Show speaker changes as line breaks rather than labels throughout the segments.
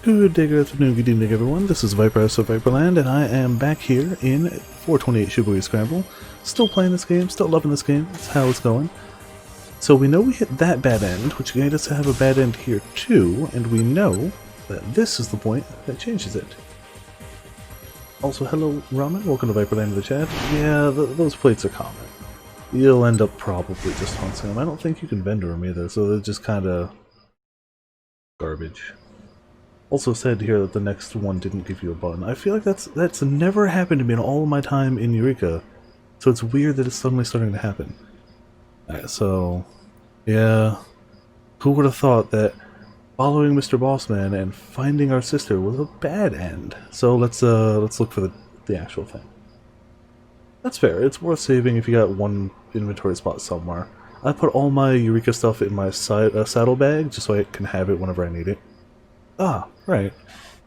Good day, good afternoon, good evening everyone. This is Viper of Viperland, and I am back here in 428 Shibuya Scramble. Still playing this game, still loving this game, that's how it's going. So we know we hit that bad end, which made us have a bad end here too, and we know that this is the point that changes it. Also, hello Ramen, welcome to Viperland in the chat. Yeah, those plates are common. You'll end up probably just haunting them. I don't think you can vendor them either, so they're just kinda garbage. Also said here that the next one didn't give you a button. I feel like that's never happened to me in all of my time in Eureka, so it's weird that it's suddenly starting to happen. Alright, so yeah, who would have thought that following Mr. Bossman and finding our sister was a bad end? So let's look for the actual thing. That's fair. It's worth saving if you got one inventory spot somewhere. I put all my Eureka stuff in my saddle bag just so I can have it whenever I need it. Ah, right.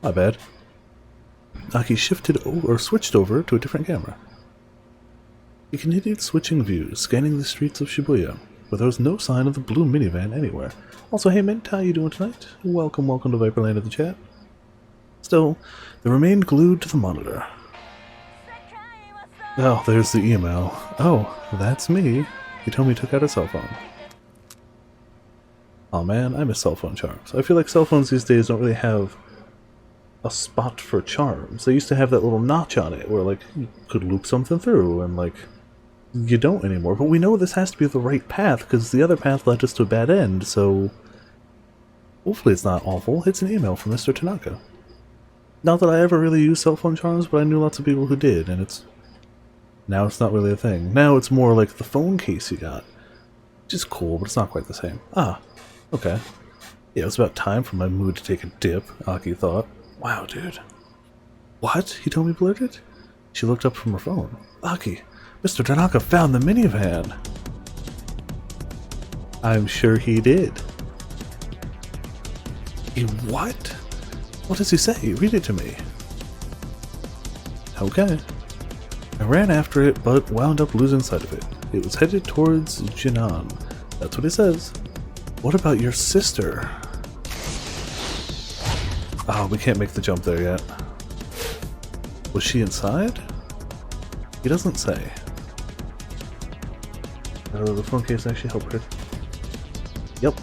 My bad. Aki shifted over, or switched over to a different camera. He continued switching views, scanning the streets of Shibuya, but there was no sign of the blue minivan anywhere. Also, hey Mint, how you doing tonight? Welcome to Viperland in the chat. Still, they remained glued to the monitor. Oh, there's the email. Oh, that's me. Hitomi took out a cell phone. Oh man, I miss cell phone charms. I feel like cell phones these days don't really have a spot for charms. They used to have that little notch on it where like you could loop something through, and like you don't anymore. But we know this has to be the right path because the other path led us to a bad end, so hopefully it's not awful. It's an email from Mr. Tanaka. Not that I ever really used cell phone charms, but I knew lots of people who did, and now it's not really a thing. Now it's more like the phone case you got, which is cool, but it's not quite the same. Ah. Okay. Yeah, it was about time for my mood to take a dip, Aki thought. Wow, dude. What? Hitomi blurted? She looked up from her phone. Aki, Mr. Tanaka found the minivan! I'm sure he did. He what? What does he say? Read it to me. Okay. I ran after it, but wound up losing sight of it. It was headed towards Jinan. That's what it says. What about your sister? Oh, we can't make the jump there yet. Was she inside? He doesn't say. The phone case actually helped her. Yep.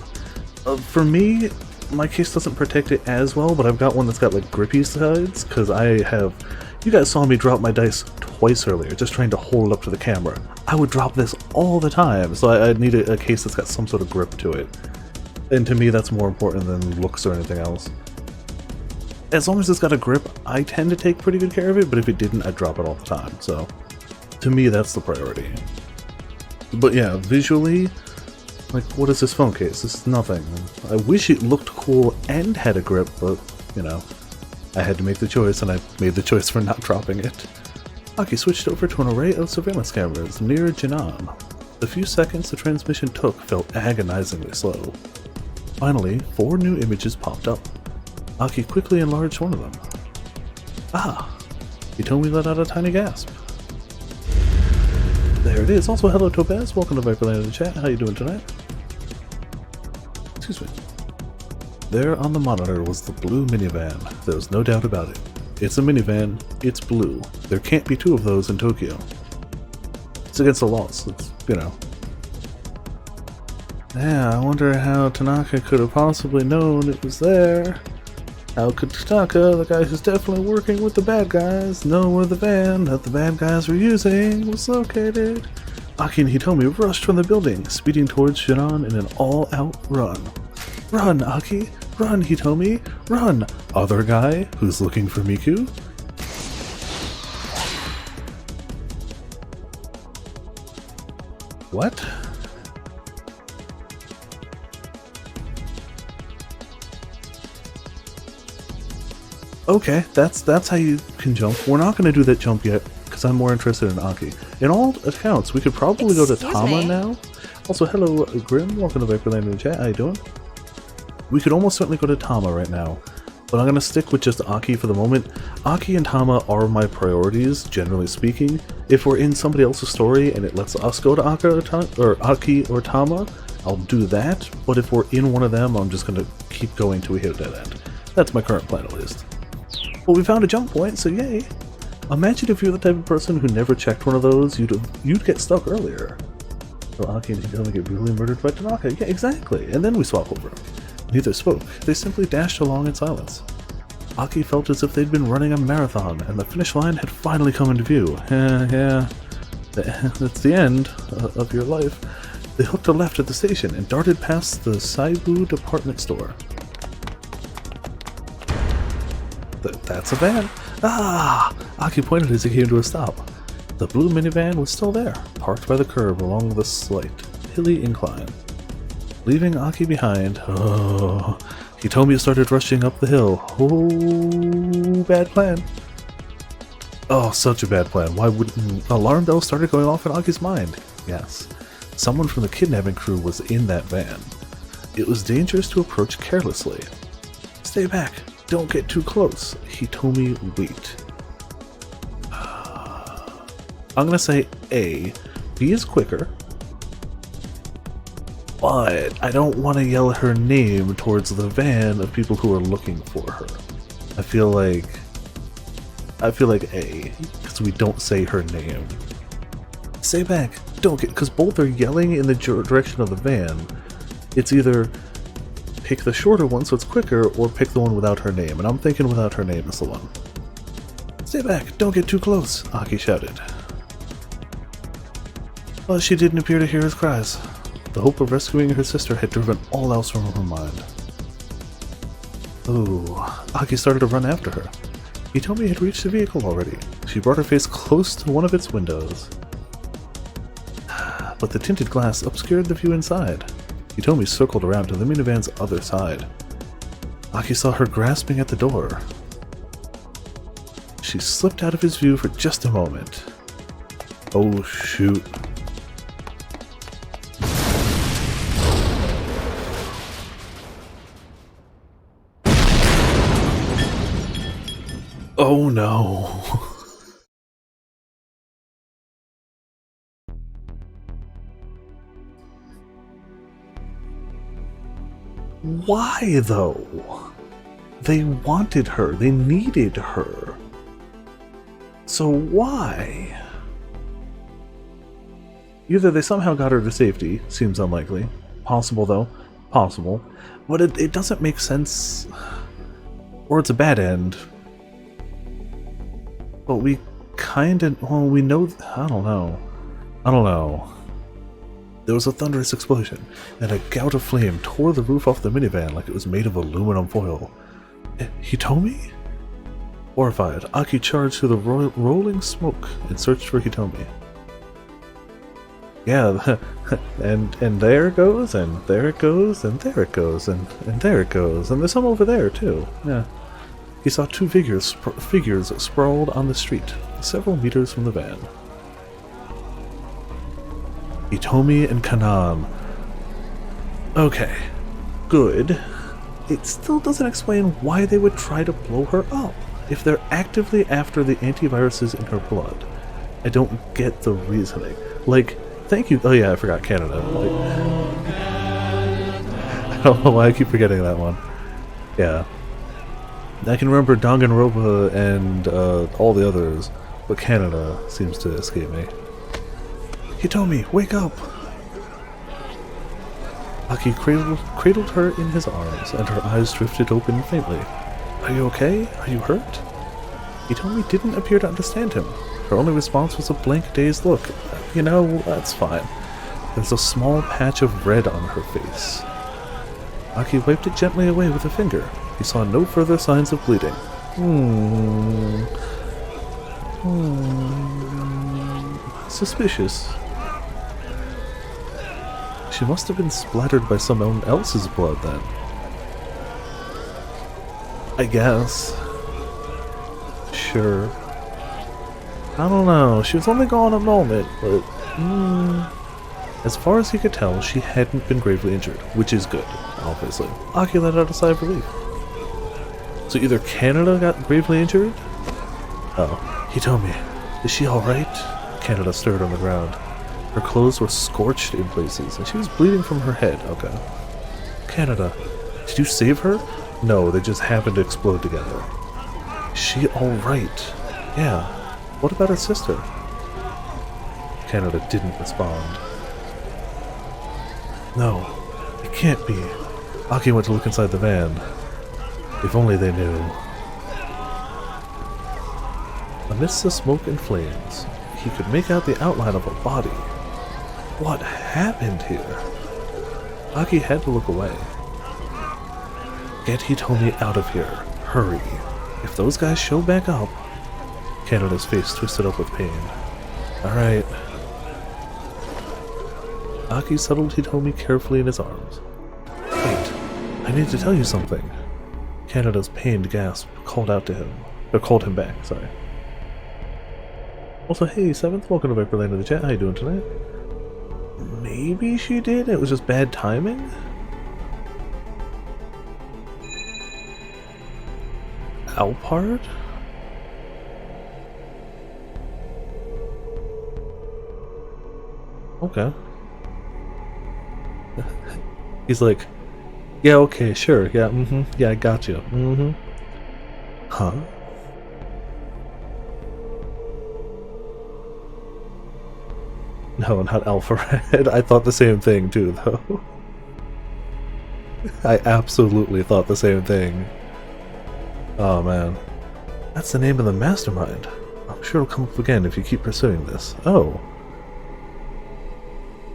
For me, my case doesn't protect it as well, but I've got one that's got like grippy sides, because I have... You guys saw me drop my dice twice earlier, just trying to hold it up to the camera. I would drop this all the time, so I need a case that's got some sort of grip to it. And to me, that's more important than looks or anything else. As long as it's got a grip, I tend to take pretty good care of it, but if it didn't, I'd drop it all the time, so... To me, that's the priority. But yeah, visually, like, what is this phone case? This is nothing. I wish it looked cool and had a grip, but, you know, I had to make the choice, and I made the choice for not dropping it. Aki switched over to an array of surveillance cameras near Jinan. The few seconds the transmission took felt agonizingly slow. Finally, 4 new images popped up. Aki quickly enlarged one of them. Ah! Hitomi let out a tiny gasp. There it is. Also, hello Topaz, welcome to Viperland in the chat. How you doing tonight? Excuse me. There on the monitor was the blue minivan. There was no doubt about it. It's a minivan, it's blue. There can't be 2 of those in Tokyo. It's against the laws, it's, you know. Yeah, I wonder how Tanaka could have possibly known it was there. How could Tanaka, the guy who's definitely working with the bad guys, know where the van that the bad guys were using was located? Aki and Hitomi rushed from the building, speeding towards Jinan in an all-out run. Run, Aki! Run, Hitomi! Run! Other guy who's looking for Miku? What? Okay, that's how you can jump. We're not going to do that jump yet, because I'm more interested in Aki. In all accounts, we could probably go to Tama now. Also, hello Grim, welcome to Viperland in the chat, how you doing? We could almost certainly go to Tama right now, but I'm going to stick with just Aki for the moment. Aki and Tama are my priorities, generally speaking. If we're in somebody else's story and it lets us go to Aki or Tama, I'll do that, but if we're in one of them, I'm just going to keep going till we hit a dead end. That's my current plan, at least. Well, we found a jump point, so yay! Imagine if you're the type of person who never checked one of those, you'd get stuck earlier. So Aki and Hitomi get brutally murdered by Tanaka. Yeah, exactly. And then we swap over. Neither spoke. They simply dashed along in silence. Aki felt as if they'd been running a marathon, and the finish line had finally come into view. Yeah. That's the end of your life. They hooked a left at the station and darted past the Saibu department store. That's a van. Ah! Aki pointed as he came to a stop. The blue minivan was still there, parked by the curb along the slight, hilly incline. Leaving Aki behind, Hitomi started rushing up the hill. Oh, bad plan. Oh, such a bad plan. Why wouldn't... Alarm bells started going off in Aki's mind. Yes, someone from the kidnapping crew was in that van. It was dangerous to approach carelessly. Stay back. Don't get too close. Hitomi, wait. I'm gonna say A. B is quicker. But I don't want to yell her name towards the van of people who are looking for her. I feel like A, because we don't say her name. Stay back. Don't get... Because both are yelling in the direction of the van. It's either pick the shorter one so it's quicker, or pick the one without her name. And I'm thinking without her name is the one. Stay back. Don't get too close, Aki shouted. But she didn't appear to hear his cries. The hope of rescuing her sister had driven all else from her mind. Ooh, Aki started to run after her. Hitomi had reached the vehicle already. She brought her face close to one of its windows. But the tinted glass obscured the view inside. Hitomi circled around to the minivan's other side. Aki saw her grasping at the door. She slipped out of his view for just a moment. Oh shoot. Oh no. Why though? They wanted her, they needed her. So why? Either they somehow got her to safety, seems unlikely. Possible though, possible. But it doesn't make sense. Or it's a bad end. But we kinda, well, we know, I don't know. There was a thunderous explosion, and a gout of flame tore the roof off the minivan like it was made of aluminum foil. Hitomi? Horrified, Aki charged through the rolling smoke and searched for Hitomi. Yeah, and there it goes, and there it goes, and there it goes, and there it goes, and there's some over there too, yeah. He saw two figures sprawled on the street, several meters from the van. Hitomi and Kanan. Okay, good. It still doesn't explain why they would try to blow her up, if they're actively after the antiviruses in her blood. I don't get the reasoning. Like, thank you. Oh yeah, I forgot Canada. Like, I don't know why I keep forgetting that one. Yeah. I can remember Danganronpa and all the others, but Canada seems to escape me. Hitomi, wake up! Aki cradled her in his arms, and her eyes drifted open faintly. Are you okay? Are you hurt? Hitomi didn't appear to understand him. Her only response was a blank, dazed look. You know, that's fine. There's a small patch of red on her face. Aki wiped it gently away with a finger. He saw no further signs of bleeding. Suspicious. She must have been splattered by someone else's blood then. I guess. Sure. I don't know. She was only gone a moment, but... As far as he could tell, she hadn't been gravely injured, which is good, obviously. Aki let out a sigh of relief. So either Canada got gravely injured? Oh, Hitomi, is she alright? Canada stirred on the ground. Her clothes were scorched in places, and she was bleeding from her head. Okay. Canada, did you save her? No, they just happen to explode together. Is she alright? Yeah. What about her sister? Canada didn't respond. No, it can't be. Aki went to look inside the van. If only they knew. Amidst the smoke and flames, he could make out the outline of a body. What happened here? Aki had to look away. Get Hitomi out of here. Hurry. If those guys show back up... Canada's face twisted up with pain. Alright. Aki settled Hitomi carefully in his arms. Wait, I need to tell you something. Canada's pained gasp called out to him. Or called him back, sorry. Also, hey, 7th, welcome to Viperland in the chat. How you doing tonight? Maybe she did? It was just bad timing? Alpard? Okay. He's like, yeah, okay, sure, yeah, yeah, I got you, Huh? No, not Alpharad. I thought the same thing too, though. I absolutely thought the same thing. Oh man. That's the name of the mastermind. I'm sure it'll come up again if you keep pursuing this. Oh.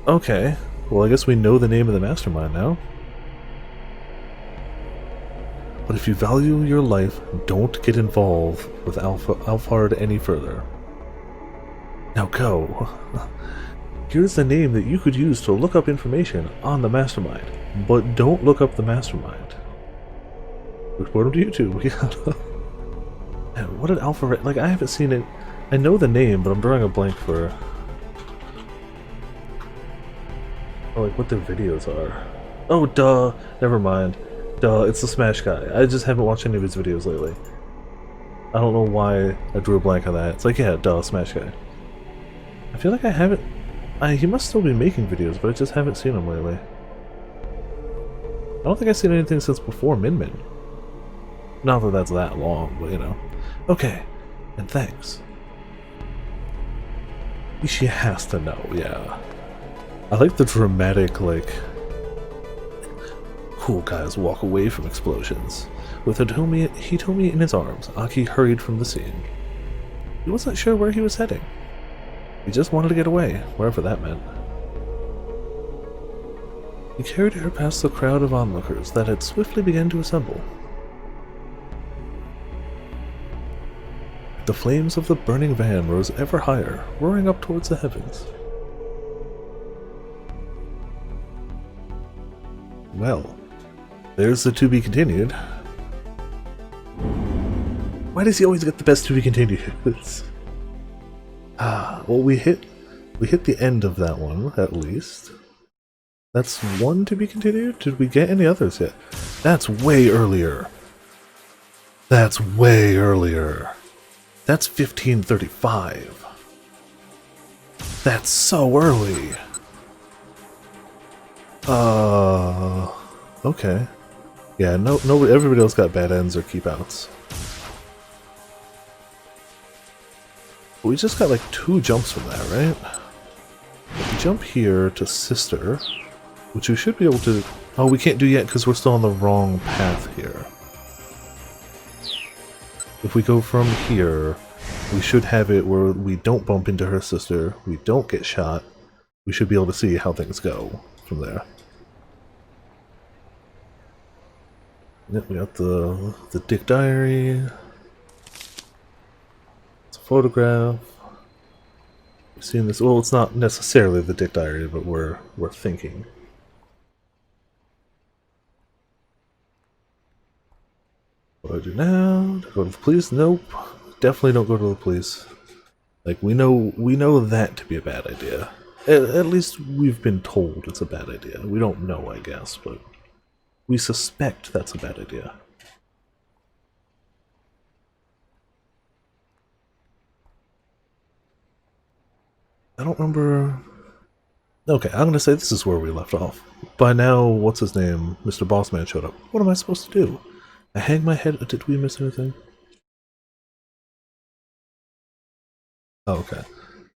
Okay. Well, I guess we know the name of the mastermind now. But if you value your life, don't get involved with Alphard any further. Now go. Here's the name that you could use to look up information on the mastermind. But don't look up the mastermind. Report him to YouTube. Yeah. Man, what did Alpha... Like, I haven't seen it... I know the name, but I'm drawing a blank for... Oh, like, what their videos are. Oh, duh! Never mind. Duh, it's the Smash guy. I just haven't watched any of his videos lately. I don't know why I drew a blank on that. It's like, yeah, duh, Smash guy. I feel like I haven't... he must still be making videos, but I just haven't seen him lately. I don't think I've seen anything since before Min Min. Not that that's that long, but you know. Okay, and thanks. She has to know, yeah. I like the dramatic, like... Cool guys walk away from explosions. With Hitomi in his arms, Aki hurried from the scene. He wasn't sure where he was heading. He just wanted to get away, wherever that meant. He carried her past the crowd of onlookers that had swiftly begun to assemble. The flames of the burning van rose ever higher, roaring up towards the heavens. Well, there's the to be continued. Why does he always get the best to be continued? Well, we hit the end of that one, at least. That's one to be continued? Did we get any others yet? That's way earlier. That's way earlier. That's 1535. That's so early. Okay. Yeah, no, everybody else got bad ends or keep outs. We just got like 2 jumps from that, right? If we jump here to Sister, which we should be able to... Oh, we can't do yet because we're still on the wrong path here. If we go from here, we should have it where we don't bump into her sister, we don't get shot. We should be able to see how things go from there. Yep, we got the Dick Diary. It's a photograph. We've seen this. Well, it's not necessarily the Dick Diary, but we're thinking. What do I do now? Do I go to the police? Nope. Definitely don't go to the police. Like, we know that to be a bad idea. At least we've been told it's a bad idea. We don't know, I guess, but we suspect that's a bad idea. I don't remember... Okay, I'm gonna say this is where we left off. By now, what's his name? Mr. Bossman showed up. What am I supposed to do? I hang my head. Did we miss anything? Oh, okay.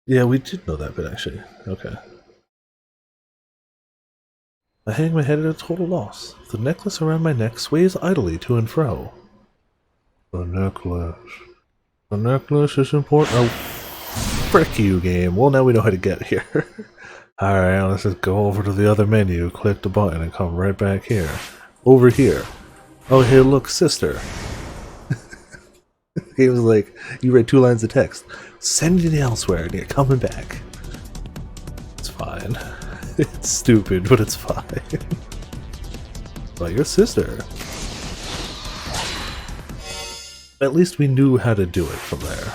Yeah, we did know that bit actually. Okay. I hang my head at a total loss. The necklace around my neck sways idly to and fro. The necklace. The necklace is important. Oh, frick you, game. Well, now we know how to get here. Alright, let's just go over to the other menu, click the button, and come right back here. Over here. Oh, here, look, sister. He was like, you read 2 lines of text. Send it elsewhere, and you're coming back. It's fine. It's stupid, but it's fine. But your sister. At least we knew how to do it from there.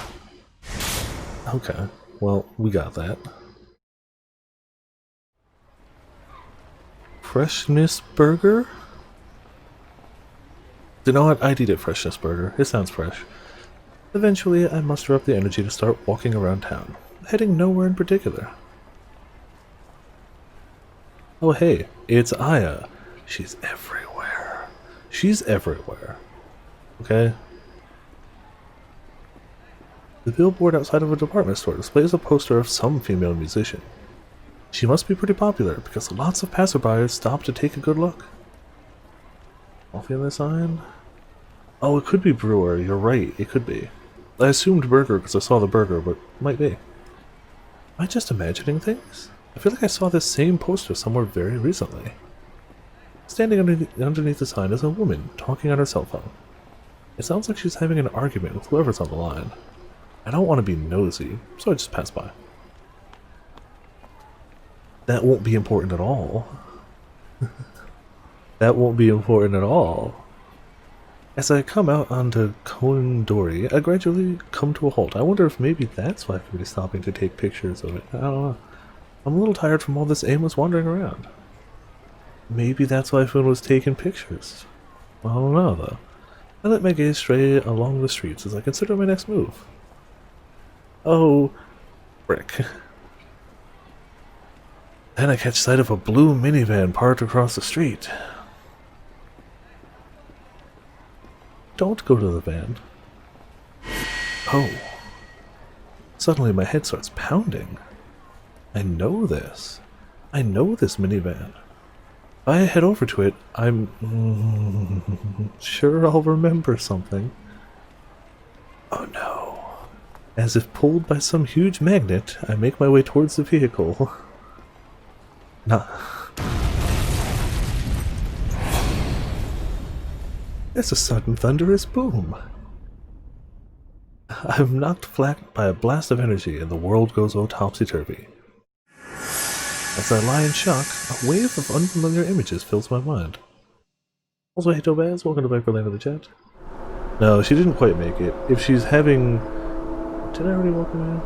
Okay, well, we got that. Freshness burger? You know what? I'd eat a freshness burger. It sounds fresh. Eventually, I muster up the energy to start walking around town, heading nowhere in particular. Oh hey, it's Aya. She's everywhere. She's everywhere. Okay? The billboard outside of a department store displays a poster of some female musician. She must be pretty popular because lots of passerby stop to take a good look. Coffee on the sign? Oh, it could be brewer. You're right. It could be. I assumed burger because I saw the burger, but might be. Am I just imagining things? I feel like I saw this same poster somewhere very recently. Standing underneath the sign is a woman talking on her cell phone. It sounds like she's having an argument with whoever's on the line. I don't want to be nosy, so I just pass by. That won't be important at all. That won't be important at all. As I come out onto Koindori, I gradually come to a halt. I wonder if maybe that's why everybody's stopping to take pictures of it. I don't know. I'm a little tired from all this aimless wandering around. Maybe that's why everyone was taking pictures. I don't know, though. I let my gaze stray along the streets as I consider my next move. Oh, frick. Then I catch sight of a blue minivan parked across the street. Don't go to the van. Oh. Suddenly my head starts pounding. I know this. I know this minivan. If I head over to it, I'm sure I'll remember something. Oh no. As if pulled by some huge magnet, I make my way towards the vehicle. Nah. There's a sudden thunderous boom. I'm knocked flat by a blast of energy and the world goes all topsy-turvy. As I lie in shock, a wave of unfamiliar images fills my mind. Also, hey Tobaz, welcome to Viperland in the chat. No, she didn't quite make it. If she's having... Did I already welcome in?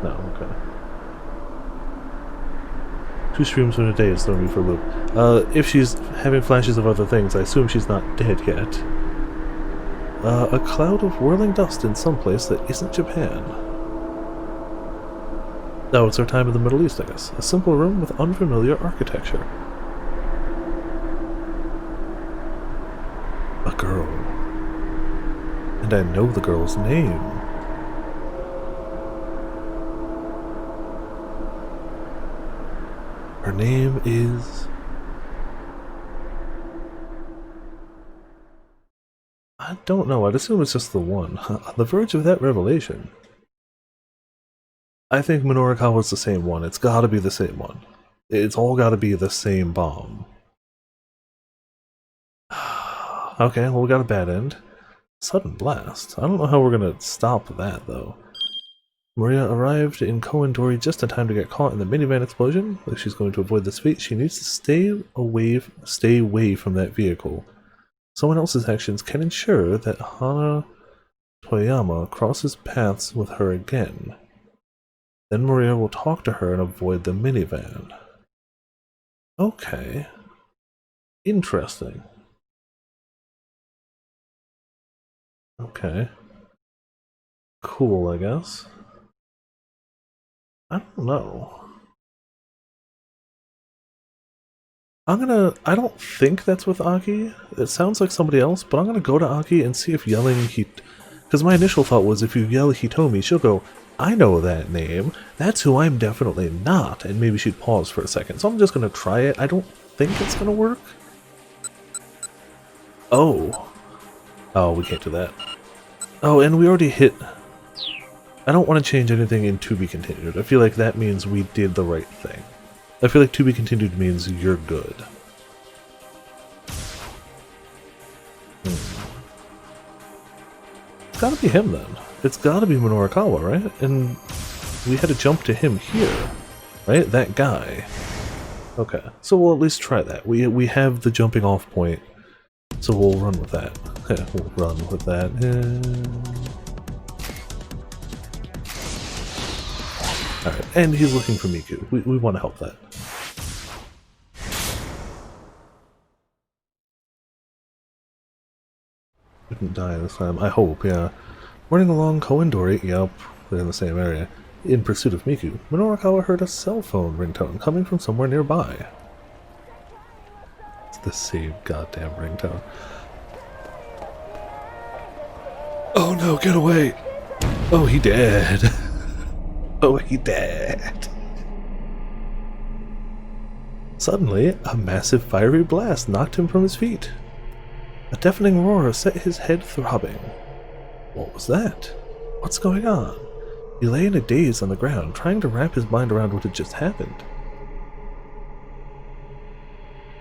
No, okay. 2 streams in a day is throwing me for a loop. If she's having flashes of other things, I assume she's not dead yet. A cloud of whirling dust in some place that isn't Japan. Oh, it's our time in the Middle East, I guess. A simple room with unfamiliar architecture. A girl. And I know the girl's name. Her name is... I don't know, I'd assume it's just the one. On the verge of that revelation. I think Minorikawa's the same one. It's gotta be the same one. It's all gotta be the same bomb. Okay, well we got a bad end. Sudden blast. I don't know how we're gonna stop that, though. Maria arrived in Koindori just in time to get caught in the minivan explosion. If she's going to avoid this fate, she needs to stay away from that vehicle. Someone else's actions can ensure that Hana Toyama crosses paths with her again. Then Maria will talk to her and avoid the minivan. Okay. Interesting. Okay. Cool, I guess. I don't know. I don't think that's with Aki. It sounds like somebody else, but I'm gonna go to Aki and see if yelling because my initial thought was if you yell Hitomi, she'll go, I know that name. That's who I'm definitely not. And maybe she'd pause for a second. So I'm just gonna try it. I don't think it's gonna work. Oh. Oh, we can't do that. Oh, and we already hit... I don't want to change anything in to be continued. I feel like that means we did the right thing. I feel like to be continued means you're good. It's gotta be him then. It's gotta be Minorikawa, right? And we had to jump to him here, right? That guy. Okay, so we'll at least try that. We have the jumping off point, so we'll run with that. We'll run with that. Alright, and he's looking for Miku. We want to help that. Didn't die this time, I hope, yeah. Running along Koendori, yep, they're in the same area. In pursuit of Miku, Minorikawa heard a cell phone ringtone coming from somewhere nearby. It's the same goddamn ringtone. Oh no, get away! Oh, he dead. Oh, he dead. Suddenly, a massive fiery blast knocked him from his feet. A deafening roar set his head throbbing. What was that? What's going on? He lay in a daze on the ground, trying to wrap his mind around what had just happened.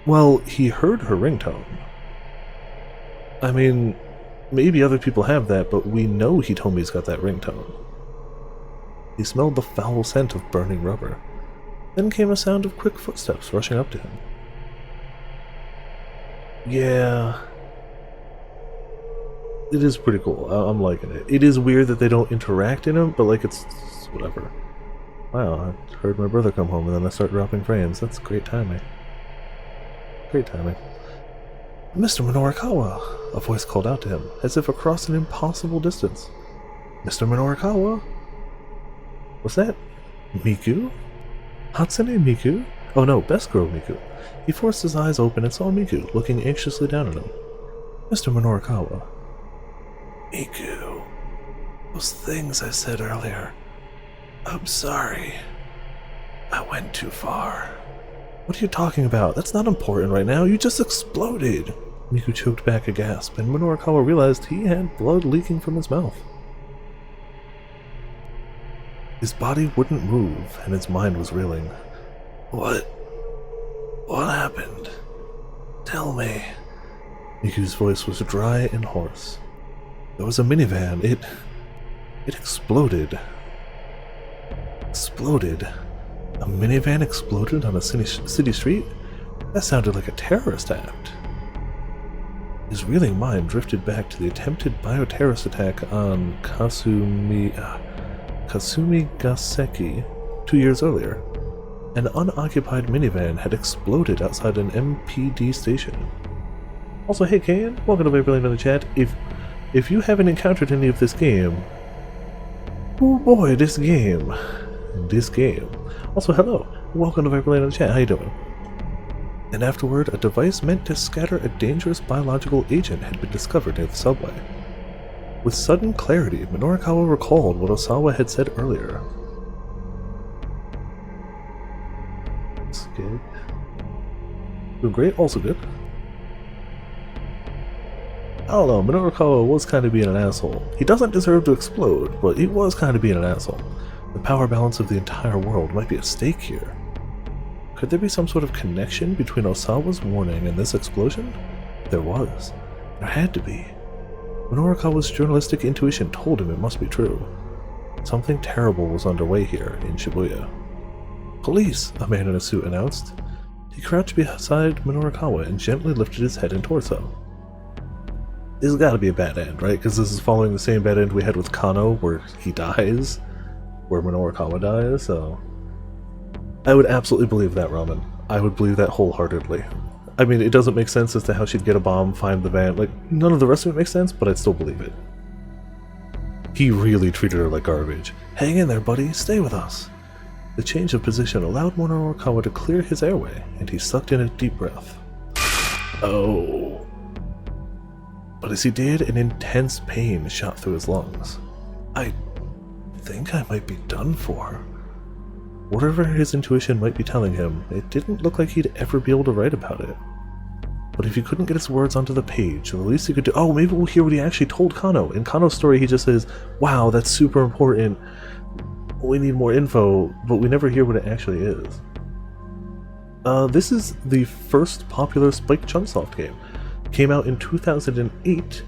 Well, he heard her ringtone. I mean, maybe other people have that, but we know Hitomi's got that ringtone. He smelled the foul scent of burning rubber. Then came a sound of quick footsteps rushing up to him. Yeah... It is pretty cool. I'm liking it. It is weird that they don't interact in them, but like it's whatever. Wow, I heard my brother come home and then I start dropping frames. That's great timing. Great timing. Mr. Minorikawa! A voice called out to him, as if across an impossible distance. Mr. Minorikawa? What's that? Miku? Hatsune Miku? Oh no, best girl Miku. He forced his eyes open and saw Miku, looking anxiously down at him. Mr. Minorikawa. Miku. Those things I said earlier. I'm sorry. I went too far. What are you talking about? That's not important right now. You just exploded. Miku choked back a gasp, and Minorikawa realized he had blood leaking from his mouth. His body wouldn't move, and his mind was reeling. What happened? Tell me. Miku's voice was dry and hoarse. There was a minivan. It exploded. Exploded? A minivan exploded on a city street? That sounded like a terrorist act. His reeling mind drifted back to the attempted bioterrorist attack on Kasumigaseki 2 years earlier. An unoccupied minivan had exploded outside an MPD station. Also, hey Kane, welcome to Vaporland in the chat. If you haven't encountered any of this game, oh boy, this game. Also, hello, welcome to Vaporland in the chat. How you doing? And afterward, a device meant to scatter a dangerous biological agent had been discovered near the subway. With sudden clarity, Minorikawa recalled what Osawa had said earlier. That's good. Doing great, also good. I don't know, Minorikawa was kind of being an asshole. He doesn't deserve to explode, but he was kind of being an asshole. The power balance of the entire world might be at stake here. Could there be some sort of connection between Osawa's warning and this explosion? There was. There had to be. Minorikawa's journalistic intuition told him it must be true. Something terrible was underway here in Shibuya. Police! A man in a suit announced. He crouched beside Minorikawa and gently lifted his head and torso. This has got to be a bad end, right? Because this is following the same bad end we had with Kano, where he dies, where Minorikawa dies, so... I would absolutely believe that, Ramen. I would believe that wholeheartedly. I mean, it doesn't make sense as to how she'd get a bomb, find the van, like, none of the rest of it makes sense, but I'd still believe it. He really treated her like garbage. Hang in there, buddy, stay with us. The change of position allowed Morikawa to clear his airway, and he sucked in a deep breath. Oh. But as he did, an intense pain shot through his lungs. I think I might be done for. Whatever his intuition might be telling him, it didn't look like he'd ever be able to write about it. But if he couldn't get his words onto the page, the least he could do— oh, maybe we'll hear what he actually told Kano. In Kano's story, he just says, wow, that's super important. We need more info, but we never hear what it actually is. This is the first popular Spike Chunsoft game. Came out in 2008,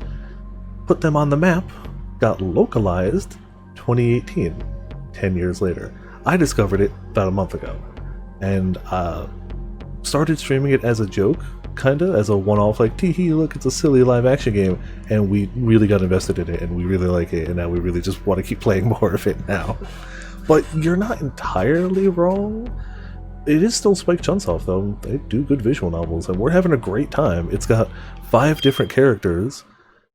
put them on the map, got localized 2018, 10 years later. I discovered it about a month ago, and started streaming it as a joke, kinda, as a one-off, like, tee-hee, look, it's a silly live-action game, and we really got invested in it, and we really like it, and now we really just want to keep playing more of it now. But you're not entirely wrong. It is still Spike Chunsoft, though. They do good visual novels, and we're having a great time. It's got 5 different characters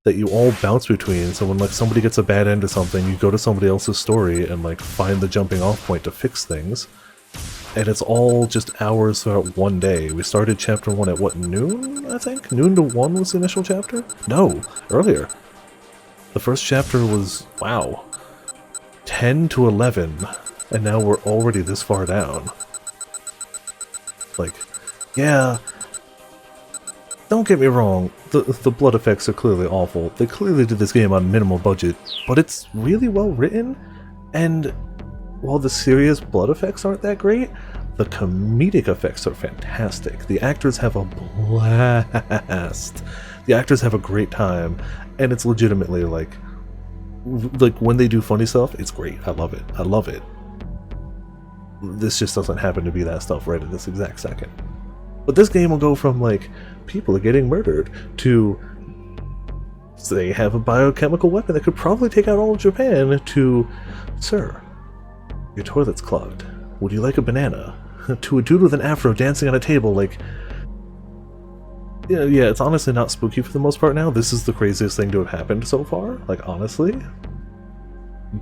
that you all bounce between, so when like somebody gets a bad end to something, you go to somebody else's story and like find the jumping off point to fix things. And it's all just hours throughout one day. We started chapter 1 at what, noon, I think? Noon to 1 was the initial chapter? No, earlier. The first chapter was, wow, 10 to 11, and now we're already this far down. Like, yeah, don't get me wrong, the blood effects are clearly awful. They clearly did this game on minimal budget, but it's really well written, and while the serious blood effects aren't that great, the comedic effects are fantastic. The actors have a blast. The actors have a great time, and it's legitimately like when they do funny stuff, it's great. I love it. I love it. This just doesn't happen to be that stuff right at this exact second. But this game will go from like, people are getting murdered, to they have a biochemical weapon that could probably take out all of Japan, to, sir, your toilet's clogged. Would you like a banana? To a dude with an afro dancing on a table, like... Yeah, it's honestly not spooky for the most part now. This is the craziest thing to have happened so far, like, honestly.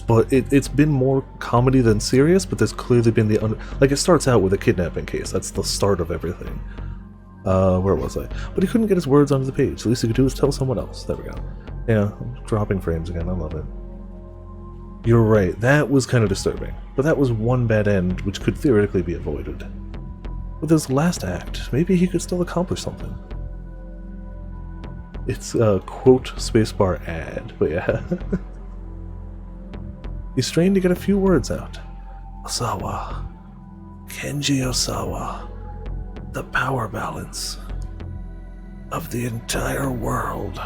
But it's been more comedy than serious, but there's clearly been the... like, it starts out with a kidnapping case. That's the start of everything. Where was I? But he couldn't get his words onto the page. The least he could do is tell someone else. There we go. Yeah, I'm dropping frames again. I love it. You're right, that was kind of disturbing. But that was one bad end, which could theoretically be avoided. With his last act, maybe he could still accomplish something. It's a quote spacebar ad, but yeah. He strained to get a few words out. Osawa. Kenji Osawa. The power balance of the entire world.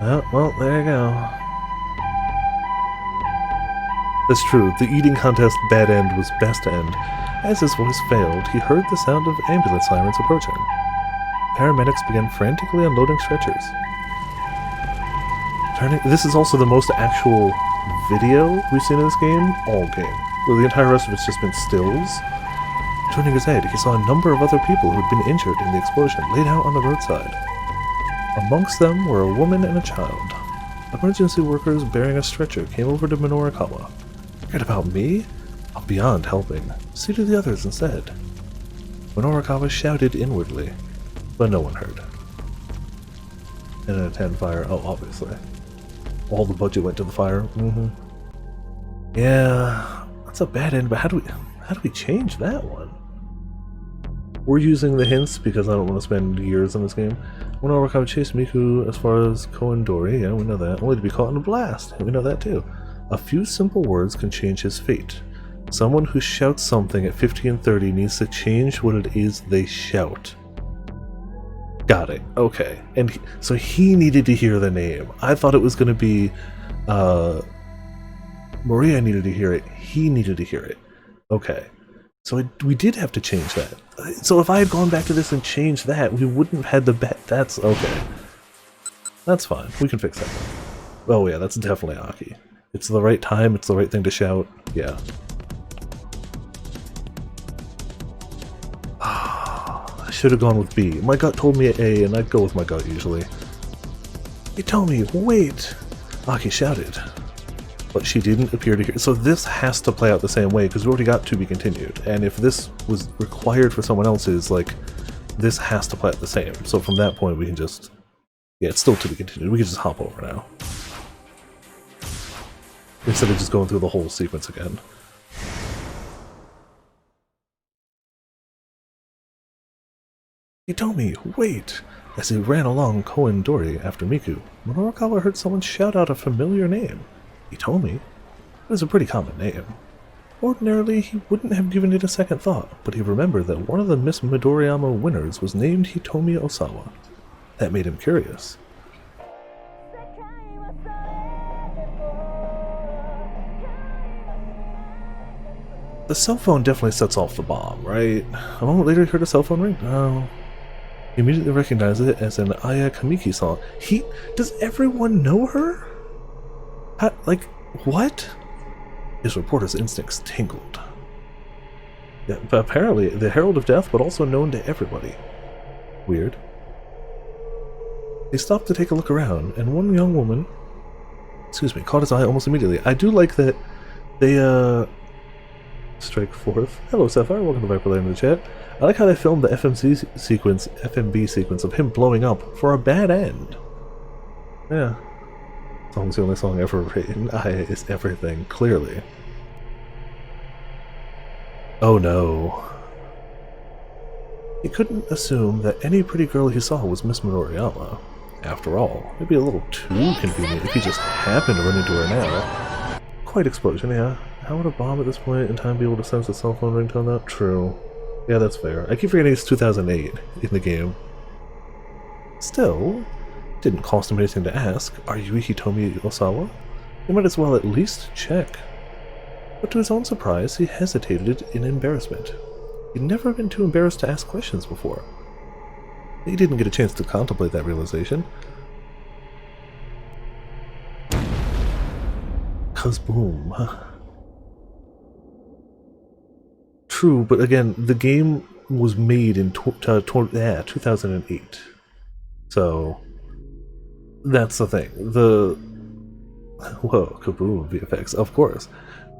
Well, there you go. That's true, the eating contest bad end was best end. As his voice failed, he heard the sound of ambulance sirens approaching. Paramedics began frantically unloading stretchers. This is also the most actual video we've seen in this game, all game. Well, the entire rest of it's just been stills. Turning his head, he saw a number of other people who had been injured in the explosion laid out on the roadside. Amongst them were a woman and a child. Emergency workers bearing a stretcher came over to Minorikawa. Forget about me? I'll beyond helping. See to the others instead. Minorikawa shouted inwardly, but no one heard. And an attend fire. Oh, obviously. All the budget went to the fire. Yeah, that's a bad end, but how do we change that one? We're using the hints because I don't want to spend years on this game. Minorikawa chased Miku as far as Koendori, yeah, we know that, only to be caught in a blast, we know that too. A few simple words can change his fate. Someone who shouts something at 50 and 30 needs to change what it is they shout. Got it, okay. And so he needed to hear the name. I thought it was going to be, Maria needed to hear it, he needed to hear it. Okay. So we did have to change that. So if I had gone back to this and changed that, we wouldn't have had the bet. That's okay. That's fine. We can fix that. Oh yeah, that's definitely Aki. It's the right time, it's the right thing to shout. Yeah. I should have gone with B. My gut told me A, and I'd go with my gut usually. He told me, wait! Aki shouted. but she didn't appear to hear. So this has to play out the same way, because we already got to be continued. And if this was required for someone else's, like, this has to play out the same. So from that point, we can just... Yeah, it's still to be continued. We can just hop over now. Instead of just going through the whole sequence again. Hitomi, wait! As he ran along Koen-dori after Miku, Minorukawa heard someone shout out a familiar name. Hitomi? It was a pretty common name. Ordinarily, he wouldn't have given it a second thought, but he remembered that one of the Miss Midoriyama winners was named Hitomi Osawa. That made him curious. The cell phone definitely sets off the bomb, right? A moment later he heard a cell phone ring. No. He immediately recognized it as an Aya Kamiki song. Does everyone know her? Like, what? His reporter's instincts tingled. Yeah, but apparently, the Herald of Death, but also known to everybody. Weird. He stopped to take a look around, and one young woman, caught his eye almost immediately. I do like that they, strike forth. Hello, Sapphire. Welcome to Viperland in the chat. I like how they filmed the FMB sequence of him blowing up for a bad end. Yeah. The song's the only song ever written. Aya is everything, clearly. Oh no. He couldn't assume that any pretty girl he saw was Miss Midoriyama. After all, it'd be a little too convenient if he just happened to run into her now. Quite explosion, yeah. How would a bomb at this point in time be able to sense a cell phone ringtone? That true. Yeah, that's fair. I keep forgetting it's 2008 in the game. Still, didn't cost him anything to ask. Are you Hitomi Osawa? He might as well at least check. But to his own surprise, he hesitated in embarrassment. He'd never been too embarrassed to ask questions before. He didn't get a chance to contemplate that realization. 'Cause boom. True, but again, the game was made in 2008. So, that's the thing. Whoa, kaboom, VFX, of course.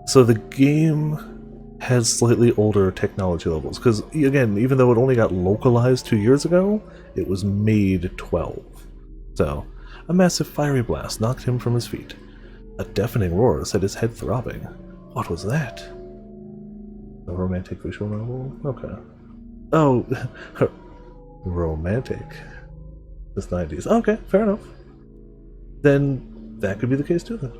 So the game has slightly older technology levels, because, again, even though it only got localized 2 years ago, it was made 12. So, a massive fiery blast knocked him from his feet. A deafening roar set his head throbbing. What was that? A romantic visual novel? Okay. Oh, romantic. This 90s. Okay, fair enough. Then that could be the case too then.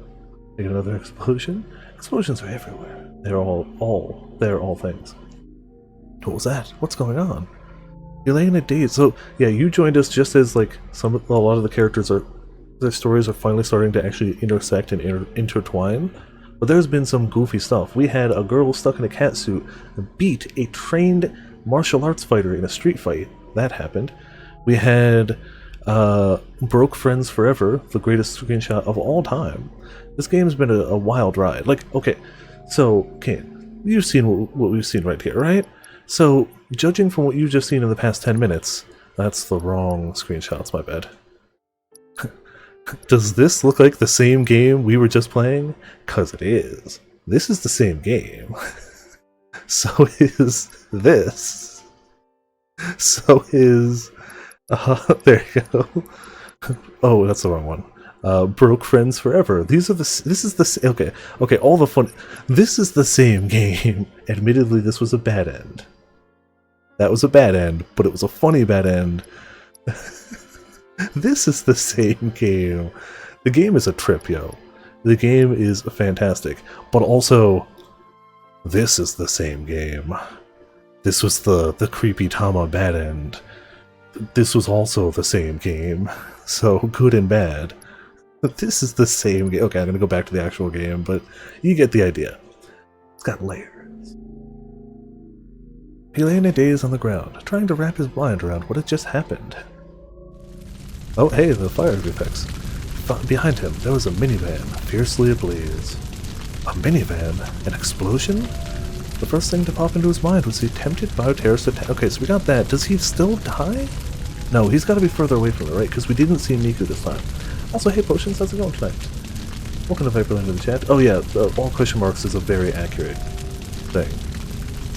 Make another explosion? Explosions are everywhere. They're all things. What was that? What's going on? You're laying in a daze. So yeah, you joined us just as like a lot of the characters their stories are finally starting to actually intersect and intertwine. But there's been some goofy stuff. We had a girl stuck in a catsuit beat a trained martial arts fighter in a street fight. That happened. We had Broke Friends Forever, the greatest screenshot of all time. This game's been a wild ride. Like, okay, so, Kane, you've seen what we've seen right here, right? So, judging from what you've just seen in the past 10 minutes, that's the wrong screenshots, my bad. Does this look like the same game we were just playing? 'Cause it is. This is the same game. So is this. So is... there you go. Oh, that's the wrong one. Broke Friends Forever. This is the... Okay, all the fun... This is the same game. Admittedly, this was a bad end. That was a bad end, but it was a funny bad end. This is the same game. The game is a trip, yo. The game is fantastic. But also, this is the same game. This was the creepy Tama bad end. This was also the same game. So, good and bad. But this is the same game. Okay, I'm gonna go back to the actual game, but you get the idea. It's got layers. He lay in a daze on the ground, trying to wrap his mind around what had just happened. Oh, hey, the fire effects. Behind him, there was a minivan, fiercely ablaze. A minivan? An explosion? The first thing to pop into his mind was the attempted bioterrorist attack. Okay, so we got that. Does he still die? No, he's got to be further away from it, right? Because we didn't see Miku this time. Also, hey, Potions, how's it going tonight? Welcome to Viperland in the chat. Oh yeah, all question marks is a very accurate thing.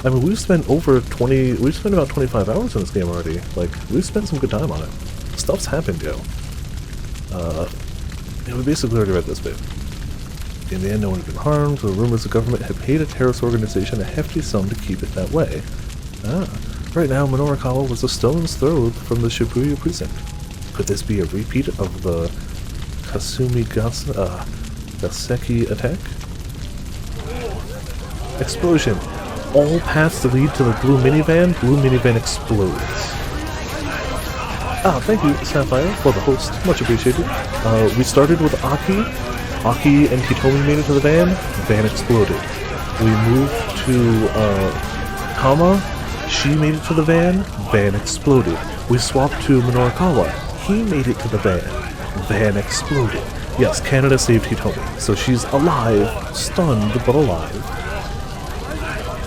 I mean, we've spent about 25 hours in this game already. Like, we've spent some good time on it. Stuff's happened, yo. Yeah, we basically already read this bit. In the end, no one had been harmed. The rumors the government had paid a terrorist organization a hefty sum to keep it that way. Right now, Minorikawa was a stone's throw from the Shibuya precinct. Could this be a repeat of the Gaseki attack? Explosion. All paths lead to the blue minivan. Blue minivan explodes. Thank you, Sapphire, for the host. Much appreciated. We started with Aki. Aki and Hitomi made it to the van. Van exploded. We moved to Kama. She made it to the van. Van exploded. We swapped to Minorikawa. He made it to the van. Van exploded. Yes, Canada saved Hitomi, so she's alive, stunned, but alive.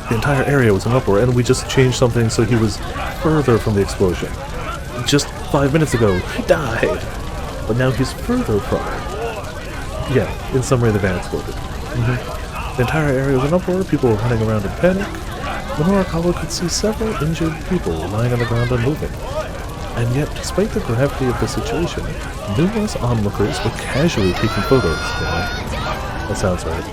The entire area was in uproar, and we just changed something so he was further from the explosion. Just 5 minutes ago, he died, but now he's further from it. Yeah, in summary, the van exploded. The entire area was in uproar, people were running around in panic. Minorikawa could see several injured people lying on the ground unmoving. And yet, despite the gravity of the situation, numerous onlookers were casually taking photos. Yeah, that sounds right.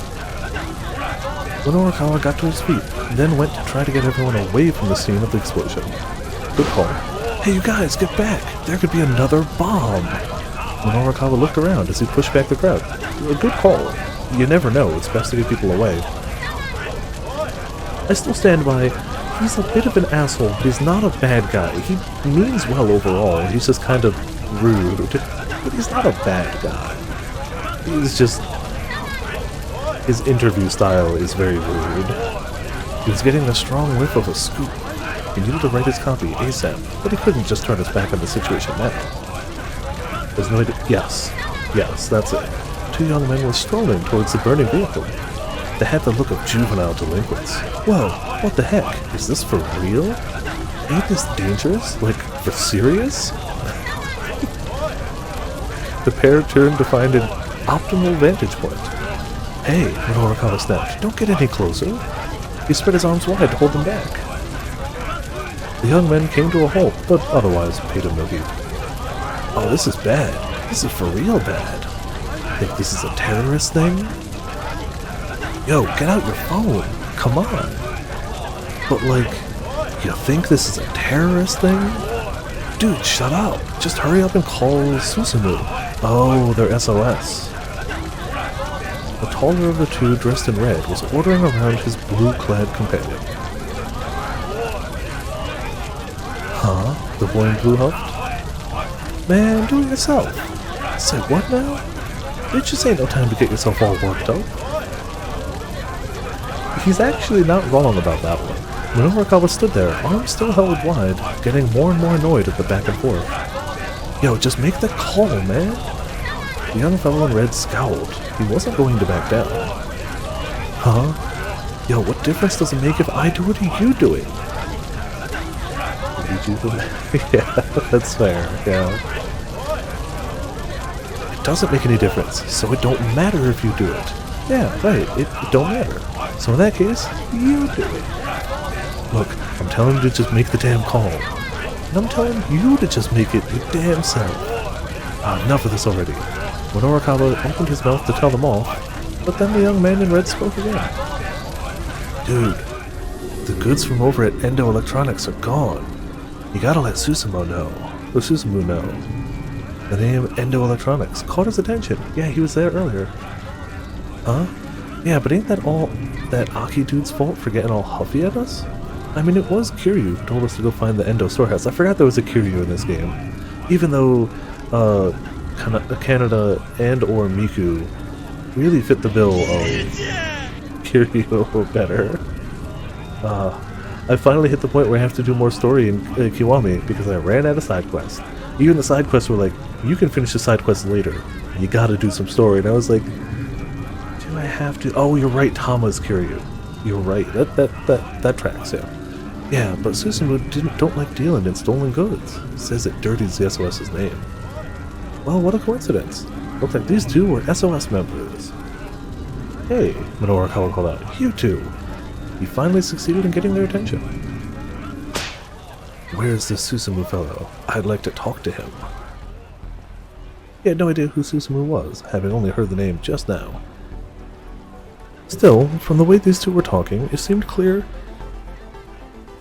Minorikawa got to his feet, then went to try to get everyone away from the scene of the explosion. Good call. Hey, you guys, get back! There could be another bomb! Minorikawa looked around as he pushed back the crowd. A good call. You never know, it's best to get people away. I still stand by, he's a bit of an asshole, but he's not a bad guy. He means well overall, he's just kind of rude. But he's not a bad guy. He's just... his interview style is very rude. He was getting a strong whiff of a scoop. He needed to write his copy ASAP, but he couldn't just turn his back on the situation now. There's no idea. Yes, that's it. Two young men were strolling towards the burning vehicle. They had the look of juvenile delinquents. Whoa, what the heck? Is this for real? Ain't this dangerous? Like, for serious? The pair turned to find an optimal vantage point. Hey, Minorikawa snapped, don't get any closer. He spread his arms wide to hold them back. The young men came to a halt, but otherwise paid him no heed. Oh, this is bad. This is for real bad. Think this is a terrorist thing? Yo, get out your phone. Come on. But like, you think this is a terrorist thing? Dude, shut up. Just hurry up and call Susumu. Oh, they're SOS. The taller of the two, dressed in red, was ordering around his blue-clad companion. Huh? The boy in blue huffed. Man, do it yourself. Say what now? It just ain't no time to get yourself all worked up. He's actually not wrong about that one. Minorikawa stood there, arms still held wide, getting more and more annoyed at the back and forth. Yo, just make the call, man. The young fellow in red scowled. He wasn't going to back down. Huh? Yo, what difference does it make if I do it or you do it? Yeah, that's fair, yeah. It doesn't make any difference, so it don't matter if you do it. Yeah, right, it don't matter. So in that case, you do it. Look, I'm telling you to just make the damn call. And I'm telling you to just make it your damn self. Enough of this already. Minorikawa opened his mouth to tell them off, but then the young man in red spoke again. Dude, the goods from over at Endo Electronics are gone. You gotta let Susumu know. The name Endo Electronics caught his attention. Yeah, he was there earlier. Huh? Yeah, but ain't that all that Aki dude's fault for getting all huffy at us? I mean, it was Kiryu who told us to go find the Endo storehouse. I forgot there was a Kiryu in this game. Even though, Canada and or Miku really fit the bill of Kiryu better. I finally hit the point where I have to do more story in Kiwami because I ran out of side quests. Even the side quests were like, you can finish the side quests later. You gotta do some story. And I was like, do I have to? Oh, you're right, Tama's Kiryu. You're right. That tracks, yeah. Yeah, but Susumu don't like dealing in stolen goods. Says it dirties the SOS's name. Well, what a coincidence. Looks like these two were SOS members. Hey, Minorikawa called out. You two! He finally succeeded in getting their attention. Where's this Susumu fellow? I'd like to talk to him. He had no idea who Susumu was, having only heard the name just now. Still, from the way these two were talking, it seemed clear...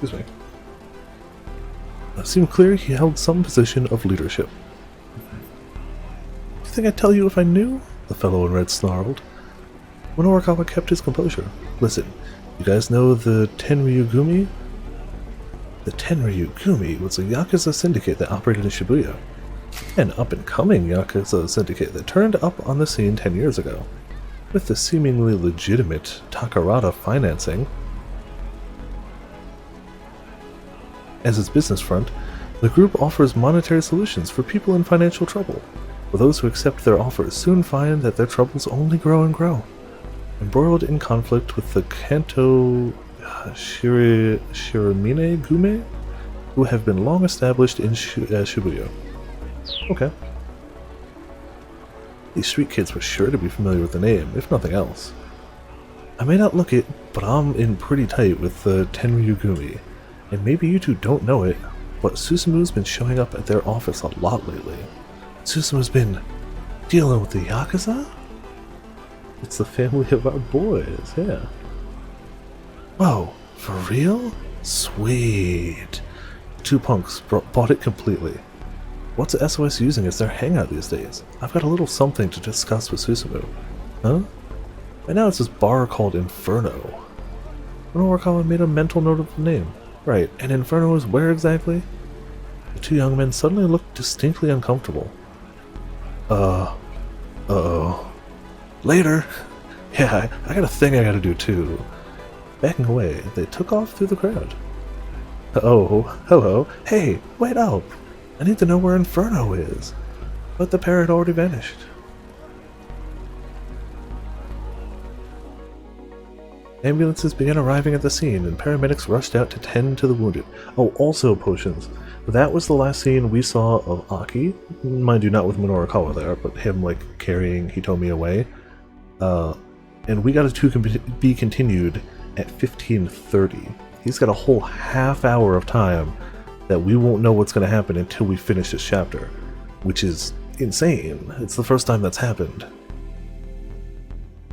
Excuse me. It seemed clear he held some position of leadership. Do you think I'd tell you if I knew? The fellow in red snarled. Minorikawa kept his composure. Listen, you guys know the Tenryugumi? The Tenryugumi was a Yakuza syndicate that operated in Shibuya. An up-and-coming Yakuza syndicate that turned up on the scene 10 years ago. With the seemingly legitimate Takarada financing as its business front, the group offers monetary solutions for people in financial trouble. But those who accept their offers soon find that their troubles only grow and grow. Embroiled in conflict with the Kanto Shiramine Gume, who have been long established in Shibuya. Okay. These street kids were sure to be familiar with the name, if nothing else. I may not look it, but I'm in pretty tight with the Tenryugumi, and maybe you two don't know it, but Susumu's been showing up at their office a lot lately. Susumu's been dealing with the Yakuza? It's the family of our boys, yeah. Whoa, for real? Sweet. The two punks bought it completely. What's SOS using as their hangout these days? I've got a little something to discuss with Susumu. Huh? Right now it's this bar called Inferno. Minorikawa made a mental note of the name. Right, and Inferno is where exactly? The two young men suddenly looked distinctly uncomfortable. Uh-oh. Later! Yeah, I got a thing I gotta do too. Backing away, they took off through the crowd. Oh, hello. Hey, wait up! I need to know where Inferno is. But the pair had already vanished. Ambulances began arriving at the scene, and paramedics rushed out to tend to the wounded. Oh, also potions. That was the last scene we saw of Aki. Mind you, not with Minorikawa there, but him, like, carrying Hitomi away. And we got a to be continued at 15:30. He's got a whole half hour of time that we won't know what's going to happen until we finish this chapter, which is insane. It's the first time that's happened.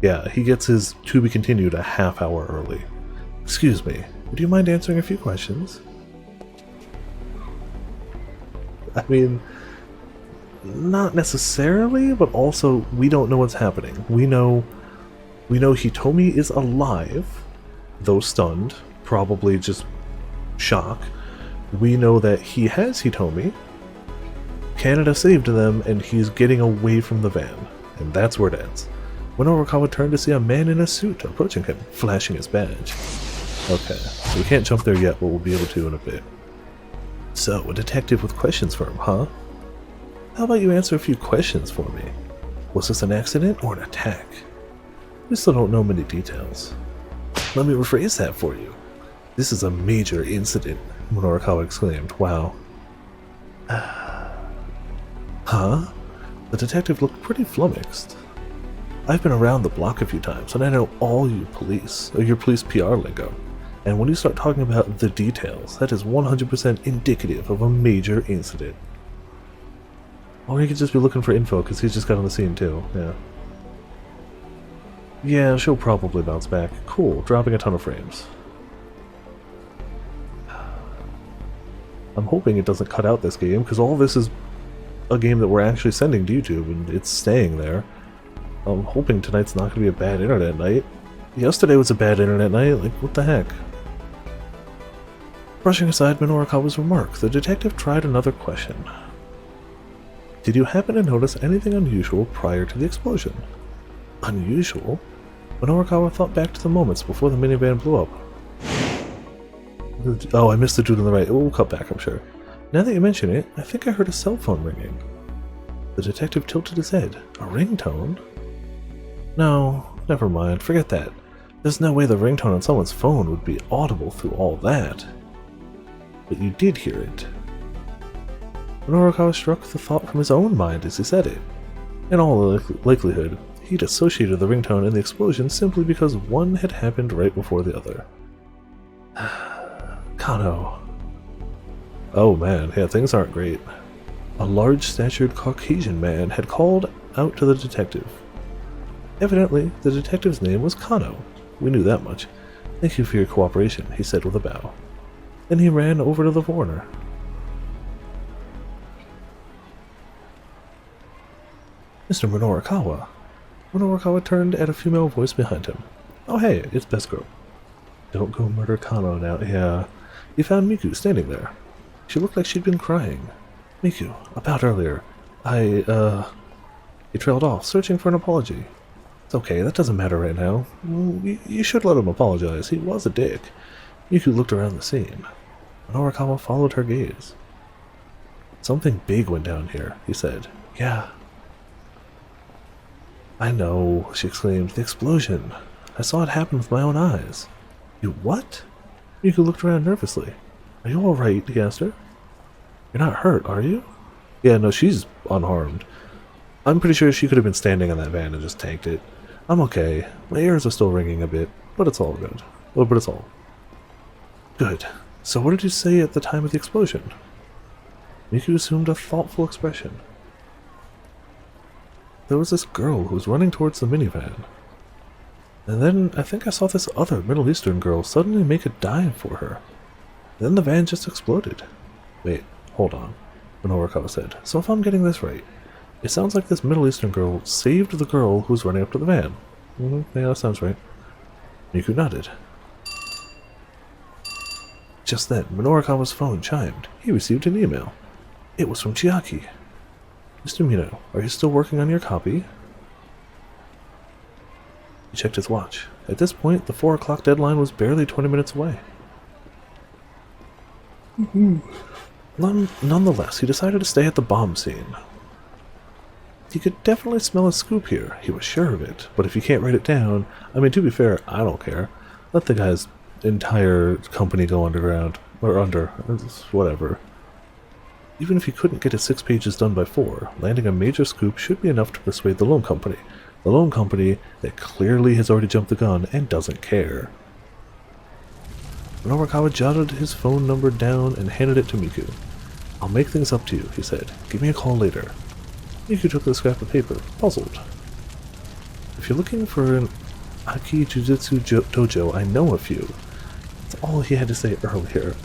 Yeah, he gets his to be continued a half hour early. Excuse me, would you mind answering a few questions? I mean, not necessarily, but also we don't know what's happening. We know Hitomi is alive, though stunned, probably just shock. We know that he has Hitomi. Canada saved them, and he's getting away from the van, and that's where it ends. Minorikawa turned to see a man in a suit approaching him, flashing his badge. Okay, so we can't jump there yet, but we'll be able to in a bit. So, a detective with questions for him, huh? How about you answer a few questions for me? Was this an accident or an attack? We still don't know many details. Let me rephrase that for you. This is a major incident, Minorikawa exclaimed. Wow. Huh? The detective looked pretty flummoxed. I've been around the block a few times, and I know all your police PR lingo. And when you start talking about the details, that is 100% indicative of a major incident. Or he could just be looking for info, because he's just got on the scene too, yeah. Yeah, she'll probably bounce back. Cool, dropping a ton of frames. I'm hoping it doesn't cut out this game, because all this is a game that we're actually sending to YouTube, and it's staying there. I'm hoping tonight's not going to be a bad internet night. Yesterday was a bad internet night, like, what the heck? Brushing aside Minorikawa's remark, the detective tried another question. Did you happen to notice anything unusual prior to the explosion? Unusual? Minorikawa thought back to the moments before the minivan blew up. Oh, I missed the dude on the right. We'll cut back, I'm sure. Now that you mention it, I think I heard a cell phone ringing. The detective tilted his head. A ringtone? No, never mind. Forget that. There's no way the ringtone on someone's phone would be audible through all that. But you did hear it. Minorikawa struck the thought from his own mind as he said it. In all likelihood, he'd associated the ringtone and the explosion simply because one had happened right before the other. Kano. Oh man, yeah, things aren't great. A large-statured Caucasian man had called out to the detective. Evidently, the detective's name was Kano. We knew that much. Thank you for your cooperation, he said with a bow. Then he ran over to the foreigner. Mr. Minorikawa. Minorikawa turned at a female voice behind him. Oh hey, it's Best Girl. Don't go murder Kano now. Yeah. He found Miku standing there. She looked like she'd been crying. Miku, about earlier. He trailed off, searching for an apology. It's okay, that doesn't matter right now. You should let him apologize. He was a dick. Miku looked around the scene. Minorikawa followed her gaze. Something big went down here, he said. Yeah. I know, she exclaimed. The explosion. I saw it happen with my own eyes. You what? Miku looked around nervously. Are you alright? He asked her. You're not hurt, are you? Yeah, no, she's unharmed. I'm pretty sure she could have been standing on that van and just tanked it. I'm okay. My ears are still ringing a bit, but it's all good. Oh, but it's all. Good. So what did you say at the time of the explosion? Miku assumed a thoughtful expression. There was this girl who was running towards the minivan. And then I think I saw this other Middle Eastern girl suddenly make a dive for her. Then the van just exploded. Wait, hold on, Minorikawa said. So if I'm getting this right, it sounds like this Middle Eastern girl saved the girl who was running up to the van. Yeah, that sounds right. Miku nodded. Just then, Minorikawa's phone chimed. He received an email. It was from Chiaki. Mr. Mino, are you still working on your copy? He checked his watch. At this point, the 4 o'clock deadline was barely 20 minutes away. Nonetheless, he decided to stay at the bomb scene. He could definitely smell a scoop here. He was sure of it. But if you can't write it down, I mean, to be fair, I don't care. Let the guy's entire company go underground. Or under. Whatever. Even if he couldn't get his 6 pages done by 4, landing a major scoop should be enough to persuade the loan company. The loan company that clearly has already jumped the gun and doesn't care. Minorikawa jotted his phone number down and handed it to Miku. I'll make things up to you, he said. Give me a call later. Miku took the scrap of paper, puzzled. If you're looking for an Aki Jujutsu dojo, I know a few. That's all he had to say earlier.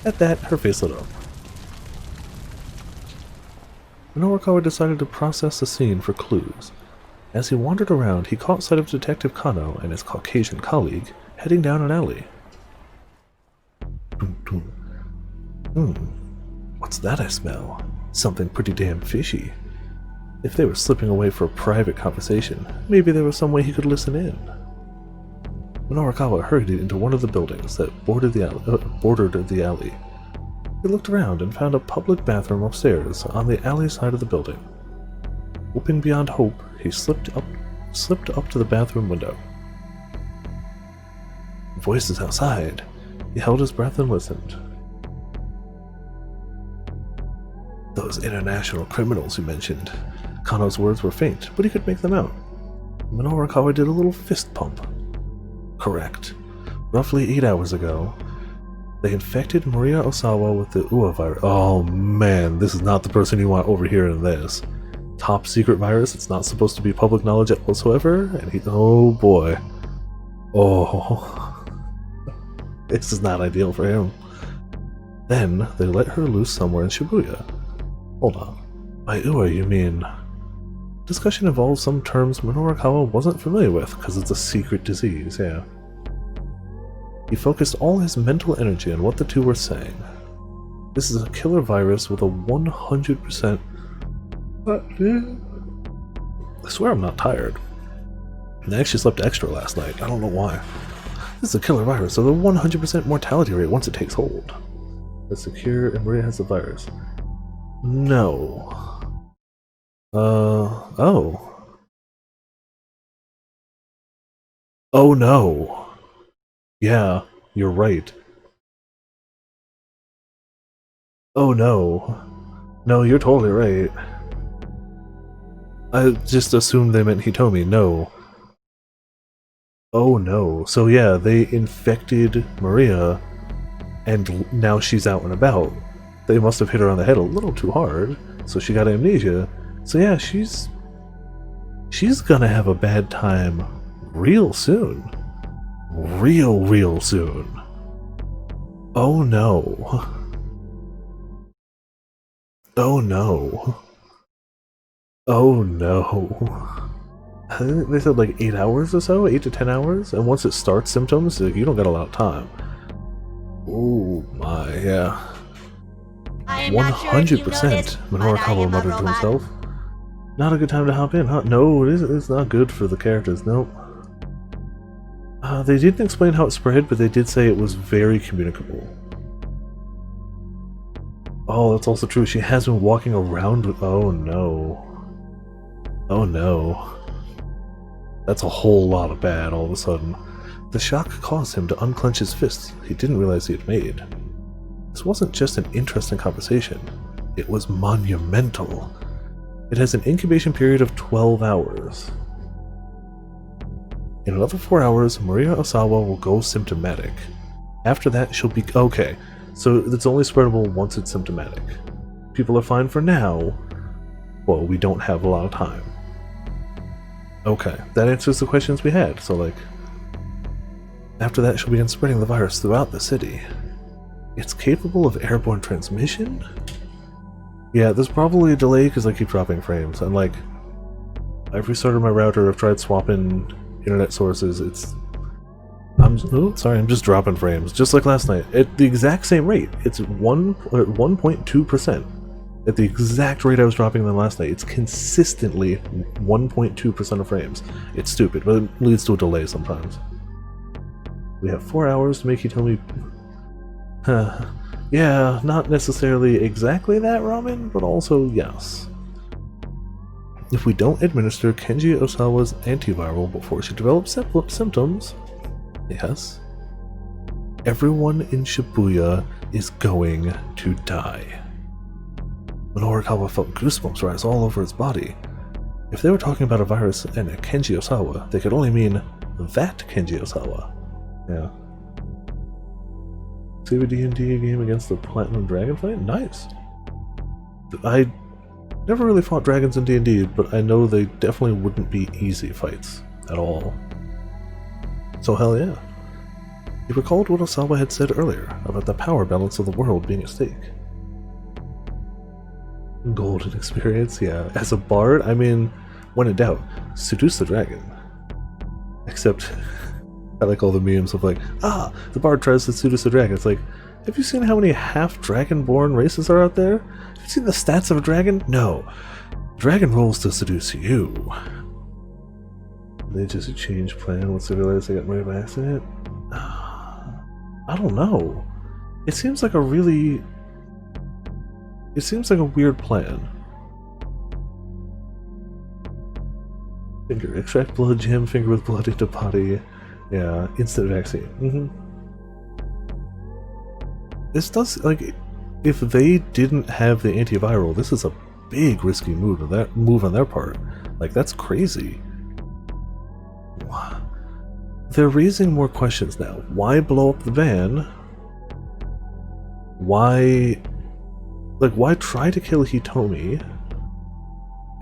At that, her face lit up. Minorikawa decided to process the scene for clues. As he wandered around, he caught sight of Detective Kano and his Caucasian colleague heading down an alley. What's that I smell? Something pretty damn fishy. If they were slipping away for a private conversation, maybe there was some way he could listen in. Minorikawa hurried into one of the buildings that bordered the alley. He looked around and found a public bathroom upstairs on the alley side of the building. Hoping beyond hope, he slipped up to the bathroom window. Voices outside. He held his breath and listened. Those international criminals you mentioned. Kano's words were faint, but he could make them out. Minorikawa did a little fist pump. Correct. Roughly 8 hours ago, they infected Maria Osawa with the UA virus. Oh man, this is not the person you want overhearing this. Top secret virus, it's not supposed to be public knowledge whatsoever, and he— oh boy. Oh. This is not ideal for him. Then, they let her loose somewhere in Shibuya. Hold on. By UA, you mean... Discussion involves some terms Minorikawa wasn't familiar with, because it's a secret disease, yeah. He focused all his mental energy on what the two were saying. This is a killer virus with a 100%... I swear I'm not tired. I actually slept extra last night, I don't know why. This is a killer virus with a 100% mortality rate once it takes hold. It's secure and Maria has the virus. No. Oh. Oh no. Yeah, you're right. Oh no. No, you're totally right. I just assumed they meant Hitomi. No. Oh no. So yeah, they infected Maria, and now she's out and about. They must have hit her on the head a little too hard, so she got amnesia. So yeah, she's gonna have a bad time real soon. Real soon. Oh no. Oh no. Oh no. I think they said like 8 hours or so, 8 to 10 hours, and once it starts symptoms, you don't got a lot of time. Oh my, yeah. 100%, Minoru muttered to himself. Not a good time to hop in, huh? No, it's not good for the characters, nope. They didn't explain how it spread, but they did say it was very communicable. Oh, that's also true. She has been walking around with... Oh no. Oh no. That's a whole lot of bad all of a sudden. The shock caused him to unclench his fists he didn't realize he had made. This wasn't just an interesting conversation. It was monumental. It has an incubation period of 12 hours. In another 4 hours, Maria Osawa will go symptomatic. After that, she'll be... Okay, so it's only spreadable once it's symptomatic. People are fine for now. Well, we don't have a lot of time. Okay, that answers the questions we had, so like... After that, she'll begin spreading the virus throughout the city. It's capable of airborne transmission? Yeah, there's probably a delay because I keep dropping frames, and like... I've restarted my router, I've tried swapping internet sources, I'm just dropping frames, just like last night, at the exact same rate. It's 1.2%. At the exact rate I was dropping them last night. It's consistently 1.2% of frames. It's stupid, but it leads to a delay sometimes. We have 4 hours to make you tell me... yeah, not necessarily exactly that, Ramen, but also yes. If we don't administer Kenji Osawa's antiviral before she develops symptoms... Yes. Everyone in Shibuya is going to die. Minoru felt goosebumps rise all over his body. If they were talking about a virus and a Kenji Osawa, they could only mean that Kenji Osawa. Yeah. Save a D&D game against the Platinum Dragon fight? Nice. I never really fought dragons in D&D, but I know they definitely wouldn't be easy fights at all. So hell yeah. He recalled what Osawa had said earlier about the power balance of the world being at stake. Golden experience, yeah. As a bard, I mean, when in doubt, seduce the dragon. Except, I like all the memes of like, the bard tries to seduce the dragon. It's like, have you seen how many half-dragon-born races are out there? Have you seen the stats of a dragon? No. Dragon rolls to seduce you. They just changed plan once they realized they got married by accident? I don't know. It seems like a really... It seems like a weird plan. Finger, extract blood, jam finger with blood into body. Yeah, instant vaccine. This does, like, if they didn't have the antiviral, this is a big risky move on their part. Like, that's crazy. They're raising more questions now. Why blow up the van? Why try to kill Hitomi?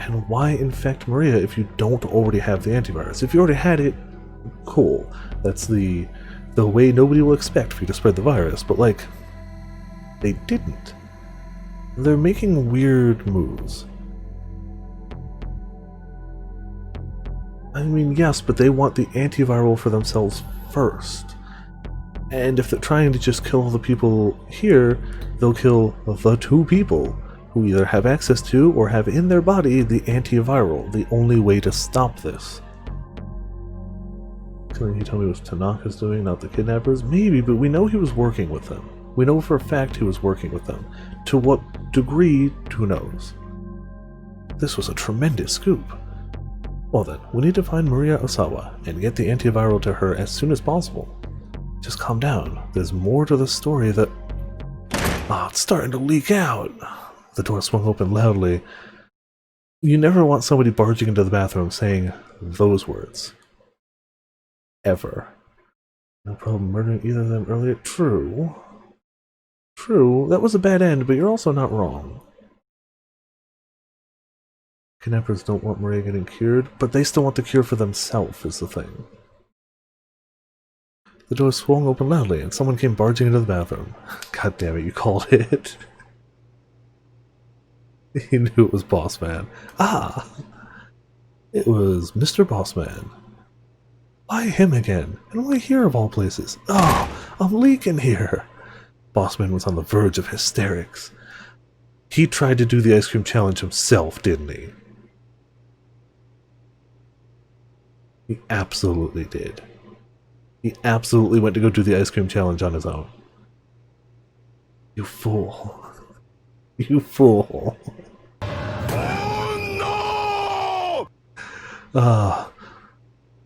And why infect Maria if you don't already have the antivirus? If you already had it, cool. That's the way nobody will expect for you to spread the virus, but like, they didn't. They're making weird moves. I mean, yes, but they want the antiviral for themselves first. And if they're trying to just kill all the people here, they'll kill the two people who either have access to or have in their body the antiviral, the only way to stop this. Killing Hitomi was Tanaka's doing, not the kidnappers? Maybe, but we know he was working with them. We know for a fact he was working with them. To what degree, who knows? This was a tremendous scoop. Well then, we need to find Maria Osawa and get the antiviral to her as soon as possible. Just calm down. There's more to the story that... it's starting to leak out. The door swung open loudly. You never want somebody barging into the bathroom saying those words. Ever. No problem murdering either of them earlier. True. True, that was a bad end, but you're also not wrong. Kidnappers don't want Maria getting cured, but they still want the cure for themselves, is the thing. The door swung open loudly, and someone came barging into the bathroom. God damn it, you called it. He knew it was Boss Man. Ah! It was Mr. Boss Man. Why him again? And why here of all places? Oh, I'm leaking here! Bossman was on the verge of hysterics. He tried to do the ice cream challenge himself, didn't he? He absolutely did. He absolutely went to go do the ice cream challenge on his own. You fool. You fool. Oh no!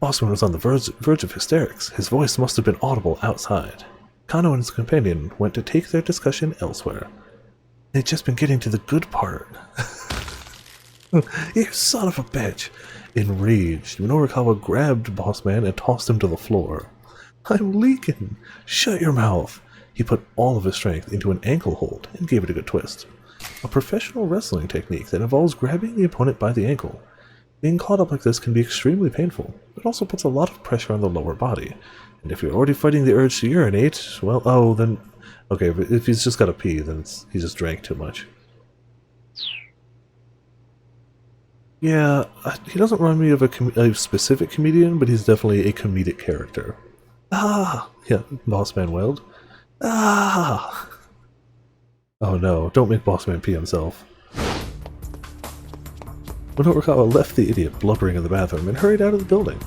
Bossman was on the verge of hysterics. His voice must have been audible outside. Kano and his companion went to take their discussion elsewhere. They'd just been getting to the good part. You son of a bitch! Enraged, Minorikawa grabbed Bossman and tossed him to the floor. I'm leaking! Shut your mouth! He put all of his strength into an ankle hold and gave it a good twist. A professional wrestling technique that involves grabbing the opponent by the ankle. Being caught up like this can be extremely painful. It also puts a lot of pressure on the lower body. And if you're already fighting the urge to urinate, well, oh, then... Okay, but if he's just got to pee, then he just drank too much. Yeah, he doesn't remind me of a specific comedian, but he's definitely a comedic character. Ah! Yeah, Bossman wailed. Ah! Oh no, don't make Bossman pee himself. Minorikawa left the idiot blubbering in the bathroom and hurried out of the building.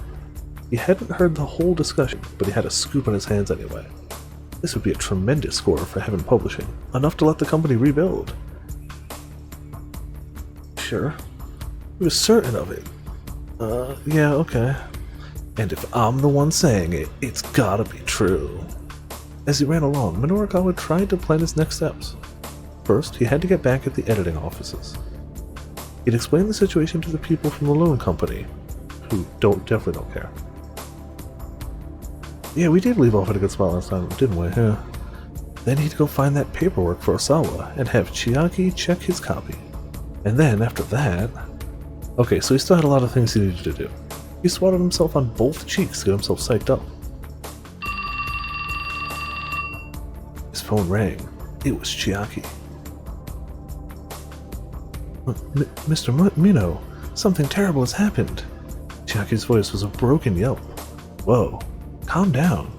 He hadn't heard the whole discussion, but he had a scoop on his hands anyway. This would be a tremendous score for Heaven Publishing, enough to let the company rebuild. Sure. He was certain of it. Yeah, okay. And if I'm the one saying it, it's gotta be true. As he ran along, Minorikawa tried to plan his next steps. First, he had to get back at the editing offices. He'd explain the situation to the people from the loan company, who definitely don't care. Yeah, we did leave off at a good spot last time, didn't we? Yeah. Then he'd go find that paperwork for Osawa and have Chiaki check his copy. And then, after that... Okay, so he still had a lot of things he needed to do. He swatted himself on both cheeks to get himself psyched up. His phone rang. It was Chiaki. Mr. Mino, something terrible has happened. Chiaki's voice was a broken yelp. Whoa, calm down.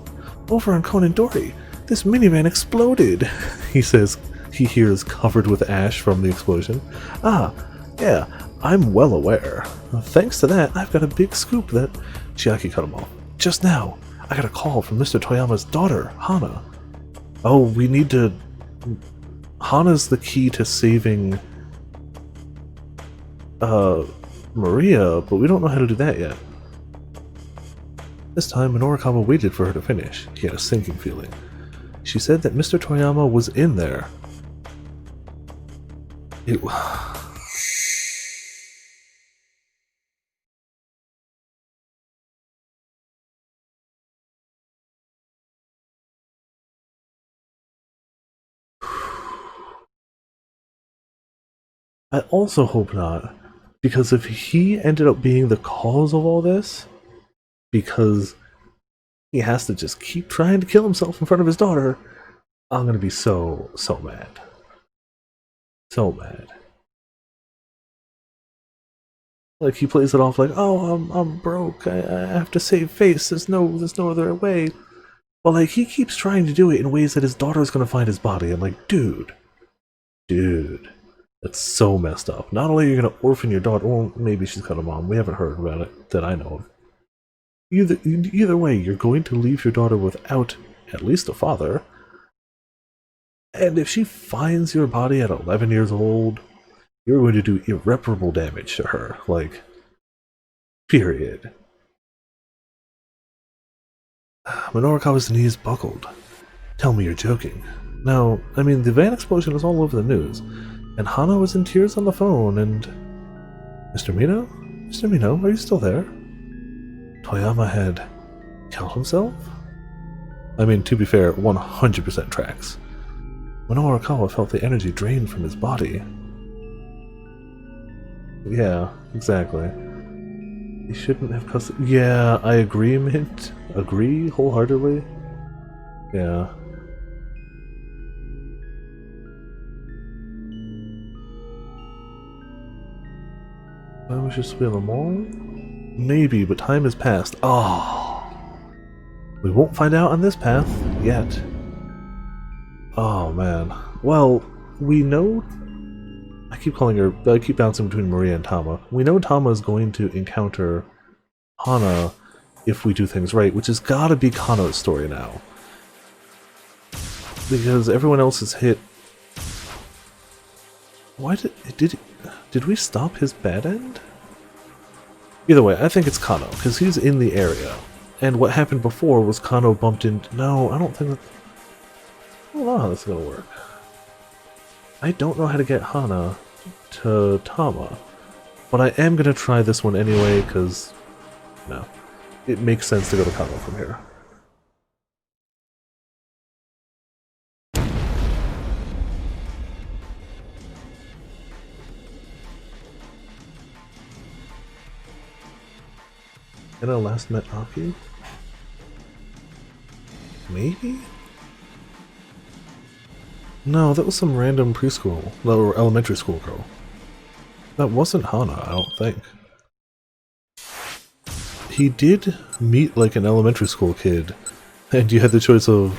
Over on Conan Dory, this minivan exploded, he says. He hears covered with ash from the explosion. Ah, yeah, I'm well aware. Thanks to that, I've got a big scoop that... Chiaki cut him off. Just now, I got a call from Mr. Toyama's daughter, Hana. Oh, we need to... Hana's the key to saving... Maria, but we don't know how to do that yet. This time, Minorikawa waited for her to finish. He had a sinking feeling. She said that Mr. Toyama was in there. It... I also hope not, because if he ended up being the cause of all this, because he has to just keep trying to kill himself in front of his daughter, I'm gonna be so mad. So mad. Like, he plays it off like, oh, I'm broke, I have to save face, there's no other way. But like, he keeps trying to do it in ways that his daughter's gonna find his body. I'm like, dude. That's so messed up. Not only are you gonna orphan your daughter, well, maybe she's got a mom, we haven't heard about it that I know of. Either way, you're going to leave your daughter without at least a father. And if she finds your body at 11 years old, you're going to do irreparable damage to her. Like, period. Minorikawa's knees buckled. Tell me you're joking. No, I mean, the van explosion was all over the news, and Hana was in tears on the phone, and... Mr. Mino? Mr. Mino, are you still there? Toyama had killed himself? I mean, to be fair, 100% tracks. Minoru Arakawa felt the energy drained from his body. Yeah, exactly. He shouldn't have cussed. Yeah, I agree, Mint. Agree wholeheartedly. Yeah. Why we should swim them all? Maybe, but time has passed. Oh. We won't find out on this path yet. Oh man. Well, we know. I keep bouncing between Maria and Tama. We know Tama is going to encounter Hana if we do things right, which has got to be Kano's story now. Because everyone else is hit. Why did we stop his bad end? Either way, I think it's Kano, because he's in the area. And what happened before was Kano bumped into... No, I don't think that... I don't know how this is going to work. I don't know how to get Hana to Tama. But I am going to try this one anyway, because... No. It makes sense to go to Kano from here. And I last met Aki? Maybe? No, that was some random preschool, or elementary school girl. That wasn't Hana, I don't think. He did meet like an elementary school kid, and you had the choice of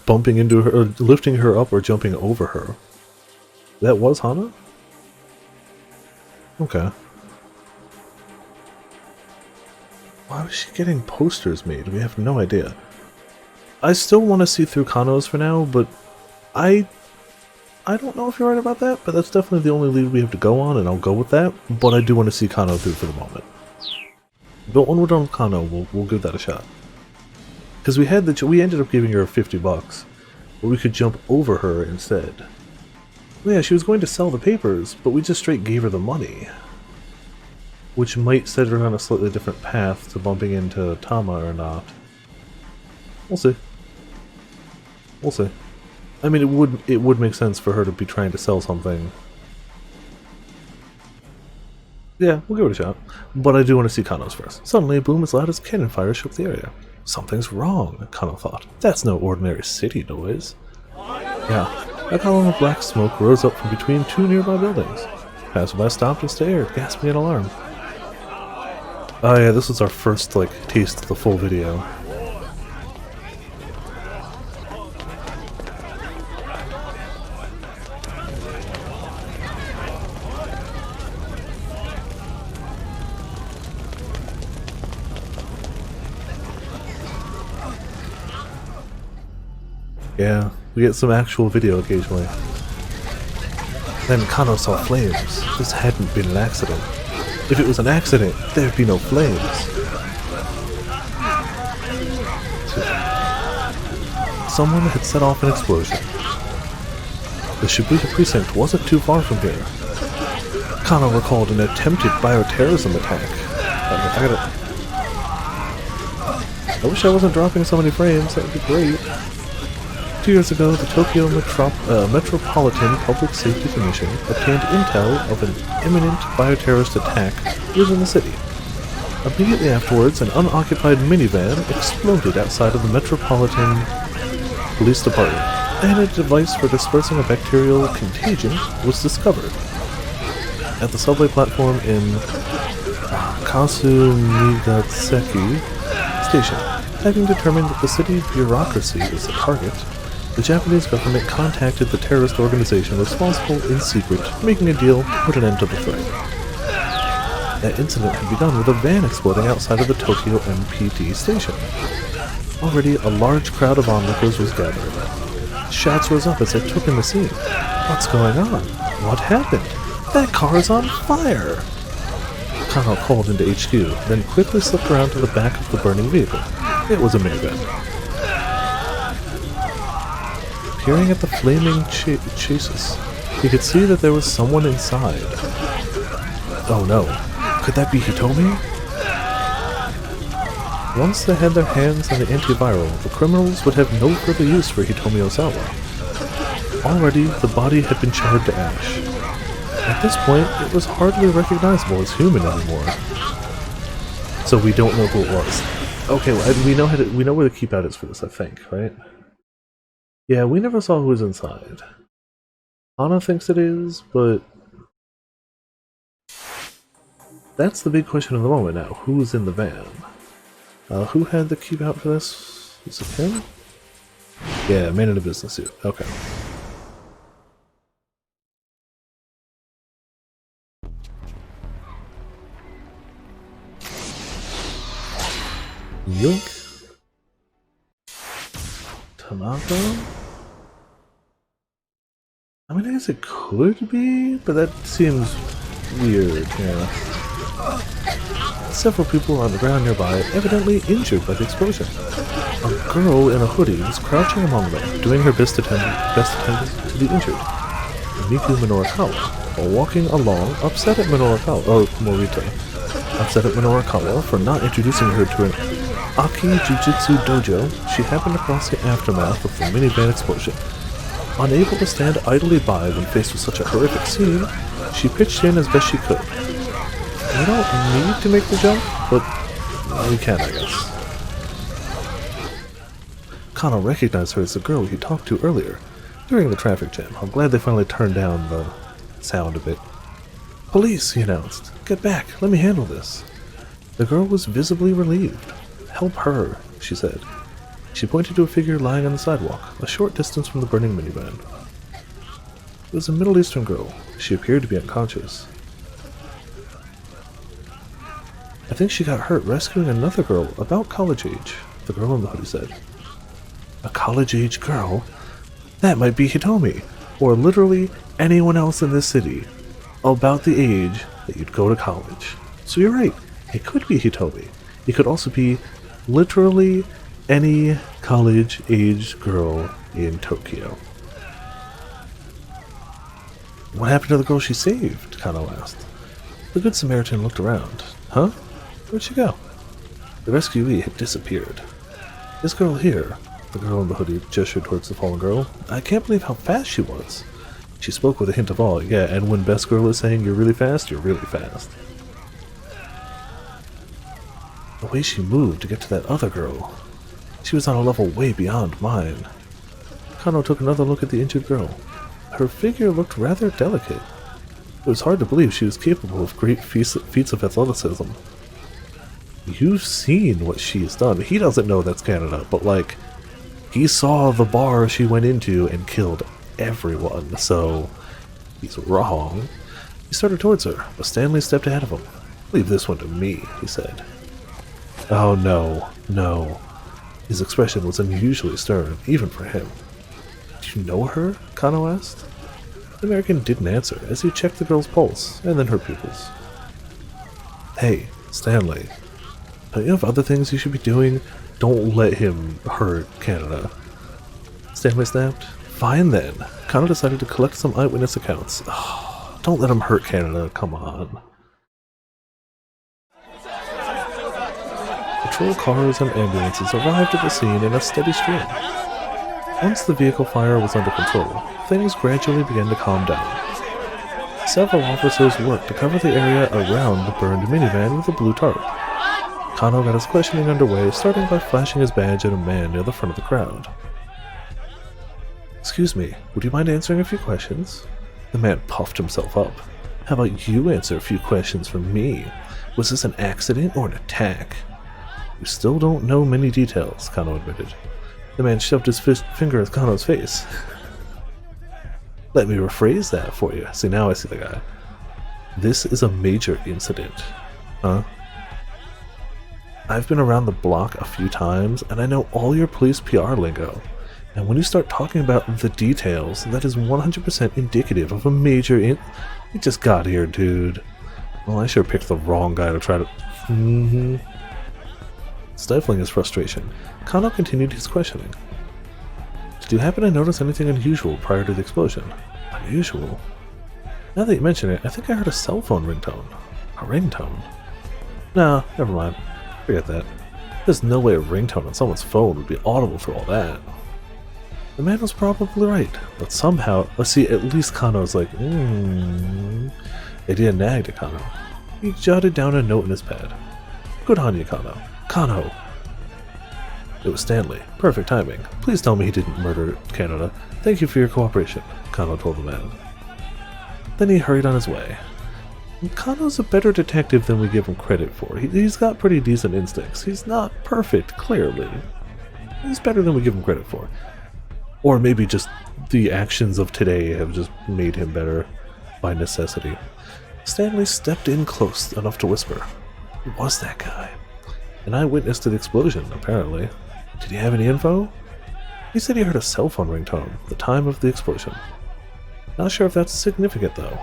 bumping into her, or lifting her up, or jumping over her. That was Hana? Okay. Why was she getting posters made? We have no idea. I still want to see through Kano's for now, but I don't know if you're right about that, but that's definitely the only lead we have to go on, and I'll go with that. But I do want to see Kano through for the moment. But when we're done with Kano, we'll give that a shot. Because we ended up giving her $50, but we could jump over her instead. Well, yeah, she was going to sell the papers, but we just straight gave her the money. Which might set her on a slightly different path to bumping into Tama or not. We'll see. We'll see. I mean, it would make sense for her to be trying to sell something. Yeah, we'll give it a shot. But I do want to see Kano's first. Suddenly, a boom as loud as cannon fire shook the area. Something's wrong, Kano thought. That's no ordinary city noise. Yeah, a column of black smoke rose up from between two nearby buildings. Passerby stopped and stared, gasping in alarm. Oh yeah, this was our first, like, taste of the full video. Yeah, we get some actual video occasionally. Then Kano saw flames. This hadn't been an accident. If it was an accident, there'd be no flames. Someone had set off an explosion. The Shibuya precinct wasn't too far from here. Kano recalled an attempted bioterrorism attack. I wish I wasn't dropping so many frames, that would be great. 2 years ago, the Tokyo Metropolitan Public Safety Commission obtained intel of an imminent bioterrorist attack within the city. Immediately afterwards, an unoccupied minivan exploded outside of the Metropolitan Police Department, and a device for dispersing a bacterial contagion was discovered. At the subway platform in Kasumigaseki Station, having determined that the city bureaucracy is the target, the Japanese government contacted the terrorist organization responsible in secret, making a deal to put an end to the threat. That incident had begun with a van exploding outside of the Tokyo MPD station. Already, a large crowd of onlookers was gathered. Shouts rose up as they took in the scene. What's going on? What happened? That car is on fire! Kano called into HQ, then quickly slipped around to the back of the burning vehicle. It was a minivan. Peering at the flaming chassis, he could see that there was someone inside. Oh no, could that be Hitomi? Once they had their hands on the antiviral, the criminals would have no further use for Hitomi Osawa. Already, the body had been charred to ash. At this point, it was hardly recognizable as human anymore. So we don't know who it was. Okay, well, we know where the keep out is for this, I think, right? Yeah, we never saw who was inside. Anna thinks it is, but that's the big question of the moment now. Who's in the van? Who had the keep out for this? Is it him? Yeah, man in a business suit. Okay. Yoink. Tanaka? I mean, I guess it could be, but that seems weird, yeah. Several people on the ground nearby, evidently injured by the explosion. A girl in a hoodie was crouching among them, doing her best attendance to the injured. Miku Minorikawa, while walking along, upset at Morita, upset at Minorikawa for not introducing her to an Aki Jujutsu dojo. She happened across the aftermath of the minivan explosion. Unable to stand idly by when faced with such a horrific scene, she pitched in as best she could. We don't need to make the jump, but we can, I guess. Kano recognized her as the girl he talked to earlier, during the traffic jam. I'm glad they finally turned down the sound a bit. "Police," he announced. "Get back, let me handle this." The girl was visibly relieved. "Help her," she said. She pointed to a figure lying on the sidewalk, a short distance from the burning minivan. It was a Middle Eastern girl. She appeared to be unconscious. "I think she got hurt rescuing another girl about college age," the girl in the hoodie said. "A college-age girl? That might be Hitomi, or literally anyone else in this city, about the age that you'd go to college." So you're right, it could be Hitomi. It could also be literally any college-age girl in Tokyo. "What happened to the girl she saved?" Kano asked. The Good Samaritan looked around. "Huh? Where'd she go?" The rescuee had disappeared. "This girl here," the girl in the hoodie gestured towards the fallen girl. "I can't believe how fast she was." She spoke with a hint of awe. "Yeah, and when Best Girl is saying you're really fast, you're really fast." The way she moved to get to that other girl. She was on a level way beyond mine. Kano took another look at the injured girl. Her figure looked rather delicate. It was hard to believe she was capable of great feats of athleticism. You've seen what she's done. He doesn't know that's Canada, but like, he saw the bar she went into and killed everyone, so he's wrong. He started towards her, but Stanley stepped ahead of him. "Leave this one to me," he said. "Oh no, no." His expression was unusually stern, even for him. "Do you know her?" Kano asked. The American didn't answer, as he checked the girl's pulse, and then her pupils. "Hey, Stanley, don't you have other things you should be doing? Don't let him hurt Canada." Stanley snapped. "Fine then." Kano decided to collect some eyewitness accounts. Oh, don't let him hurt Canada, come on. Patrol cars and ambulances arrived at the scene in a steady stream. Once the vehicle fire was under control, things gradually began to calm down. Several officers worked to cover the area around the burned minivan with a blue tarp. Kano got his questioning underway, starting by flashing his badge at a man near the front of the crowd. "Excuse me, would you mind answering a few questions?" The man puffed himself up. "How about you answer a few questions for me? Was this an accident or an attack?" "You still don't know many details," Kano admitted. The man shoved his finger at Kano's face. "Let me rephrase that for you. See, now I see the guy. This is a major incident." "Huh?" "I've been around the block a few times, and I know all your police PR lingo. And when you start talking about the details, that is 100% indicative of a major You just got here, dude." "Well, I sure picked the wrong guy to try to..." Stifling his frustration, Kano continued his questioning. "Did you happen to notice anything unusual prior to the explosion?" "Unusual? Now that you mention it, I think I heard a cell phone ringtone." A ringtone? Nah, never mind. Forget that. There's no way a ringtone on someone's phone would be audible through all that. The man was probably right, but somehow, let's see, at least Kano's like, Idea nagged at Kano. He jotted down a note in his pad. Good on you, Kano. Kano! It was Stanley. Perfect timing. Please tell me he didn't murder Canada. Thank you for your cooperation, Kano told the man. Then he hurried on his way. Kano's a better detective than we give him credit for. He's got pretty decent instincts. He's not perfect, clearly. He's better than we give him credit for. Or maybe just the actions of today have just made him better by necessity. Stanley stepped in close enough to whisper. Who was that guy? An eyewitness to the explosion, apparently. Did he have any info? He said he heard a cell phone ringtone, the time of the explosion. Not sure if that's significant, though.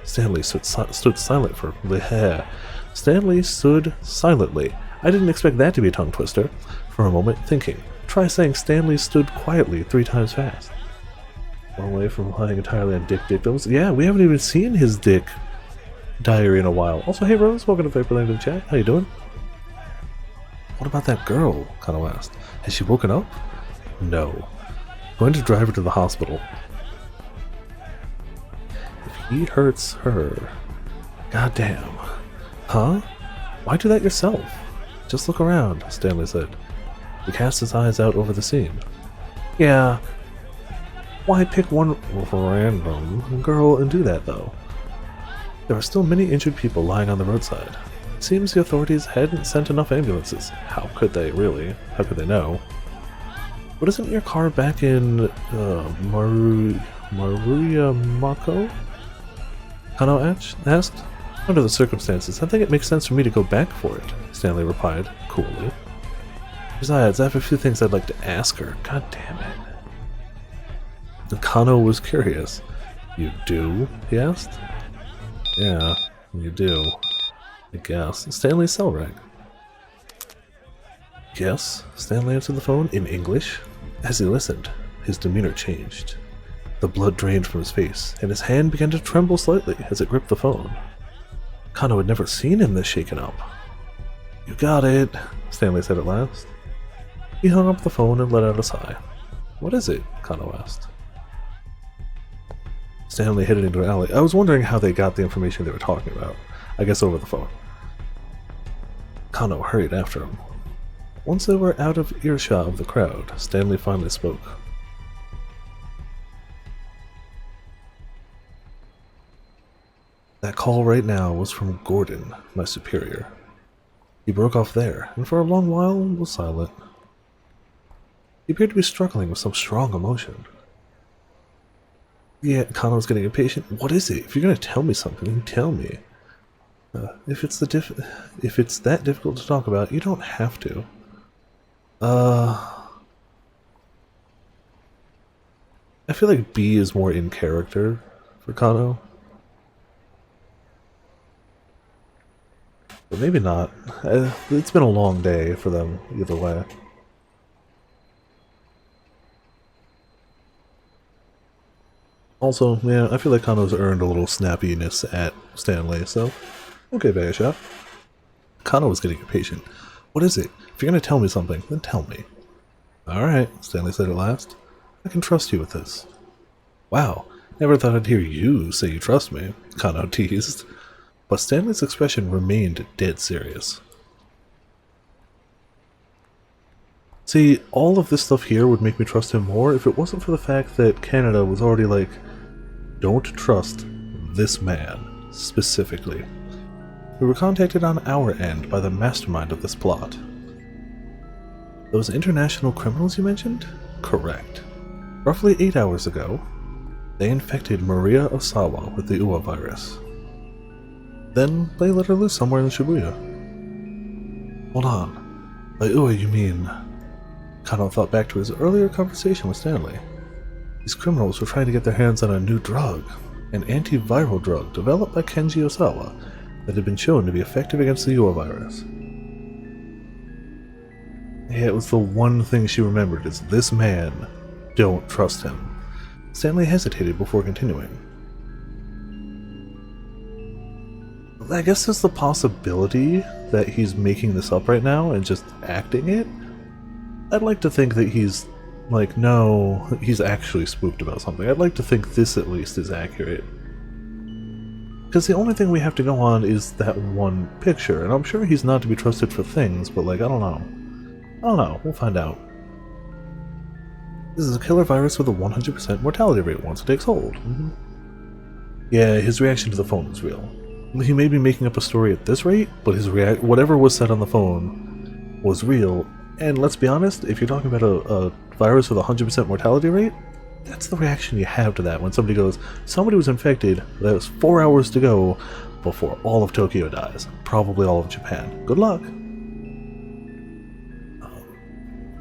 Stanley stood silent for the hair. Stanley stood silently. I didn't expect that to be a tongue twister. For a moment, thinking. Try saying Stanley stood quietly 3 times fast. One way from relying entirely on dick dictums. Yeah, we haven't even seen his dick diary in a while. Also, hey Rose, welcome to Viperland in the chat. How you doing? What about that girl? Kano asked. Has she woken up? No. Going to drive her to the hospital. If he hurts her... Goddamn. Huh? Why do that yourself? Just look around, Stanley said. He cast his eyes out over the scene. Yeah. Why pick one random girl and do that, though? There are still many injured people lying on the roadside. It seems the authorities hadn't sent enough ambulances. How could they, really? How could they know? But isn't your car back in, Maruya Mako? Kano asked. Under the circumstances, I think it makes sense for me to go back for it, Stanley replied, coolly. Besides, I have a few things I'd like to ask her. God damn it. And Kano was curious. You do? He asked. Yeah, you do. I guess. Stanley's cell rang. Yes, Stanley answered the phone in English. As he listened, his demeanor changed. The blood drained from his face, and his hand began to tremble slightly as it gripped the phone. Kano had never seen him this shaken up. You got it, Stanley said at last. He hung up the phone and let out a sigh. What is it? Kano asked. Stanley headed into an alley. I was wondering how they got the information they were talking about. I guess over the phone. Kano hurried after him. Once they were out of earshot of the crowd, Stanley finally spoke. That call right now was from Gordon, my superior. He broke off there, and for a long while was silent. He appeared to be struggling with some strong emotion. Yeah, Kano was getting impatient. What is it? If you're going to tell me something, tell me. If it's that difficult to talk about, you don't have to. I feel like B is more in character for Kano. But maybe not. It's been a long day for them, either way. Also, yeah, I feel like Kano's earned a little snappiness at Stanley, so okay, bag a shot. Kano was getting impatient. What is it? If you're going to tell me something, then tell me. Alright, Stanley said at last. I can trust you with this. Wow, never thought I'd hear you say you trust me, Kano teased. But Stanley's expression remained dead serious. See, all of this stuff here would make me trust him more if it wasn't for the fact that Canada was already like, don't trust this man, specifically. We were contacted on our end by the mastermind of this plot. Those international criminals you mentioned? Correct. Roughly 8 hours ago, they infected Maria Osawa with the Uwa virus. Then they let her loose somewhere in Shibuya. Hold on. By Uwa you mean... Kano thought back to his earlier conversation with Stanley. These criminals were trying to get their hands on a new drug, an antiviral drug developed by Kenji Osawa that had been shown to be effective against the Uwa virus. Yeah, it was the one thing she remembered is this man, don't trust him. Stanley hesitated before continuing. I guess there's the possibility that he's making this up right now and just acting it. I'd like to think that he's like, no, he's actually spooked about something. I'd like to think this at least is accurate. Because the only thing we have to go on is that one picture, and I'm sure he's not to be trusted for things, but like, I don't know. I don't know, we'll find out. This is a killer virus with a 100% mortality rate once it takes hold. Yeah, his reaction to the phone was real. He may be making up a story at this rate, but his whatever was said on the phone was real. And let's be honest, if you're talking about a virus with a 100% mortality rate, that's the reaction you have to that when somebody goes, somebody was infected, there's 4 hours to go before all of Tokyo dies. Probably all of Japan. Good luck.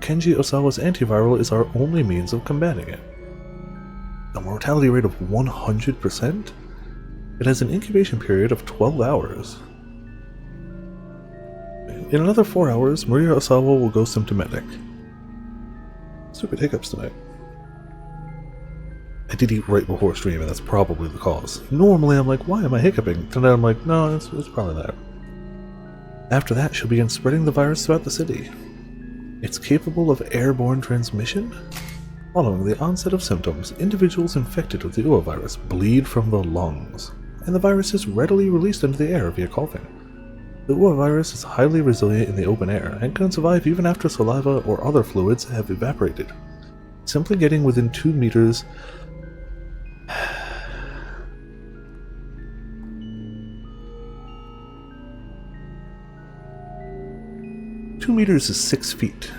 Kenji Osawa's antiviral is our only means of combating it. A mortality rate of 100%? It has an incubation period of 12 hours. In another 4 hours, Maria Osawa will go symptomatic. Stupid hiccups tonight. I did eat right before stream, and that's probably the cause. Normally I'm like, why am I hiccuping? Tonight I'm like, no, it's probably that. After that, she'll begin spreading the virus throughout the city. It's capable of airborne transmission? Following the onset of symptoms, individuals infected with the UA virus bleed from the lungs, and the virus is readily released into the air via coughing. The UA virus is highly resilient in the open air and can survive even after saliva or other fluids have evaporated. Simply getting within 2 meters... 2 meters is 6 feet.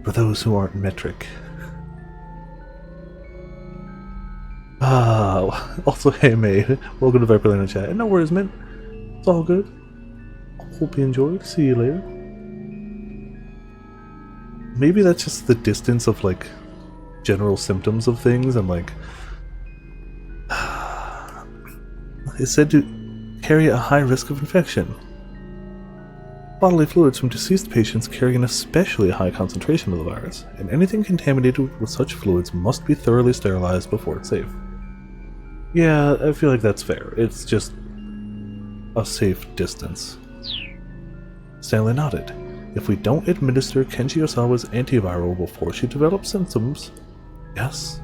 For those who aren't metric. Also, hey May, welcome to Viperland chat. And no worries, man. It's all good. Hope you enjoyed. See you later. Maybe that's just the distance of, like, general symptoms of things, and, like... It's said to carry a high risk of infection. Bodily fluids from deceased patients carry an especially high concentration of the virus, and anything contaminated with such fluids must be thoroughly sterilized before it's safe. Yeah, I feel like that's fair. It's just a safe distance. Stanley nodded. If we don't administer Kenji Osawa's antiviral before she develops symptoms... Yes?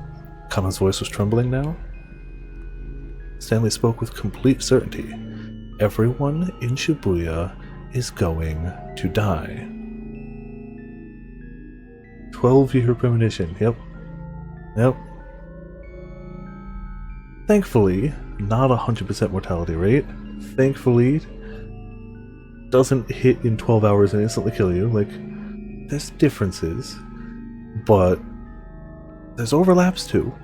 Kana's voice was trembling now. Stanley spoke with complete certainty. Everyone in Shibuya is going to die. 12-year premonition. Yep. Thankfully, not 100% mortality rate. Thankfully, doesn't hit in 12 hours and instantly kill you. Like, there's differences, but there's overlaps too.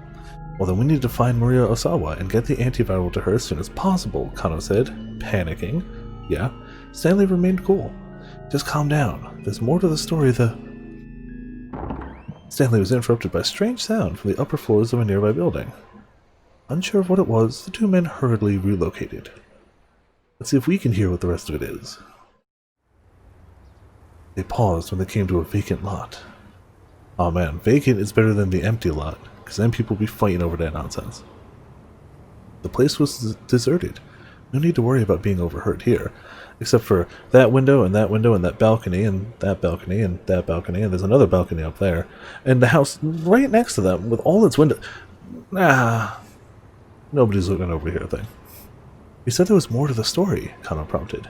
Well, then we need to find Maria Osawa and get the antiviral to her as soon as possible, Kano said, panicking. Yeah, Stanley remained cool. Just calm down. There's more to the story. Stanley was interrupted by a strange sound from the upper floors of a nearby building. Unsure of what it was, the two men hurriedly relocated. Let's see if we can hear what the rest of it is. They paused when they came to a vacant lot. Oh man, vacant is better than the empty lot, because then people will be fighting over that nonsense. The place was deserted. No need to worry about being overheard here, except for that window and that window and that balcony and that balcony and that balcony, and there's another balcony up there, and the house right next to them with all its windows. Nobody's looking over here thing. You said there was more to the story, Kano prompted.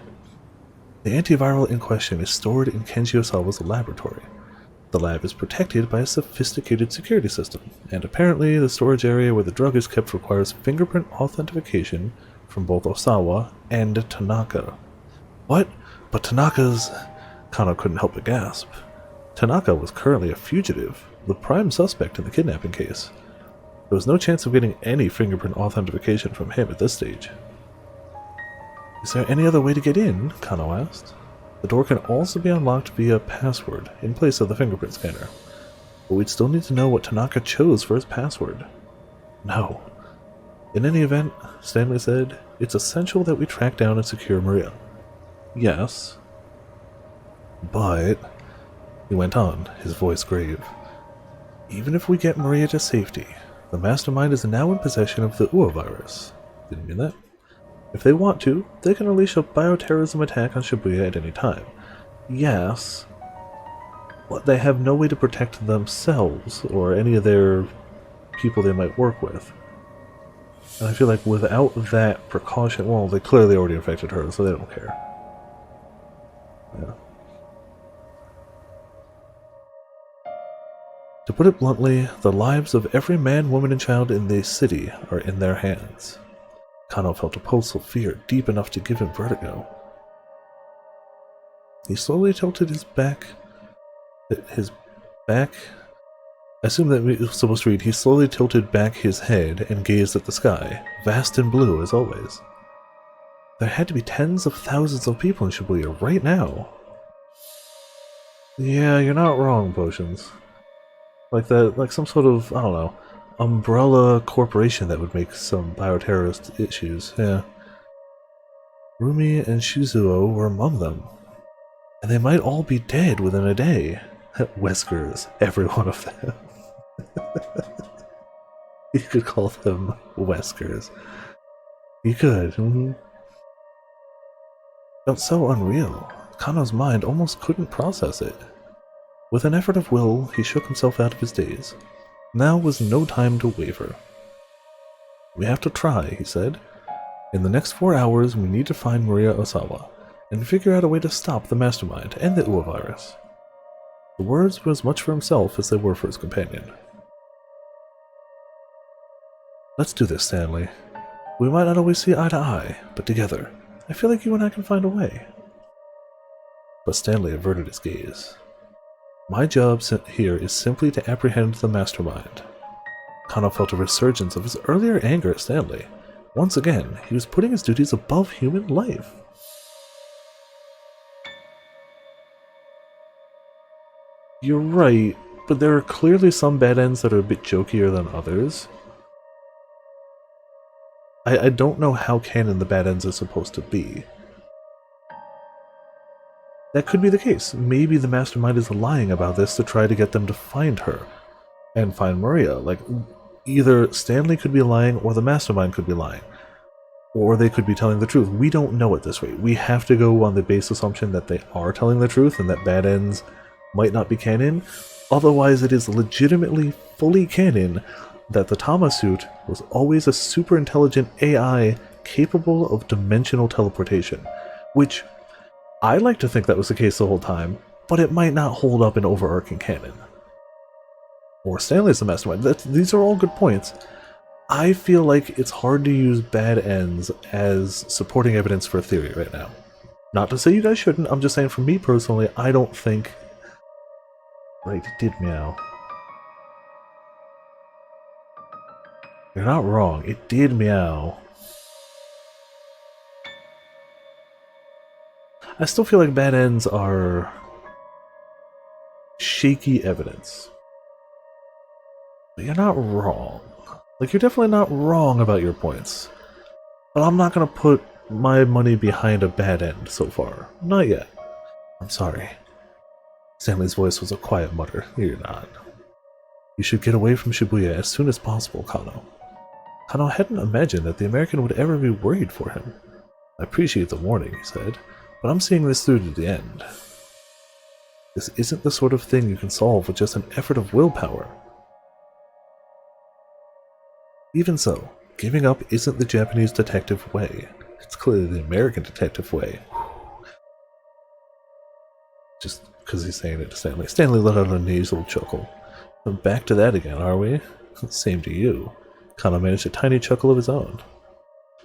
The antiviral in question is stored in Kenji Osawa's laboratory. The lab is protected by a sophisticated security system, and apparently the storage area where the drug is kept requires fingerprint authentication from both Osawa and Tanaka. What? But Tanaka's... Kano couldn't help but gasp. Tanaka was currently a fugitive, the prime suspect in the kidnapping case. There was no chance of getting any fingerprint authentication from him at this stage. Is there any other way to get in? Kano asked. The door can also be unlocked via password in place of the fingerprint scanner. But we'd still need to know what Tanaka chose for his password. No. In any event, Stanley said, it's essential that we track down and secure Maria. Yes. But, he went on, his voice grave, even if we get Maria to safety, the mastermind is now in possession of the UA virus. Didn't mean that. If they want to, they can unleash a bioterrorism attack on Shibuya at any time. Yes, but they have no way to protect themselves or any of their people they might work with. And I feel like without that precaution, well, they clearly already infected her, so they don't care. Yeah. To put it bluntly, the lives of every man, woman, and child in the city are in their hands. Kano felt a pulse of fear deep enough to give him vertigo. He slowly tilted his back. I assume that we're supposed to read, he slowly tilted back his head and gazed at the sky, vast and blue as always. There had to be tens of thousands of people in Shibuya right now. Yeah, you're not wrong, Potions. Like some sort of, I don't know, umbrella corporation that would make some bioterrorist issues, yeah. Rumi and Shizuo were among them. And they might all be dead within a day. Weskers, every one of them. You could call them Weskers. You could. Felt so unreal. Kano's mind almost couldn't process it. With an effort of will, he shook himself out of his daze. Now was no time to waver. We have to try, he said. In the next 4 hours, we need to find Maria Osawa, and figure out a way to stop the mastermind and the Uwa virus. The words were as much for himself as they were for his companion. Let's do this, Stanley. We might not always see eye to eye, but together, I feel like you and I can find a way. But Stanley averted his gaze. My job here is simply to apprehend the mastermind. Kano felt a resurgence of his earlier anger at Stanley. Once again, he was putting his duties above human life. You're right, but there are clearly some bad ends that are a bit jokier than others. I don't know how canon the bad ends is supposed to be. That could be the case. Maybe the mastermind is lying about this to try to get them to find her. And find Maria. Like, either Stanley could be lying or the mastermind could be lying. Or they could be telling the truth. We don't know at this rate. We have to go on the base assumption that they are telling the truth and that bad ends might not be canon. Otherwise, it is legitimately fully canon that the Tama suit was always a super intelligent AI capable of dimensional teleportation. Which, I like to think that was the case the whole time, but it might not hold up in overarching canon. Or Stanley's the mastermind. These are all good points. I feel like it's hard to use bad ends as supporting evidence for a theory right now. Not to say you guys shouldn't, I'm just saying for me personally, I don't think... Right, it did meow. You're not wrong, it did meow. I still feel like bad ends are shaky evidence. But you're not wrong. Like, you're definitely not wrong about your points. But I'm not gonna put my money behind a bad end so far. Not yet. I'm sorry. Stanley's voice was a quiet mutter. You're not. You should get away from Shibuya as soon as possible, Kano. Kano hadn't imagined that the American would ever be worried for him. I appreciate the warning, he said, but I'm seeing this through to the end. This isn't the sort of thing you can solve with just an effort of willpower. Even so, giving up isn't the Japanese detective way. It's clearly the American detective way. Just because he's saying it to Stanley. Stanley let out a nasal chuckle. Back to that again, are we? Same to you. Kano managed a tiny chuckle of his own.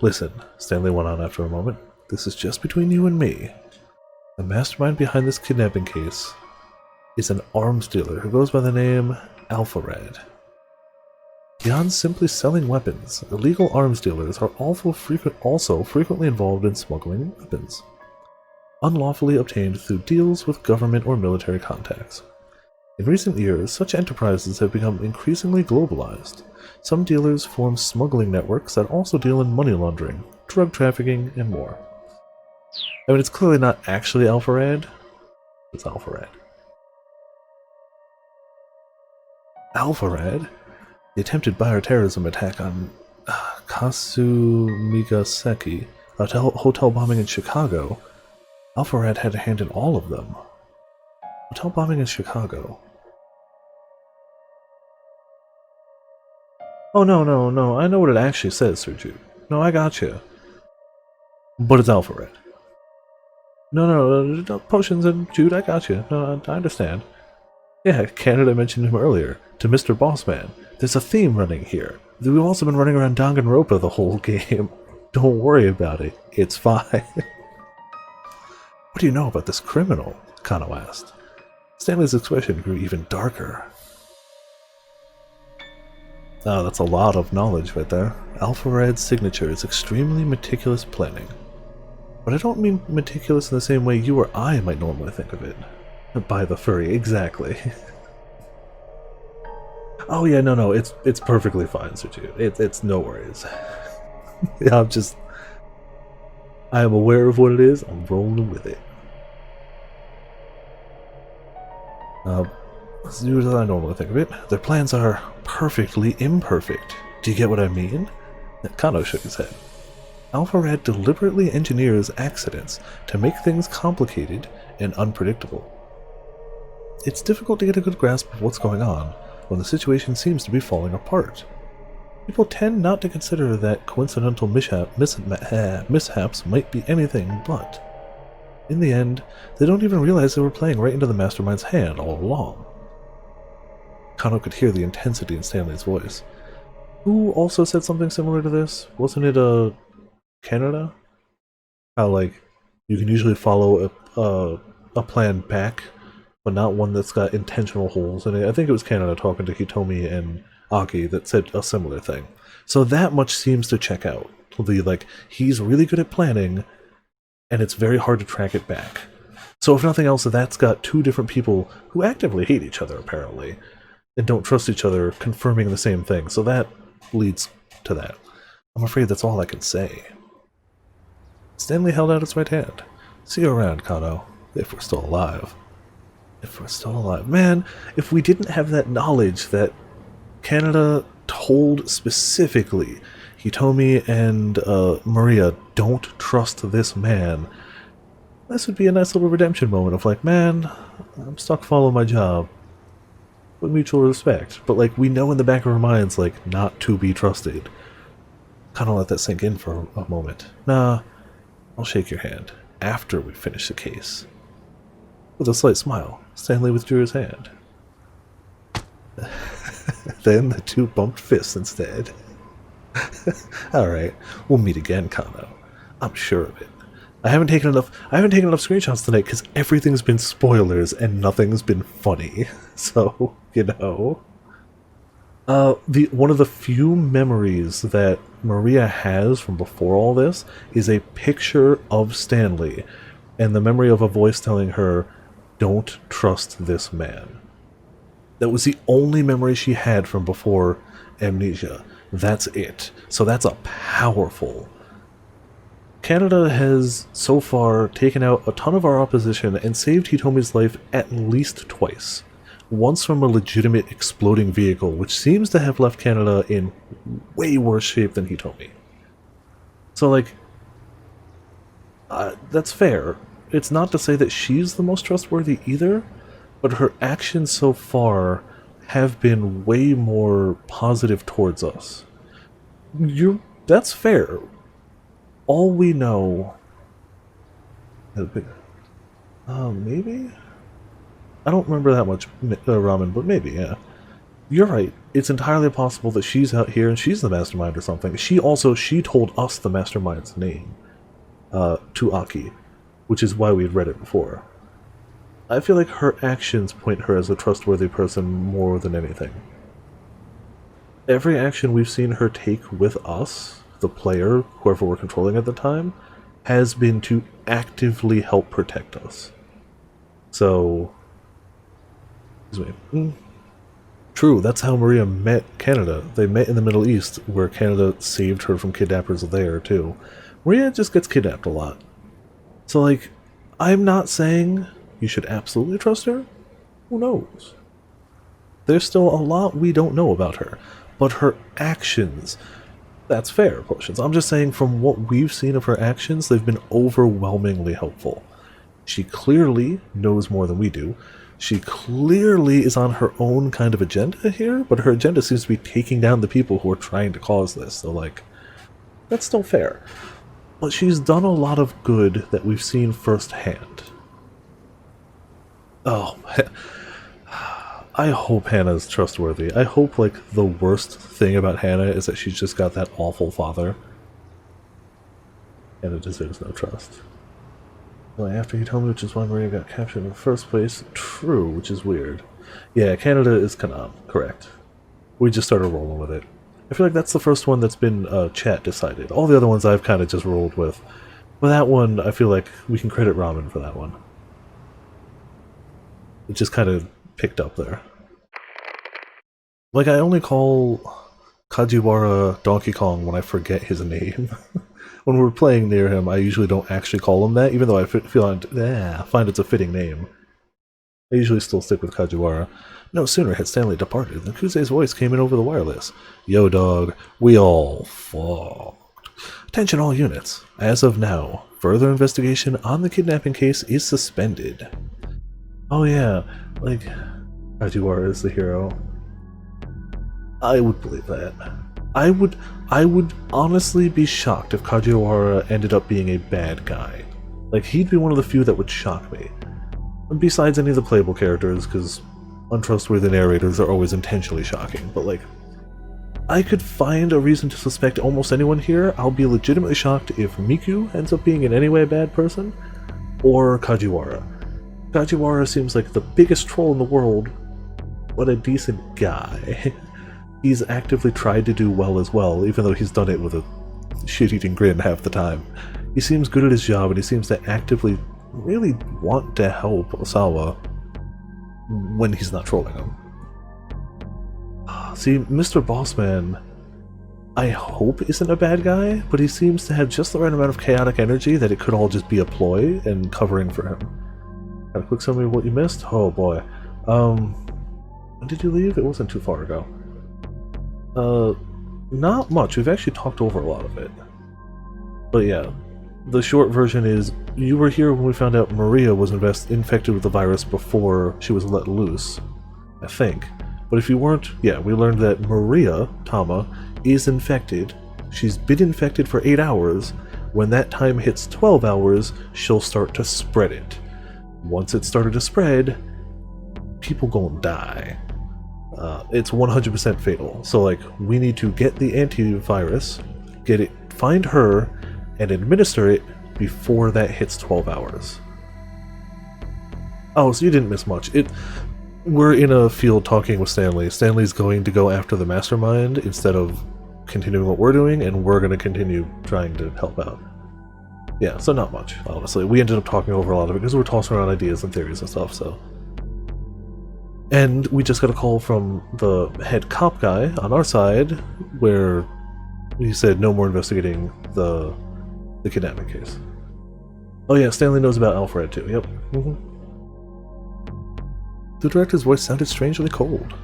Listen, Stanley went on after a moment. This is just between you and me. The mastermind behind this kidnapping case is an arms dealer who goes by the name Alpharad. Beyond simply selling weapons, illegal arms dealers are also frequently involved in smuggling weapons, unlawfully obtained through deals with government or military contacts. In recent years, such enterprises have become increasingly globalized. Some dealers form smuggling networks that also deal in money laundering, drug trafficking, and more. I mean, it's clearly not actually Alpharad. It's Alpharad. Alpharad? The attempted bioterrorism attack on Kasumigaseki Hotel bombing in Chicago. Alpharad had a hand in all of them. Hotel bombing in Chicago. Oh, no. I know what it actually says, Sir Jude. No, I gotcha. But it's Alpharad. No, potions and Jude, I gotcha. No, I understand. Yeah, Canada mentioned him earlier. To Mr. Bossman. There's a theme running here. We've also been running around Danganronpa the whole game. Don't worry about it. It's fine. What do you know about this criminal? Kano asked. Stanley's expression grew even darker. Oh, that's a lot of knowledge right there. Alpharad's signature is extremely meticulous planning. But I don't mean meticulous in the same way you or I might normally think of it. By the furry, exactly. Oh yeah, no, it's perfectly fine, Sir Jude. It's no worries. Yeah, I am aware of what it is, I'm rolling with it. As I normally think of it, their plans are perfectly imperfect. Do you get what I mean? Kano shook his head. Alpharad deliberately engineers accidents to make things complicated and unpredictable. It's difficult to get a good grasp of what's going on when the situation seems to be falling apart. People tend not to consider that coincidental mishaps might be anything but. In the end, they don't even realize they were playing right into the mastermind's hand all along. Kano could hear the intensity in Stanley's voice. Who also said something similar to this? Wasn't it, Canada? How, like, you can usually follow a plan back, but not one that's got intentional holes in it. I think it was Canada talking to Hitomi and Aki that said a similar thing. So that much seems to check out. He's really good at planning, and it's very hard to track it back. So if nothing else, that's got two different people who actively hate each other, apparently, and don't trust each other, confirming the same thing. So that leads to that. I'm afraid that's all I can say. Stanley held out his right hand. See you around, Kano, if we're still alive. If we're still alive. Man, if we didn't have that knowledge that Canada told specifically Hitomi and Maria, don't trust this man, this would be a nice little redemption moment of like, man, I'm stuck following my job. With mutual respect. But like, we know in the back of our minds, like, not to be trusted. Kind of let that sink in for a moment. Nah, I'll shake your hand after we finish the case. With a slight smile, Stanley withdrew his hand. Then the two bumped fists instead. Alright, we'll meet again, Kano. I'm sure of it. I haven't taken enough screenshots tonight because everything's been spoilers and nothing's been funny. So, you know. One of the few memories that Maria has from before all this is a picture of Stanley and the memory of a voice telling her, don't trust this man. That was the only memory she had from before amnesia. That's it. So that's a powerful. Canada has so far taken out a ton of our opposition and saved Hitomi's life at least twice. Once from a legitimate exploding vehicle, which seems to have left Canada in way worse shape than Hitomi. So, like, that's fair. It's not to say that she's the most trustworthy either, but her actions so far have been way more positive towards us. That's fair. All we know... maybe? I don't remember that much, Ramen, but maybe, yeah. You're right. It's entirely possible that she's out here and she's the mastermind or something. She told us the mastermind's name to Aki, which is why we had read it before. I feel like her actions point her as a trustworthy person more than anything. Every action we've seen her take with us, the player, whoever we're controlling at the time, has been to actively help protect us. So... True, that's how Maria met Canada. They met in the Middle East, where Canada saved her from kidnappers there, too. Maria just gets kidnapped a lot. So, like, I'm not saying you should absolutely trust her. Who knows? There's still a lot we don't know about her. But her actions That's fair, Potions. I'm just saying from what we've seen of her actions, they've been overwhelmingly helpful. She clearly knows more than we do. She clearly is on her own kind of agenda here, but her agenda seems to be taking down the people who are trying to cause this, so like, that's still fair. But she's done a lot of good that we've seen firsthand. Oh, I hope Hannah's trustworthy. I hope, like, the worst thing about Hannah is that she's just got that awful father. And it deserves no trust. Well, after you told me which is why Maria got captured in the first place, true, which is weird. Yeah, Canada is Kanam, correct. We just started rolling with it. I feel like that's the first one that's been chat decided. All the other ones I've kind of just rolled with. But that one, I feel like we can credit Ramen for that one. It just kind of picked up there. Like, I only call Kajiwara Donkey Kong when I forget his name. When we're playing near him, I usually don't actually call him that, even though I find it's a fitting name. I usually still stick with Kajiwara. No sooner had Stanley departed than Kuze's voice came in over the wireless. Yo, dog, we all fucked. Attention all units. As of now, further investigation on the kidnapping case is suspended. Oh yeah, like, Kajiwara is the hero. I would believe that. I would honestly be shocked if Kajiwara ended up being a bad guy. Like, he'd be one of the few that would shock me. Besides any of the playable characters, because untrustworthy narrators are always intentionally shocking, but like, I could find a reason to suspect almost anyone here. I'll be legitimately shocked if Miku ends up being in any way a bad person, or Kajiwara. Kajiwara seems like the biggest troll in the world, but a decent guy. He's actively tried to do well as well, even though he's done it with a shit-eating grin half the time. He seems good at his job, and he seems to actively really want to help Osawa when he's not trolling him. See, Mr. Bossman, I hope isn't a bad guy, but he seems to have just the right amount of chaotic energy that it could all just be a ploy and covering for him. Got a quick summary of what you missed? Oh boy. When did you leave? It wasn't too far ago. Not much. We've actually talked over a lot of it. But yeah, the short version is, you were here when we found out Maria was infected with the virus before she was let loose, I think. But if you weren't, yeah, we learned that Maria, Tama, is infected. She's been infected for 8 hours. When that time hits 12 hours, she'll start to spread it. Once it started to spread, people gonna die. It's 100% fatal. So, like, we need to get the antivirus, find her, and administer it before that hits 12 hours. Oh, so you didn't miss much. We're in a field talking with Stanley. Stanley's going to go after the mastermind instead of continuing what we're doing, and we're going to continue trying to help out. Yeah, so not much, honestly. We ended up talking over a lot of it because we're tossing around ideas and theories and stuff, so... And we just got a call from the head cop guy on our side, where he said no more investigating the kidnapping case. Oh yeah, Stanley knows about Alfred too, yep. The director's voice sounded strangely cold.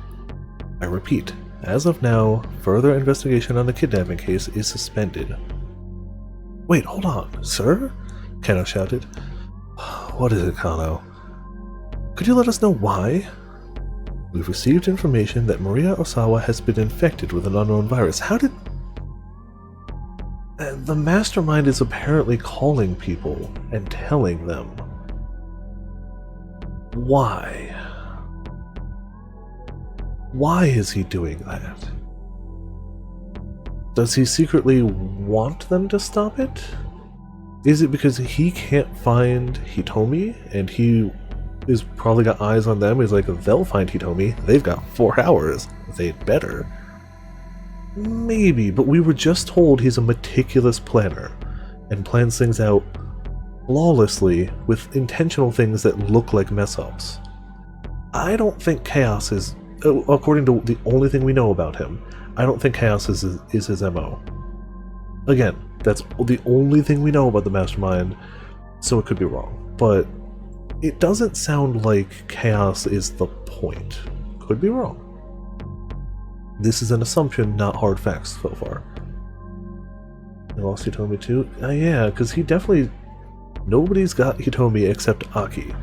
I repeat, as of now, further investigation on the kidnapping case is suspended. Wait, hold on, sir? Kano shouted. What is it, Kano? Could you let us know why? We've received information that Maria Osawa has been infected with an unknown virus. How did... the mastermind is apparently calling people and telling them. Why? Why is he doing that? Does he secretly want them to stop it? Is it because he can't find Hitomi and he is probably got eyes on them? He's like, they'll find Hitomi. They've got 4 hours. They'd better. Maybe, but we were just told he's a meticulous planner and plans things out flawlessly with intentional things that look like mess-ups. I don't think chaos is, according to the only thing we know about him, I don't think chaos is his MO. Again, that's the only thing we know about the mastermind, so it could be wrong. But it doesn't sound like chaos is the point. Could be wrong. This is an assumption, not hard facts so far. I lost Hitomi too? Yeah, because he definitely... Nobody's got Hitomi except Aki.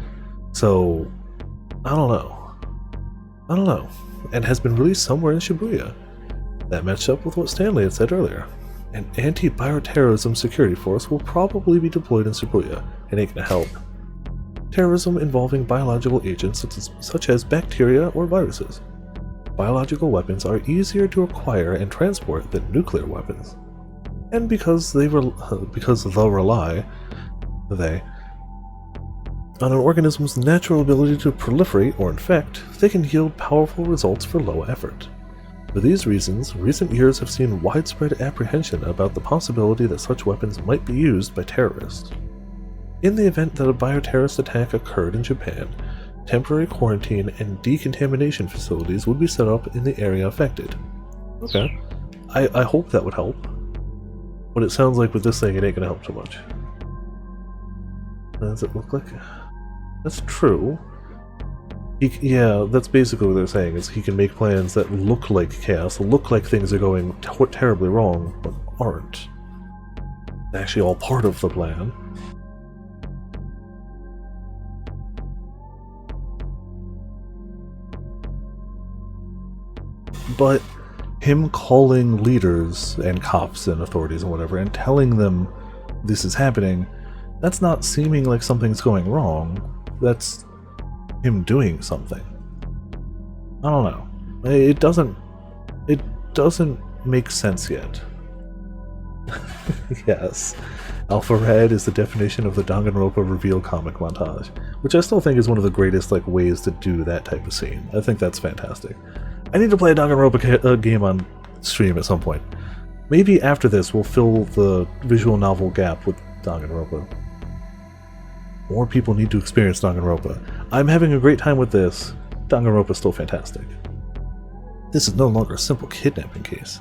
So, I don't know. I don't know. And has been released somewhere in Shibuya. That matched up with what Stanley had said earlier. An anti-bioterrorism security force will probably be deployed in Shibuya, and ain't gonna help. Terrorism involving biological agents such as bacteria or viruses. Biological weapons are easier to acquire and transport than nuclear weapons. And because they'll rely on an organism's natural ability to proliferate or infect, they can yield powerful results for low effort. For these reasons, recent years have seen widespread apprehension about the possibility that such weapons might be used by terrorists. In the event that a bioterrorist attack occurred in Japan, temporary quarantine and decontamination facilities would be set up in the area affected. Okay. I hope that would help. But it sounds like with this thing it ain't gonna help too much. Does it look like... That's true. Yeah, that's basically what they're saying, is he can make plans that look like chaos, look like things are going terribly wrong, but aren't. They're actually all part of the plan. But him calling leaders and cops and authorities and whatever and telling them this is happening, that's not seeming like something's going wrong. That's him doing something. I don't know. It doesn't make sense yet. Yes. Alpha Red is the definition of the Danganronpa reveal comic montage, which I still think is one of the greatest ways to do that type of scene. I think that's fantastic. I need to play a Danganronpa game on stream at some point. Maybe after this we'll fill the visual novel gap with Danganronpa. More people need to experience Danganronpa. I'm having a great time with this. Danganronpa is still fantastic. This is no longer a simple kidnapping case.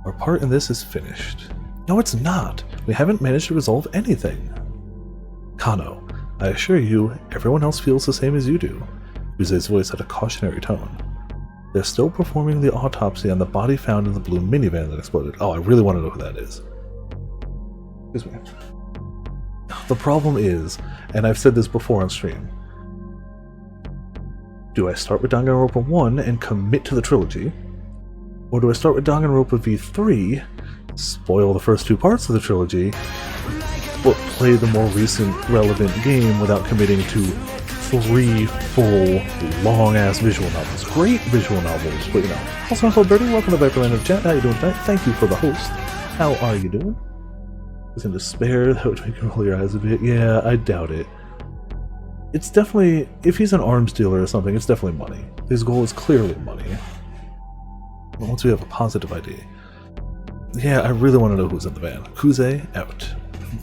Our part in this is finished. No, it's not. We haven't managed to resolve anything. Kano, I assure you, everyone else feels the same as you do. Uze's voice had a cautionary tone. They're still performing the autopsy on the body found in the blue minivan that exploded. Oh, I really want to know who that is. Excuse me. The problem is, and I've said this before on stream, do I start with Danganronpa 1 and commit to the trilogy? Or do I start with Danganronpa V3, spoil the first two parts of the trilogy, but play the more recent relevant game without committing to 3 full, long-ass visual novels? Great visual novels, but you know. Also, hello Birdie, welcome to Viperland of Chat. How you doing tonight? Thank you for the host. How are you doing? Is in despair? That would make you roll your eyes a bit. Yeah, I doubt it. It's definitely, if he's an arms dealer or something, it's definitely money. His goal is clearly money. But once we have a positive ID. Yeah, I really want to know who's in the van. Kuze, out.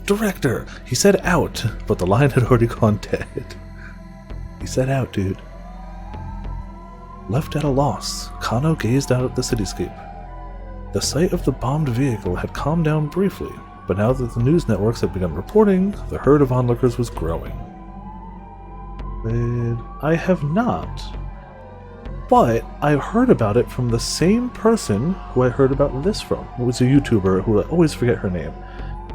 Director! He said out, but the line had already gone dead. He said out, dude. Left at a loss, Kano gazed out at the cityscape. The sight of the bombed vehicle had calmed down briefly, but now that the news networks had begun reporting, the herd of onlookers was growing. I have not. But I heard about it from the same person who I heard about this from. It was a YouTuber who I always forget her name.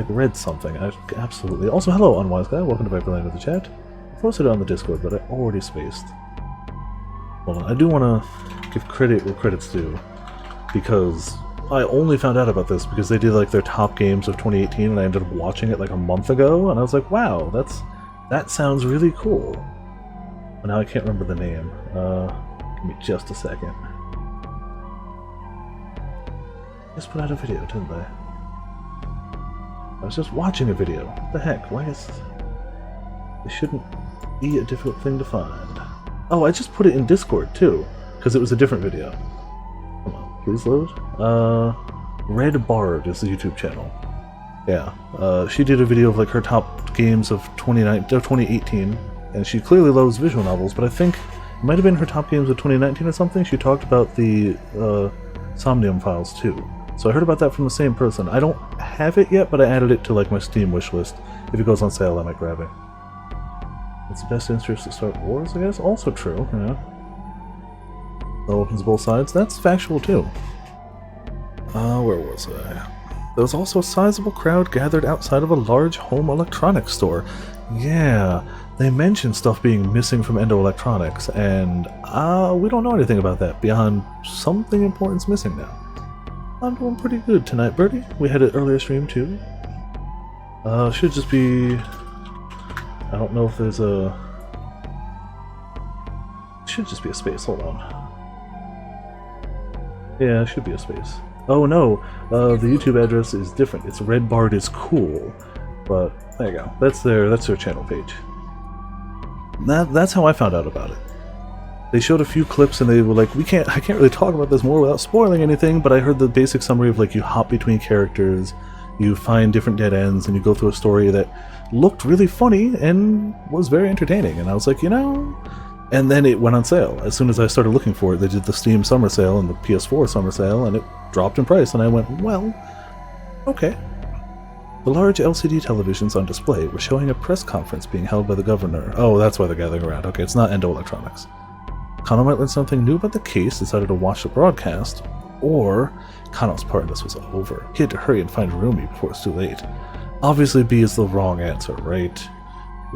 Read something. Absolutely. Also, hello, Unwise Guy. Welcome to Viperland of the Chat. I posted it on the Discord, but I already spaced. Hold on. I do want to give credit where credit's due, because I only found out about this because they did their top games of 2018, and I ended up watching it a month ago, and I was like, wow, that sounds really cool. But now I can't remember the name. Give me just a second. Just put out a video, didn't they? I was just watching a video. What the heck? Why is... It shouldn't be a difficult thing to find. Oh, I just put it in Discord, too, because it was a different video. Come on, please load. Red Bard is the YouTube channel. Yeah, she did a video of her top games of 2018, and she clearly loves visual novels, but I think it might have been her top games of 2019 or something. She talked about the Somnium Files too. So I heard about that from the same person. I don't have it yet, but I added it to my Steam wishlist. If it goes on sale, I might grab it. It's the best interest to start wars, I guess. Also true, yeah. That opens both sides. That's factual too. Where was I? There was also a sizable crowd gathered outside of a large home electronics store. Yeah, they mentioned stuff being missing from Endo Electronics, and we don't know anything about that beyond something important's missing now. I'm doing pretty good tonight, Birdie. We had an earlier stream too. Should just be... I don't know if there's a... Should just be a space, hold on. Yeah, it should be a space. Oh no, the YouTube address is different. It's Red Bard is cool. But there you go. That's their channel page. That's how I found out about it. They showed a few clips and they were like, I can't really talk about this more without spoiling anything, but I heard the basic summary of like you hop between characters, you find different dead ends, and you go through a story that looked really funny and was very entertaining. And I was like, you know... And then it went on sale. As soon as I started looking for it, they did the Steam summer sale and the PS4 summer sale, and it dropped in price, and I went, well, okay. The large LCD televisions on display were showing a press conference being held by the governor. Oh, that's why they're gathering around. Okay, it's not Endo Electronics. Kano might learn something new about the case, decided to watch the broadcast, or Kano's part in this was over. He had to hurry and find Rumi before it's too late. Obviously B is the wrong answer, right?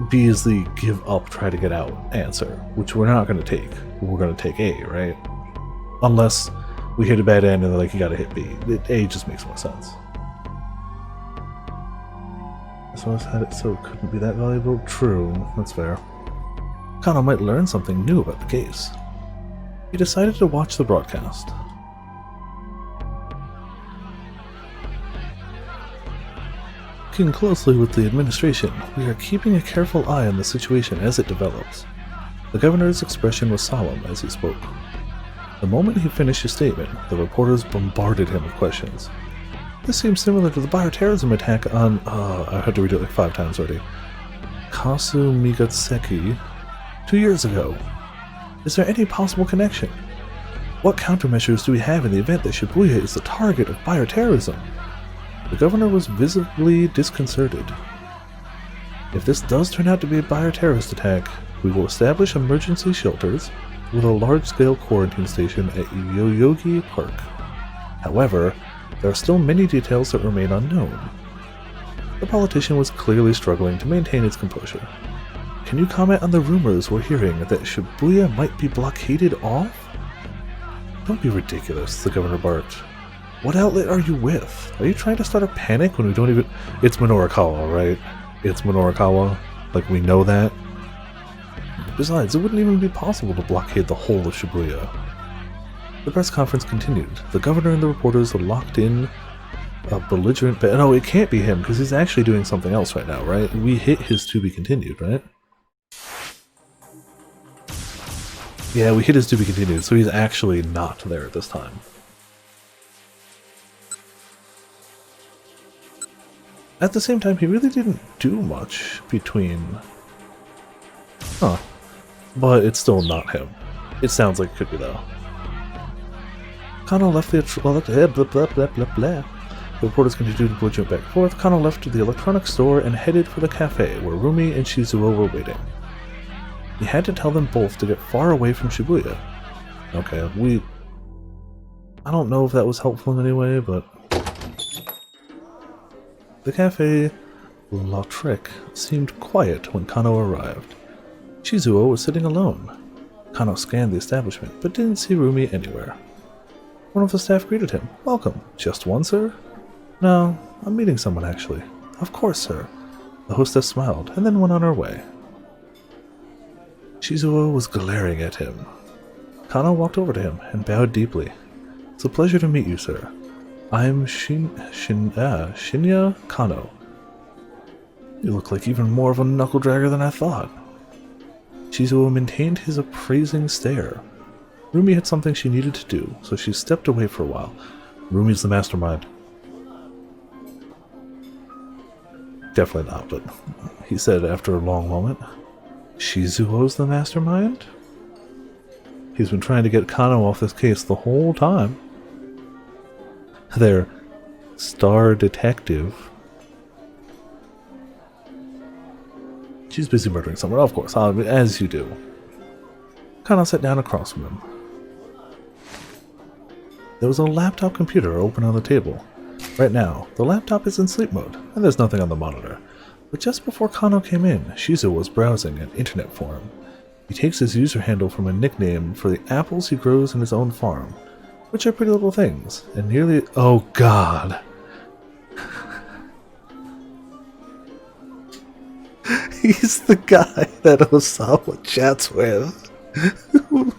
B is the give up, try to get out answer, which we're not going to take. We're going to take A, right? Unless we hit a bad end and they're like, you gotta hit B. A just makes more sense. So I had it so it couldn't be that valuable? True, that's fair. Kano might learn something new about the case. He decided to watch the broadcast. Working closely with the administration, we are keeping a careful eye on the situation as it develops. The governor's expression was solemn as he spoke. The moment he finished his statement, the reporters bombarded him with questions. This seems similar to the bioterrorism attack on, I had to read it like 5 times already, Kasumigatseki 2 years ago. Is there any possible connection? What countermeasures do we have in the event that Shibuya is the target of bioterrorism? The governor was visibly disconcerted. If this does turn out to be a bioterrorist attack, we will establish emergency shelters with a large-scale quarantine station at Yoyogi Park. However, there are still many details that remain unknown. The politician was clearly struggling to maintain his composure. Can you comment on the rumors we're hearing that Shibuya might be blockaded off? Don't be ridiculous, the governor barked. What outlet are you with? Are you trying to start a panic when we don't even... It's Minorikawa, right? It's Minorikawa. Like, we know that. Besides, it wouldn't even be possible to blockade the whole of Shibuya. The press conference continued. The governor and the reporters are locked in a belligerent... No, it can't be him, because he's actually doing something else right now, right? We hit his to be continued, right? Yeah, we hit his to be continued, so he's actually not there at this time. At the same time, he really didn't do much between... Huh. But it's still not him. It sounds like it could be, though. Kano left the... The reporters continued to belligerent back and forth. Kano left the electronics store and headed for the cafe, where Rumi and Shizuo were waiting. He had to tell them both to get far away from Shibuya. Okay, I don't know if that was helpful in any way, but... The cafe La Trek seemed quiet when Kano arrived. Shizuo was sitting alone. Kano scanned the establishment, but didn't see Rumi anywhere. One of the staff greeted him. Welcome. Just one, sir? No, I'm meeting someone, actually. Of course, sir. The hostess smiled, and then went on her way. Shizuo was glaring at him. Kano walked over to him and bowed deeply. It's a pleasure to meet you, sir. I'm Shinya Kano. You look like even more of a knuckle-dragger than I thought. Shizuo maintained his appraising stare. Rumi had something she needed to do, so she stepped away for a while. Rumi's the mastermind. Definitely not, but he said after a long moment. Shizuo's the mastermind? He's been trying to get Kano off this case the whole time. Their star detective. She's busy murdering someone, of course, as you do. Kano sat down across from him. There was a laptop computer open on the table. Right now, the laptop is in sleep mode, and there's nothing on the monitor. But just before Kano came in, Shizuo was browsing an internet forum. He takes his user handle from a nickname for the apples he grows in his own farm, which are pretty little things, and nearly— oh god. He's the guy that Osawa chats with, who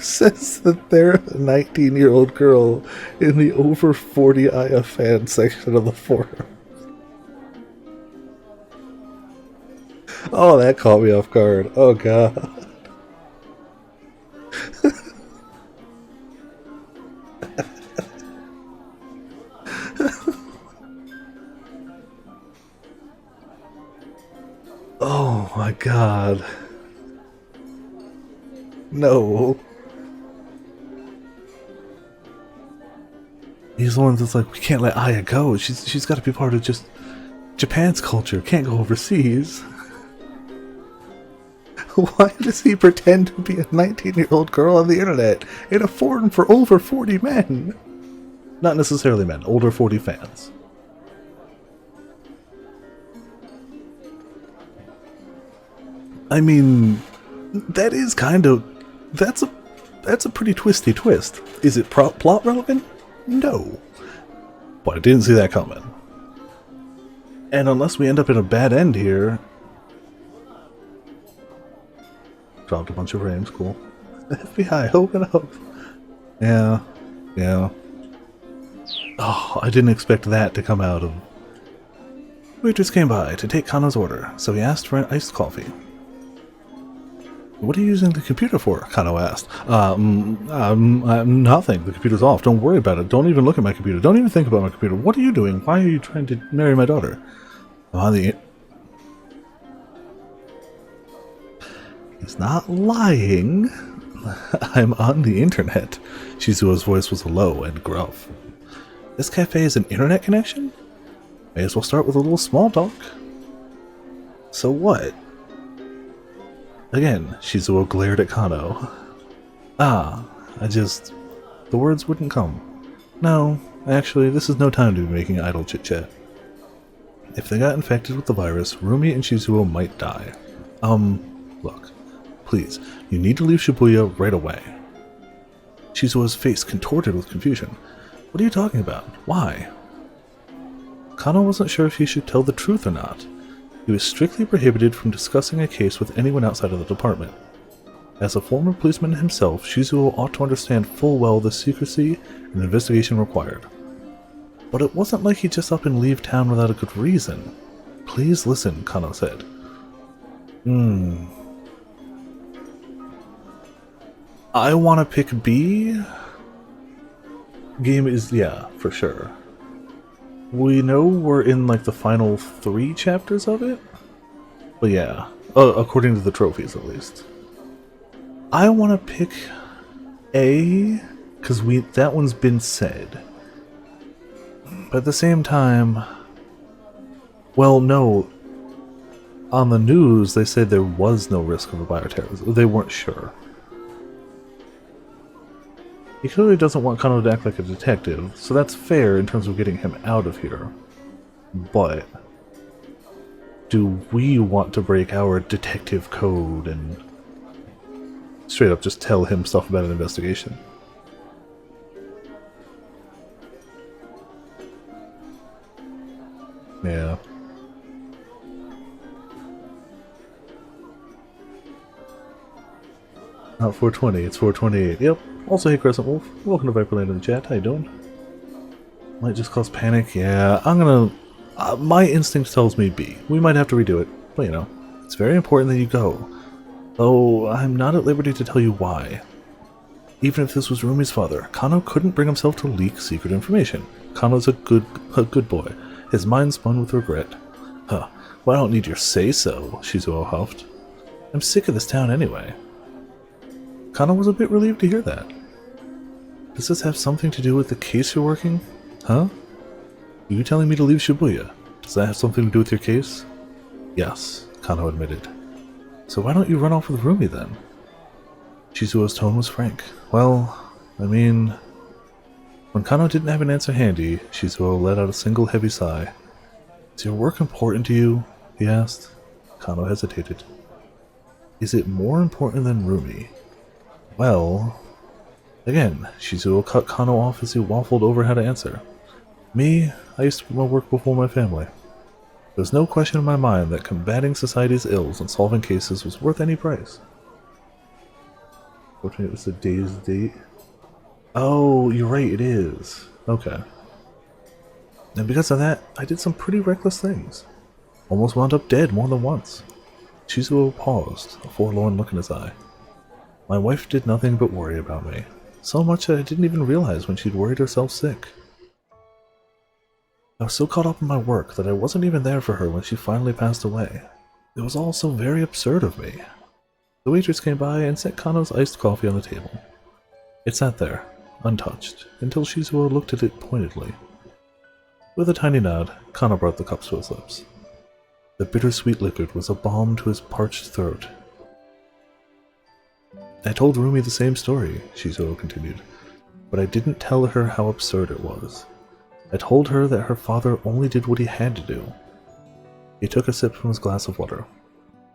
says that they're a 19-year-old girl in the over 40 Aya fan section of the forum. Oh, that caught me off guard. Oh god. Oh my god. No. He's the one that's like, we can't let Aya go. She's got to be part of just Japan's culture. Can't go overseas. Why does he pretend to be a 19-year-old girl on the internet in a forum for over 40 men? Not necessarily men, older 40 fans. I mean, that is kind of— that's a pretty twisty twist. Is it plot relevant? No. But I didn't see that coming. And unless we end up in a bad end here— dropped a bunch of frames, cool. FBI, open up. Yeah. Oh, I didn't expect that to come out of— waitress came by to take Kano's order, so he asked for an iced coffee. What are you using the computer for? Kano asked. Nothing. The computer's off. Don't worry about it. Don't even look at my computer. Don't even think about my computer. What are you doing? Why are you trying to marry my daughter? He's not lying. I'm on the internet. Shizuo's voice was low and gruff. This cafe is an internet connection? May as well start with a little small talk. So what? Again, Shizuo glared at Kano. The words wouldn't come. No, actually, this is no time to be making idle chit-chat. If they got infected with the virus, Rumi and Shizuo might die. Look, please, you need to leave Shibuya right away. Shizuo's face contorted with confusion. What are you talking about? Why? Kano wasn't sure if he should tell the truth or not. He was strictly prohibited from discussing a case with anyone outside of the department. As a former policeman himself, Shizuo ought to understand full well the secrecy an investigation required. But it wasn't like he'd just up and leave town without a good reason. Please listen, Kano said. I want to pick B. Game is— yeah, for sure. We know we're in like the final 3 chapters of it, but yeah, according to the trophies at least. I want to pick A because that one's been said, but at the same time, well, no. On the news, they said there was no risk of a bioterrorism. They weren't sure. He clearly doesn't want Kano to act like a detective, so that's fair in terms of getting him out of here. But do we want to break our detective code and straight up just tell him stuff about an investigation? Yeah. Not 420, it's 428. Yep. Also, hey Crescent Wolf, welcome to Viperland in the chat. How you doing? Might just cause panic. Yeah, I'm gonna— my instinct tells me B. We might have to redo it, but you know, it's very important that you go. Though I'm not at liberty to tell you why. Even if this was Rumi's father, Kano couldn't bring himself to leak secret information. Kano's a good boy. His mind spun with regret. Huh, well, I don't need your say-so, Shizuo huffed. I'm sick of this town anyway. Kano was a bit relieved to hear that. Does this have something to do with the case you're working? Huh? Are you telling me to leave Shibuya? Does that have something to do with your case? Yes, Kano admitted. So why don't you run off with Rumi then? Shizuo's tone was frank. Well, I mean, When Kano didn't have an answer handy, Shizuo let out a single heavy sigh. Is your work important to you? He asked. Kano hesitated. Is it more important than Rumi? Well... Again, Shizuo cut Kano off as he waffled over how to answer. Me, I used to put my work before my family. There's no question in my mind that combating society's ills and solving cases was worth any price. Fortunately, it was a day's date. Oh, you're right, it is. Okay. And because of that, I did some pretty reckless things. Almost wound up dead more than once. Shizuo paused, a forlorn look in his eye. My wife did nothing but worry about me. So much that I didn't even realize when she'd worried herself sick. I was so caught up in my work that I wasn't even there for her when she finally passed away. It was all so very absurd of me. The waitress came by and set Kano's iced coffee on the table. It sat there, untouched, until Shizuo looked at it pointedly. With a tiny nod, Kano brought the cups to his lips. The bittersweet liquid was a balm to his parched throat. I told Rumi the same story, Shizuo continued, but I didn't tell her how absurd it was. I told her that her father only did what he had to do. He took a sip from his glass of water.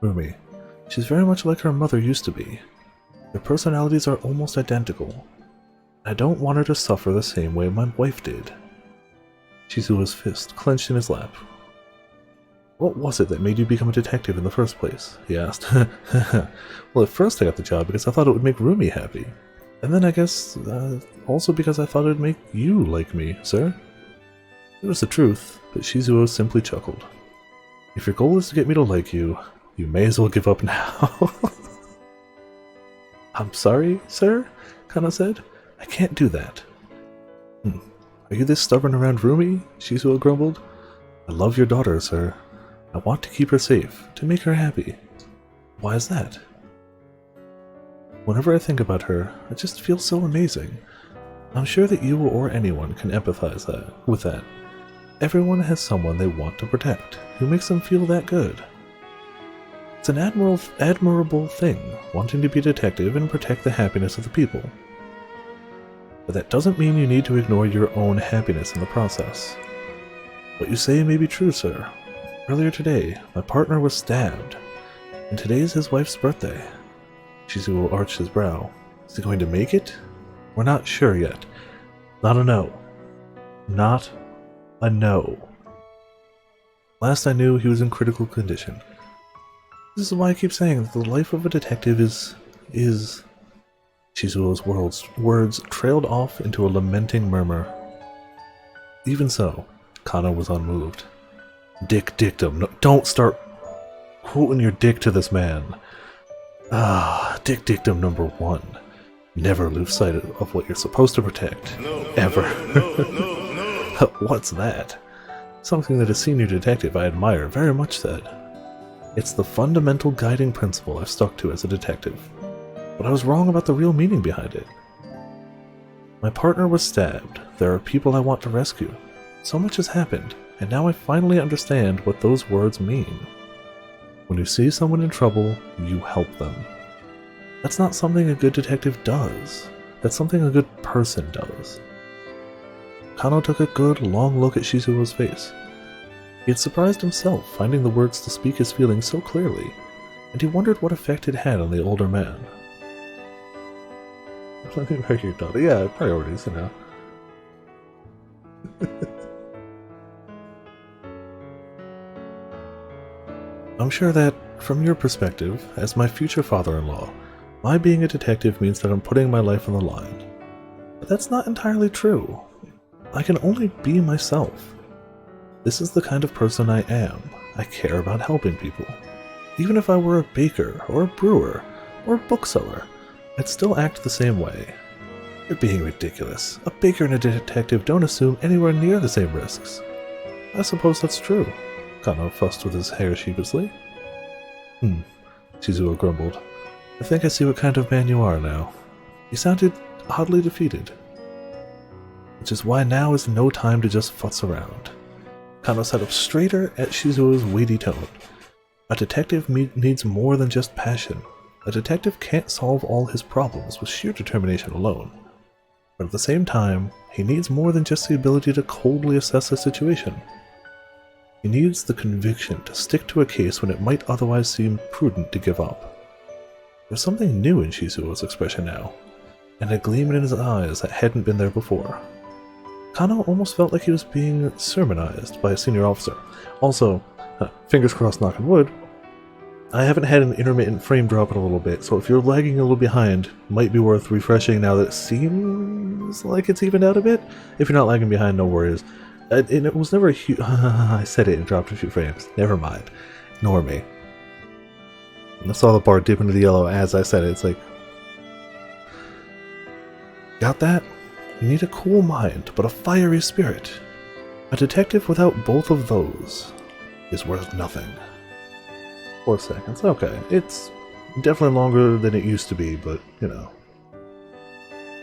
Rumi, she's very much like her mother used to be. Their personalities are almost identical. I don't want her to suffer the same way my wife did. Shizuo's fist clenched in his lap. What was it that made you become a detective in the first place? He asked. Well, at first I got the job because I thought it would make Rumi happy. And then I guess, also because I thought it would make you like me, sir. It was the truth, but Shizuo simply chuckled. If your goal is to get me to like you, you may as well give up now. I'm sorry, sir, Kano said. I can't do that. Are you this stubborn around Rumi? Shizuo grumbled. I love your daughter, sir. I want to keep her safe, to make her happy. Why is that? Whenever I think about her, I just feel so amazing. I'm sure that you or anyone can empathize with that. Everyone has someone they want to protect, who makes them feel that good. It's an admirable thing, wanting to be a detective and protect the happiness of the people. But that doesn't mean you need to ignore your own happiness in the process. What you say may be true, sir. Earlier today, my partner was stabbed, and today is his wife's birthday. Shizuo arched his brow. Is he going to make it? We're not sure yet. Not a no. Not a no. Last I knew, he was in critical condition. This is why I keep saying that the life of a detective is... Shizuo's words trailed off into a lamenting murmur. Even so, Kano was unmoved. Dictum. No, don't start quoting your dick to this man. Dictum number 1. Never lose sight of what you're supposed to protect. Ever. What's that? Something that a senior detective I admire very much said. It's the fundamental guiding principle I've stuck to as a detective. But I was wrong about the real meaning behind it. My partner was stabbed. There are people I want to rescue. So much has happened, and now I finally understand what those words mean. When you see someone in trouble, you help them. That's not something a good detective does. That's something a good person does. Kano took a good, long look at Shizuo's face. He had surprised himself finding the words to speak his feelings so clearly, and he wondered what effect it had on the older man. Let me marry your daughter. Yeah, priorities, you know. I'm sure that, from your perspective, as my future father-in-law, my being a detective means that I'm putting my life on the line. But that's not entirely true. I can only be myself. This is the kind of person I am. I care about helping people. Even if I were a baker, or a brewer, or a bookseller, I'd still act the same way. You're being ridiculous. A baker and a detective don't assume anywhere near the same risks. I suppose that's true. Kano fussed with his hair sheepishly. Shizuo grumbled. I think I see what kind of man you are now. He sounded oddly defeated. Which is why now is no time to just futz around. Kano sat up straighter at Shizuo's weighty tone. A detective needs more than just passion. A detective can't solve all his problems with sheer determination alone. But at the same time, he needs more than just the ability to coldly assess a situation. He needs the conviction to stick to a case when it might otherwise seem prudent to give up. There's something new in Shizuo's expression now, and a gleam in his eyes that hadn't been there before. Kano almost felt like he was being sermonized by a senior officer. Also, fingers crossed, knock on wood, I haven't had an intermittent frame drop in a little bit, so if you're lagging a little behind, might be worth refreshing now that it seems like it's evened out a bit. If you're not lagging behind, no worries. And it was never a huge... I said it and dropped a few frames. Never mind. Ignore me. I saw the bar dip into the yellow as I said it. It's like... Got that? You need a cool mind, but a fiery spirit. A detective without both of those is worth nothing. 4 seconds. Okay. It's definitely longer than it used to be, but, you know.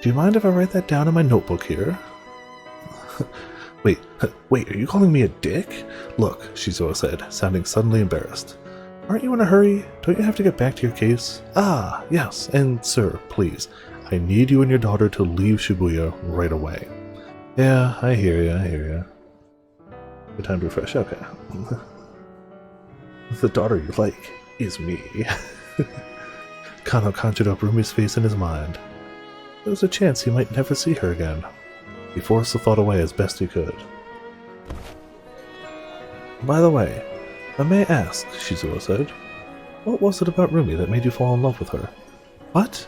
Do you mind if I write that down in my notebook here? Wait, are you calling me a dick? Look, Shizuo said, sounding suddenly embarrassed. Aren't you in a hurry? Don't you have to get back to your case? Ah, yes, and sir, please, I need you and your daughter to leave Shibuya right away. Yeah, I hear ya. Good time to refresh, okay. The daughter you like is me. Kano conjured up Rumi's face in his mind. There was a chance he might never see her again. He forced the thought away as best he could. By the way, I may ask, Shizuo said, what was it about Rumi that made you fall in love with her? What?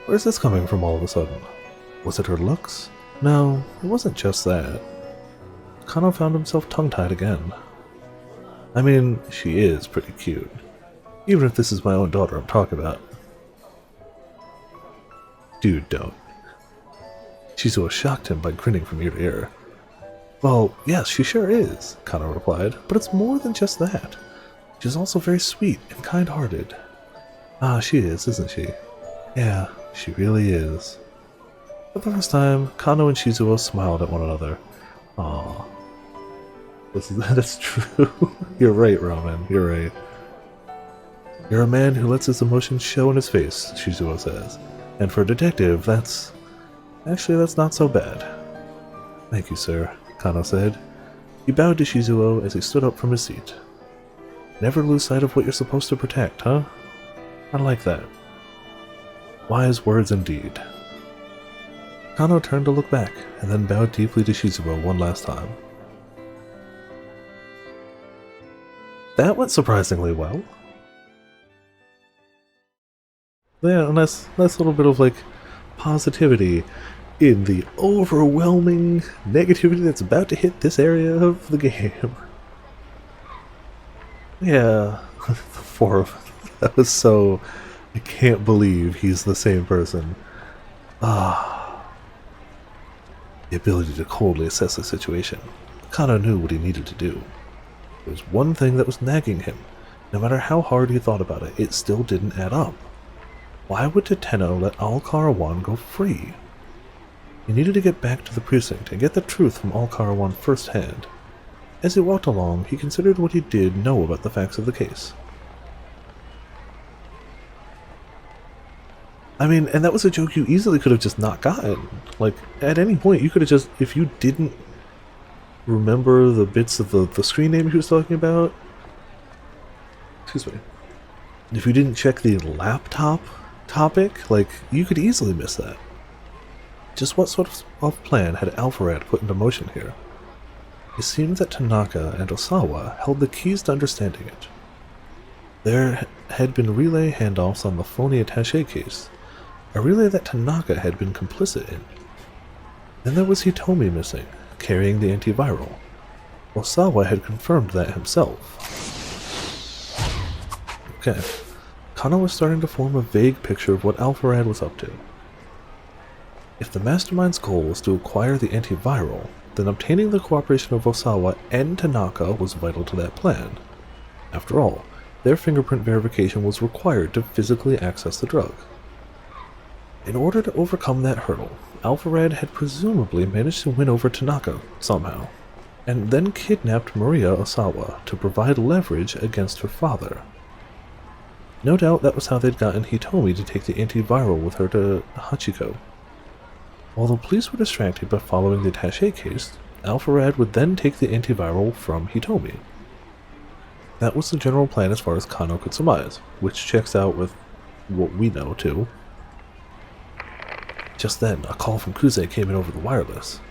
Where's this coming from all of a sudden? Was it her looks? No, it wasn't just that. Kano found himself tongue-tied again. I mean, she is pretty cute. Even if this is my own daughter I'm talking about. Dude, don't. Shizuo shocked him by grinning from ear to ear. Well, yes, she sure is, Kano replied, but it's more than just that. She's also very sweet and kind-hearted. Ah, she is, isn't she? Yeah, she really is. For the first time, Kano and Shizuo smiled at one another. Aww. That's true. You're right, Roman, you're right. You're a man who lets his emotions show in his face, Shizuo says. And for a detective, that's not so bad. Thank you, sir, Kano said. He bowed to Shizuo as he stood up from his seat. Never lose sight of what you're supposed to protect, huh? I like that. Wise words indeed. Kano turned to look back, and then bowed deeply to Shizuo one last time. That went surprisingly well. Yeah, a nice little bit of, like, positivity in the overwhelming negativity that's about to hit this area of the game. Yeah, the 4 of them. That was so... I can't believe he's the same person. Ah. The ability to coldly assess the situation. Kano knew what he needed to do. There was one thing that was nagging him. No matter how hard he thought about it, it still didn't add up. Why would Teteno let Al-Karawan go free? He needed to get back to the precinct and get the truth from Al-Karawan firsthand. As he walked along, he considered what he did know about the facts of the case. I mean, and that was a joke you easily could have just not gotten. Like, at any point, you could have just, if you didn't remember the bits of the screen name he was talking about, excuse me, if you didn't check the laptop topic, like, you could easily miss that. Just what sort of plan had Alpharad put into motion here? It seemed that Tanaka and Osawa held the keys to understanding it. There had been relay handoffs on the phony attaché case, a relay that Tanaka had been complicit in. Then there was Hitomi missing, carrying the antiviral. Osawa had confirmed that himself. Okay, Kano was starting to form a vague picture of what Alpharad was up to. If the mastermind's goal was to acquire the antiviral, then obtaining the cooperation of Osawa and Tanaka was vital to that plan. After all, their fingerprint verification was required to physically access the drug. In order to overcome that hurdle, Alpharad had presumably managed to win over Tanaka somehow, and then kidnapped Maria Osawa to provide leverage against her father. No doubt that was how they'd gotten Hitomi to take the antiviral with her to Hachiko. While the police were distracted by following the attaché case, Alpharad would then take the antiviral from Hitomi. That was the general plan as far as Kano could surmise, which checks out with what we know too. Just then, a call from Kuze came in over the wireless.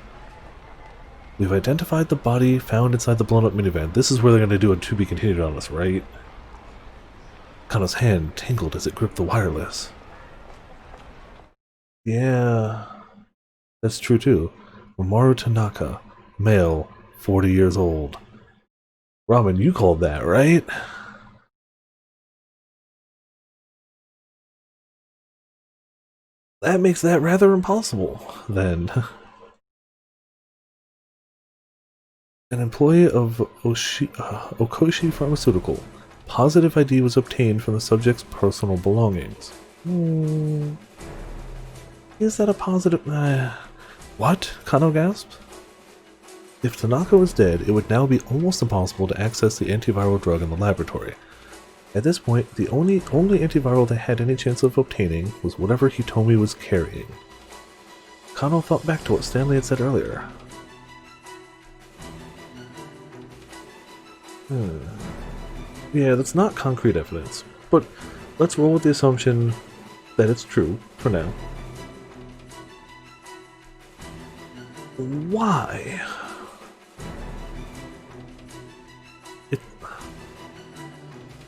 We've identified the body found inside the blown-up minivan. This is where they're going to do a to be continued on us, right? Kano's hand tingled as it gripped the wireless. Yeah, that's true too. Mamoru Tanaka, male, 40 years old. Ramen, you called that, right? That makes that rather impossible, then. An employee of Okoshi Pharmaceutical. Positive ID was obtained from the subject's personal belongings. Is that a positive... what? Kano gasped. If Tanaka was dead, it would now be almost impossible to access the antiviral drug in the laboratory. At this point, the only antiviral they had any chance of obtaining was whatever Hitomi was carrying. Kano thought back to what Stanley had said earlier. Yeah, that's not concrete evidence, but let's roll with the assumption that it's true for now. Why?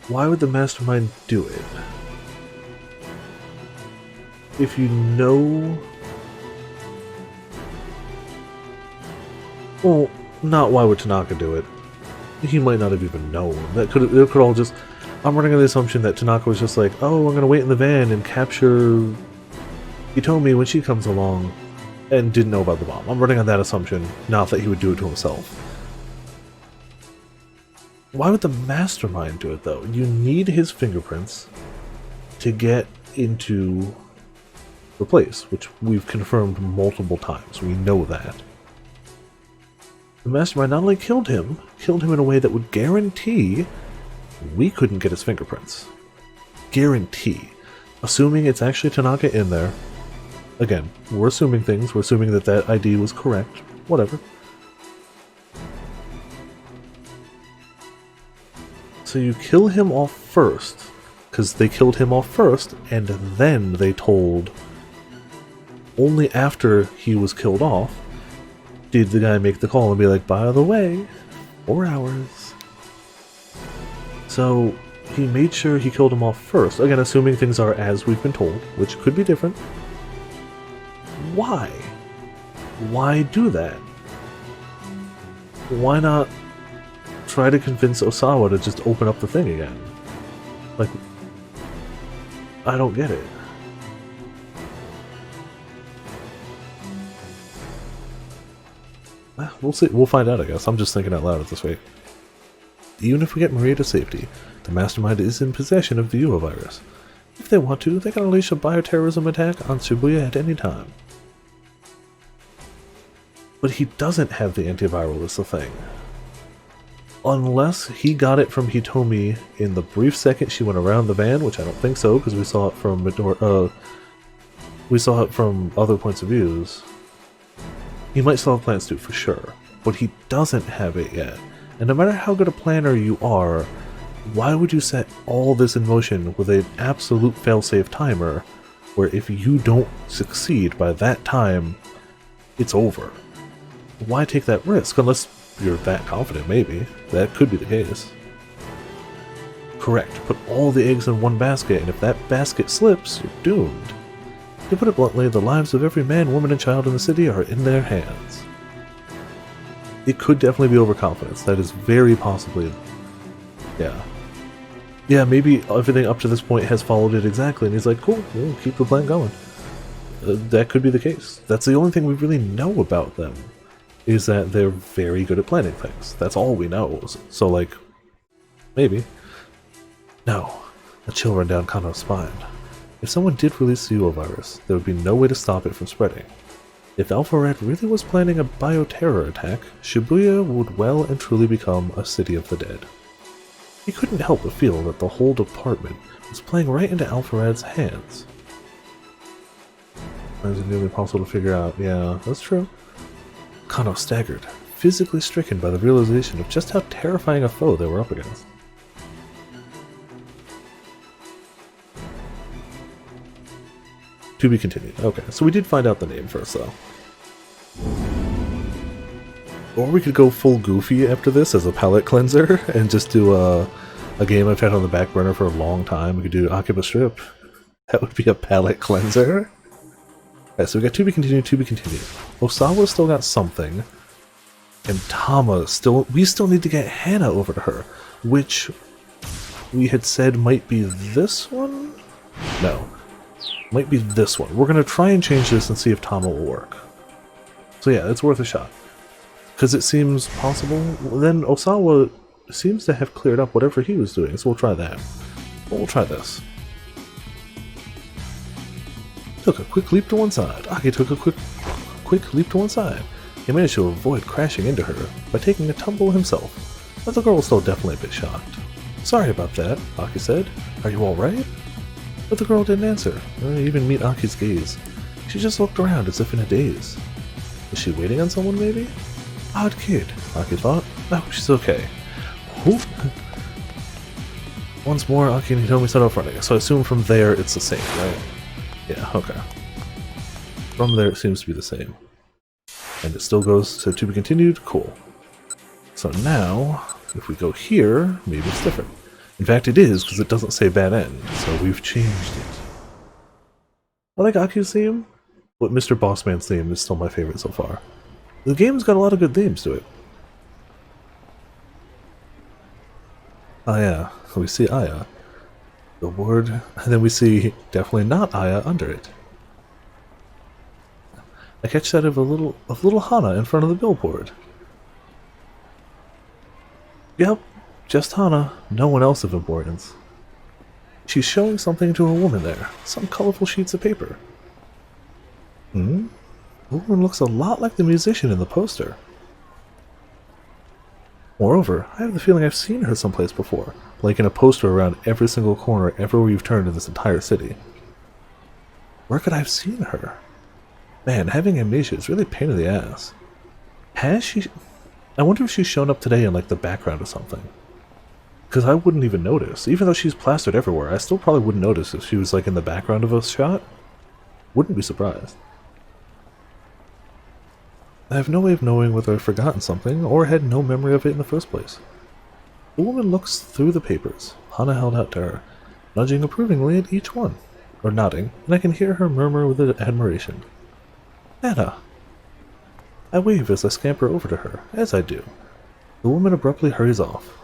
Why would the mastermind do it? If you know... Well, not why would Tanaka do it. He might not have even known. It could all just... I'm running on the assumption that Tanaka was just like, oh, I'm gonna wait in the van and capture Hitomi when she comes along, and didn't know about the bomb. I'm running on that assumption, not that he would do it to himself. Why would the mastermind do it, though? You need his fingerprints to get into the place, which we've confirmed multiple times. We know that. The mastermind not only killed him in a way that would guarantee we couldn't get his fingerprints. Guarantee. Assuming it's actually Tanaka in there. Again, we're assuming things. We're assuming that that ID was correct. Whatever. So you kill him off first, because they killed him off first, and then they told, only after he was killed off, did the guy make the call and be like, by the way, 4 hours. So he made sure he killed him off first, again assuming things are as we've been told, which could be different. Why? Why do that? Why not try to convince Osawa to just open up the thing again? Like, I don't get it. We'll see. We'll find out, I guess. I'm just thinking out loud at this rate. Even if we get Maria to safety, the mastermind is in possession of the UA virus. If they want to, they can unleash a bioterrorism attack on Shibuya at any time. But he doesn't have the antiviral, is the thing. Unless he got it from Hitomi in the brief second she went around the van, which I don't think so, because we saw it from other points of views. He might still have plans to, for sure, but he doesn't have it yet. And no matter how good a planner you are, why would you set all this in motion with an absolute failsafe timer, where if you don't succeed by that time, it's over? Why take that risk? Unless you're that confident, maybe. That could be the case. Correct. Put all the eggs in one basket, and if that basket slips, you're doomed. To put it bluntly, the lives of every man, woman, and child in the city are in their hands. It could definitely be overconfidence. That is very possibly... Yeah. Yeah, maybe everything up to this point has followed it exactly, and he's like, cool, we'll keep the plan going. That could be the case. That's the only thing we really know about them, is that they're very good at planning things. That's all we know. So, like, maybe. No. A chill ran down Kano's spine. If someone did release the UA virus, there would be no way to stop it from spreading. If Alpha Red really was planning a bioterror attack, Shibuya would well and truly become a city of the dead. He couldn't help but feel that the whole department was playing right into Alpha Red's hands. It's nearly impossible to figure out. Yeah, that's true. Kano staggered, physically stricken by the realization of just how terrifying a foe they were up against. To be continued. Okay, so we did find out the name first, though. Or we could go full Goofy after this as a palate cleanser and just do a game I've had on the back burner for a long time. We could do Akiba Strip. That would be a palate cleanser. Alright, so we got to be continued, to be continued. Osawa still got something. And Tama we still need to get Hana over to her, which we had said might be this one? No. Might be this one. We're going to try and change this and see if Tama will work. So yeah, it's worth a shot. Because it seems possible. Then Osawa seems to have cleared up whatever he was doing, so we'll try that. But we'll try this. Took a quick leap to one side. Aki took a quick leap to one side. He managed to avoid crashing into her by taking a tumble himself. But the girl was still definitely a bit shocked. Sorry about that, Aki said. Are you alright? But the girl didn't answer, or even meet Aki's gaze. She just looked around as if in a daze. Was she waiting on someone, maybe? Odd kid, Aki thought. Oh, she's okay. Whoop. Once more, Aki and Hitomi set off running, so I assume from there it's the same, right? Yeah, okay. From there it seems to be the same. And it still goes to be continued? Cool. So now, if we go here, maybe it's different. In fact, it is, because it doesn't say bad end, so we've changed it. I like Aki's theme, but Mr. Bossman's theme is still my favorite so far. The game's got a lot of good themes to it. Oh yeah, we see Aya. The word, and then we see definitely not Aya under it. I catch that of little Hana in front of the billboard. Yep, just Hana, no one else of importance. She's showing something to a woman there, some colorful sheets of paper. The woman looks a lot like the musician in the poster. Moreover, I have the feeling I've seen her someplace before, like in a poster around every single corner everywhere we've turned in this entire city. Where could I have seen her? Man, having amnesia is really a pain in the ass. Has she... I wonder if she's shown up today in like the background or something. Because I wouldn't even notice. Even though she's plastered everywhere, I still probably wouldn't notice if she was like in the background of a shot. Wouldn't be surprised. I have no way of knowing whether I've forgotten something or had no memory of it in the first place. The woman looks through the papers, Hana held out to her, nudging approvingly at each one, or nodding, and I can hear her murmur with admiration. Hana! I wave as I scamper over to her, as I do. The woman abruptly hurries off.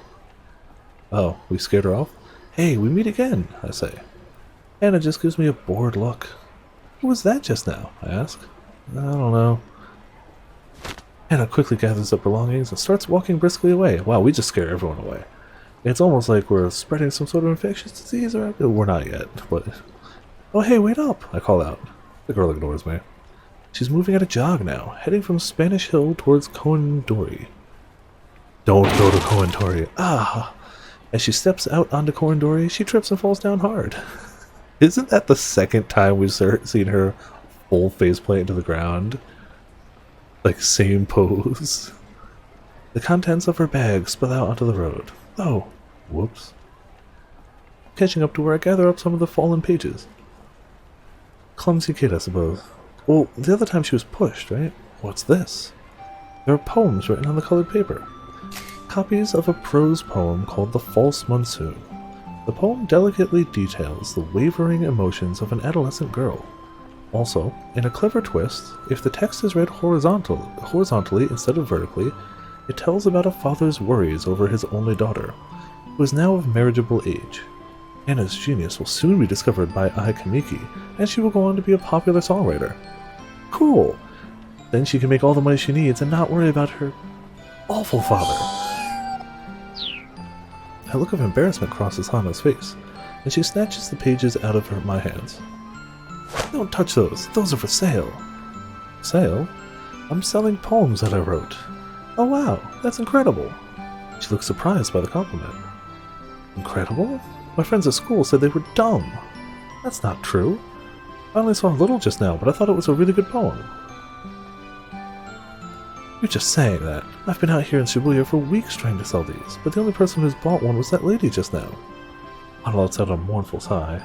Oh, we scared her off? Hey, we meet again, I say. Hana just gives me a bored look. Who was that just now? I ask. I don't know. Hana quickly gathers up belongings and starts walking briskly away. Wow, we just scare everyone away. It's almost like we're spreading some sort of infectious disease around. We're not yet, but... Oh hey, wait up! I call out. The girl ignores me. She's moving at a jog now, heading from Spanish Hill towards Koendori. Don't go to Koendori. Ah! As she steps out onto Koendori, she trips and falls down hard. Isn't that the second time we've seen her full faceplant into the ground? Like, same pose. The contents of her bag spill out onto the road. Oh, whoops. Catching up to where I gather up some of the fallen pages. Clumsy kid, I suppose. Well, the other time she was pushed, right? What's this? There are poems written on the colored paper. Copies of a prose poem called The False Monsoon. The poem delicately details the wavering emotions of an adolescent girl. Also, in a clever twist, if the text is read horizontally instead of vertically, it tells about a father's worries over his only daughter, who is now of marriageable age. Anna's genius will soon be discovered by Ai Kamiki, and she will go on to be a popular songwriter. Cool! Then she can make all the money she needs and not worry about her awful father. A look of embarrassment crosses Hana's face, and she snatches the pages out of my hands. Don't touch those. Those are for sale. Sale? I'm selling poems that I wrote. Oh wow, that's incredible. She looks surprised by the compliment. Incredible? My friends at school said they were dumb. That's not true. I only saw a little just now, but I thought it was a really good poem. You're just saying that. I've been out here in Shibuya for weeks trying to sell these, but the only person who's bought one was that lady just now. I'll let out a mournful sigh.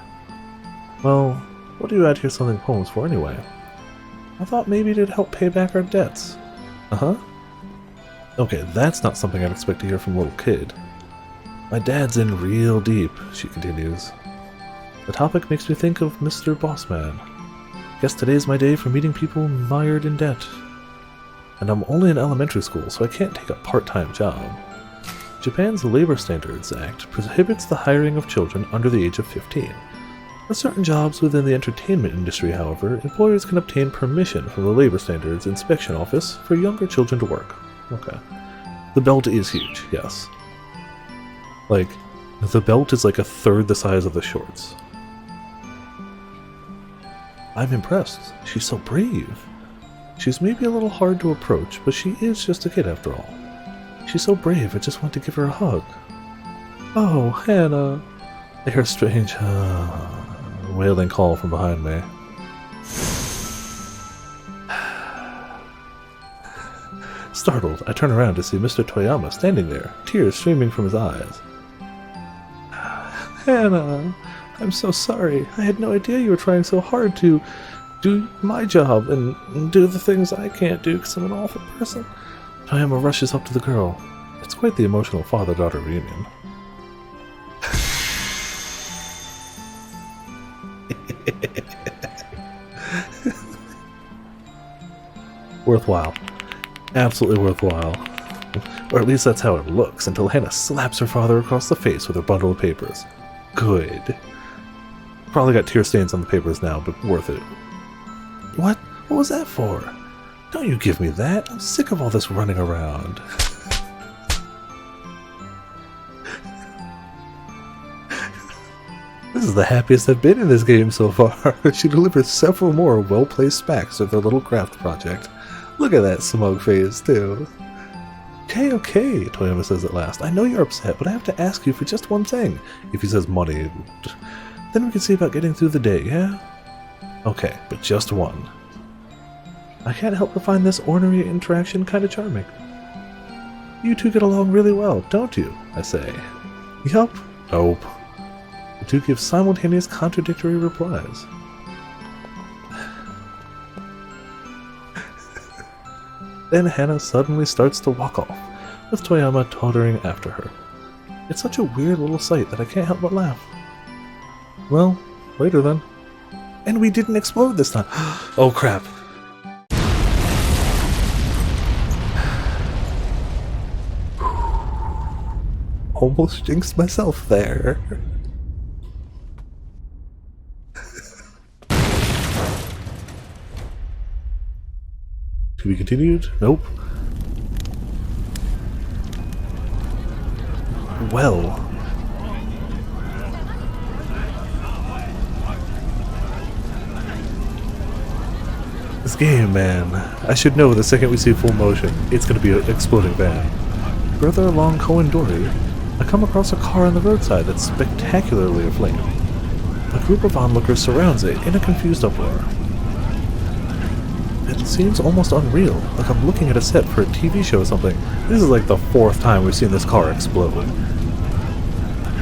Well, what are you out here selling poems for anyway? I thought maybe it'd help pay back our debts. Uh-huh. Okay, that's not something I'd expect to hear from a little kid. My dad's in real deep, she continues. The topic makes me think of Mr. Bossman. Guess today's my day for meeting people mired in debt. And I'm only in elementary school, so I can't take a part-time job. Japan's Labor Standards Act prohibits the hiring of children under the age of 15. For certain jobs within the entertainment industry, however, employers can obtain permission from the Labor Standards Inspection Office for younger children to work. Okay. The belt is huge, yes. Like, the belt is like a third the size of the shorts. I'm impressed. She's so brave. She's maybe a little hard to approach, but she is just a kid after all. She's so brave, I just want to give her a hug. Oh, Hannah. I hear a strange, wailing call from behind me. Startled, I turn around to see Mr. Toyama standing there, tears streaming from his eyes. Hannah, I'm so sorry. I had no idea you were trying so hard to do my job and do the things I can't do because I'm an awful person. Toyama rushes up to the girl. It's quite the emotional father-daughter reunion. Worthwhile. Absolutely worthwhile. Or at least that's how it looks, until Hannah slaps her father across the face with her bundle of papers. Good. Probably got tear stains on the papers now, but worth it. What? What was that for? Don't you give me that. I'm sick of all this running around. This is the happiest I've been in this game so far. She delivers several more well-placed specs of their little craft project. Look at that smug face, too. Okay, Toyama says at last. I know you're upset, but I have to ask you for just one thing. If he says money, then we can see about getting through the day, yeah? Okay, but just one. I can't help but find this ornery interaction kind of charming. You two get along really well, don't you? I say. Yup. Nope. The two give simultaneous contradictory replies. Then Hannah suddenly starts to walk off, with Toyama tottering after her. It's such a weird little sight that I can't help but laugh. Well, later then. And we didn't explode this time. Oh crap. Almost jinxed myself there. To be continued? Nope. Well. This game, man. I should know the second we see full motion, it's gonna be an exploding van. Further along Koen-dori, I come across a car on the roadside that's spectacularly aflame. A group of onlookers surrounds it in a confused uproar. It seems almost unreal, like I'm looking at a set for a TV show or something. This is like the 4th time we've seen this car explode.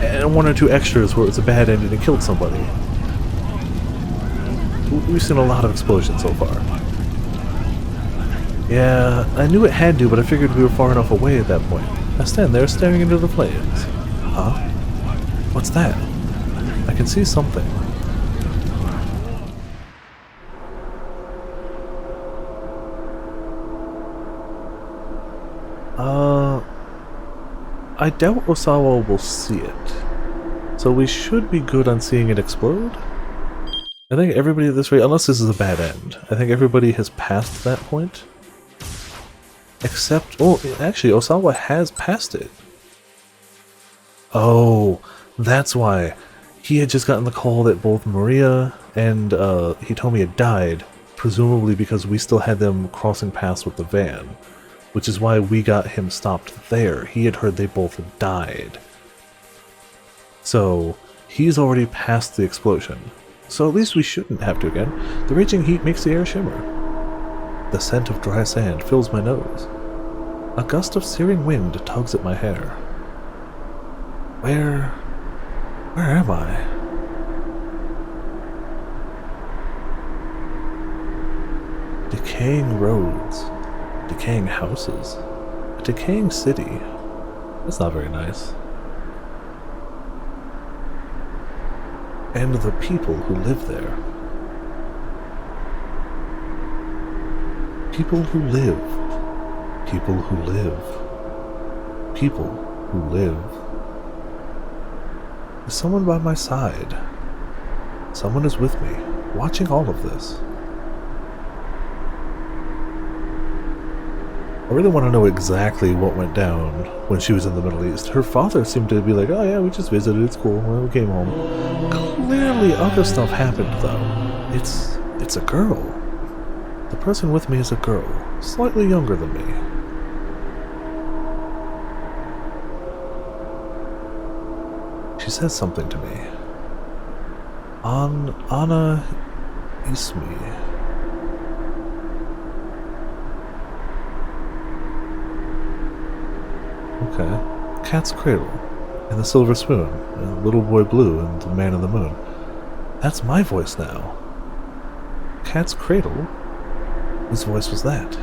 And 1 or 2 extras where it was a bad ending and killed somebody. We've seen a lot of explosions so far. Yeah, I knew it had to, but I figured we were far enough away at that point. I stand there staring into the flames. Huh? What's that? I can see something. I doubt Osawa will see it. So we should be good on seeing it explode? I think everybody at this rate, unless this is a bad end, I think everybody has passed that point. Except, oh, actually, Osawa has passed it. Oh, that's why. He had just gotten the call that both Maria and Hitomi had died, presumably because we still had them crossing paths with the van, which is why we got him stopped there. He had heard they both had died. So, he's already past the explosion. So at least we shouldn't have to again. The raging heat makes the air shimmer. The scent of dry sand fills my nose. A gust of searing wind tugs at my hair. Where am I? Decaying roads, decaying houses, a decaying city. That's not very nice. And the people who live there. People who live. People who live. People who live. Is someone by my side? Someone is with me, watching all of this. I really want to know exactly what went down when she was in the Middle East. Her father seemed to be like, oh yeah, we just visited, it's cool, well, we came home. Clearly other stuff happened though. It's a girl. The person with me is a girl, slightly younger than me. She says something to me. Anna Ismi. Okay. Cat's Cradle, and the Silver Spoon, and Little Boy Blue, and the Man in the Moon. That's my voice now. Cat's Cradle? Whose voice was that?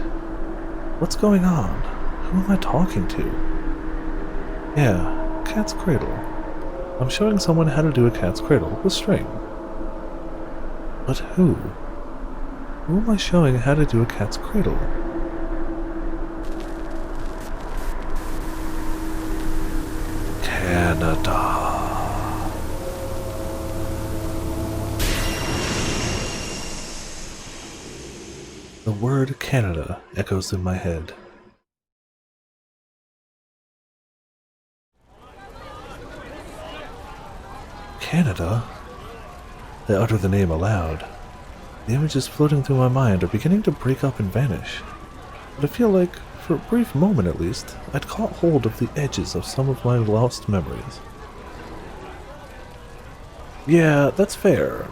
What's going on? Who am I talking to? Yeah, Cat's Cradle. I'm showing someone how to do a cat's cradle with string. But who? Who am I showing how to do a cat's cradle? Canada. The word Canada echoes in my head. Canada? I utter the name aloud. The images floating through my mind are beginning to break up and vanish. But I feel like, for a brief moment at least, I'd caught hold of the edges of some of my lost memories. Yeah, that's fair.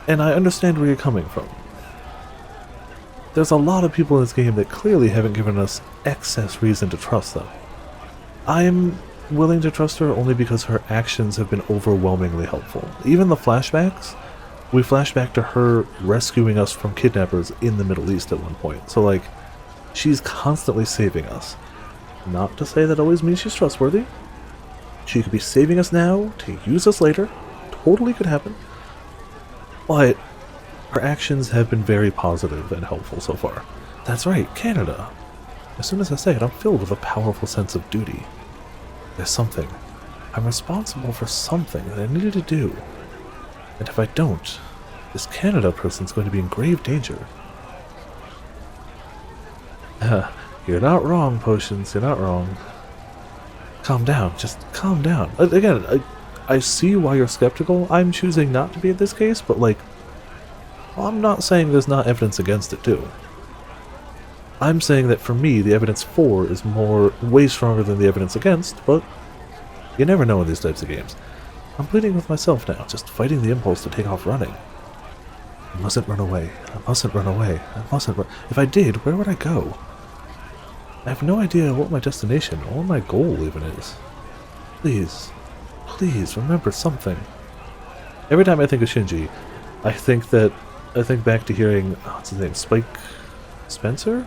And I understand where you're coming from. There's a lot of people in this game that clearly haven't given us excess reason to trust them. I'm willing to trust her only because her actions have been overwhelmingly helpful. Even the flashbacks, we flash back to her rescuing us from kidnappers in the Middle East at one point. So like, she's constantly saving us. Not to say that always means she's trustworthy. She could be saving us now to use us later. Totally could happen. But her actions have been very positive and helpful so far. That's right, Canada. As soon as I say it, I'm filled with a powerful sense of duty. There's something. I'm responsible for something that I needed to do. And if I don't, this Canada person's going to be in grave danger. You're not wrong, Potions. You're not wrong. Calm down. Just calm down. Again, I see why you're skeptical. I'm choosing not to be in this case, but like, I'm not saying there's not evidence against it too. I'm saying that for me, the evidence for is way stronger than the evidence against, but you never know in these types of games. I'm pleading with myself now, just fighting the impulse to take off running. I mustn't run away. I mustn't run away. I mustn't run. If I did, where would I go? I have no idea what my destination or my goal even is. Please, please remember something. Every time I think of Shinji, I think back to hearing, what's his name, Spike Spencer?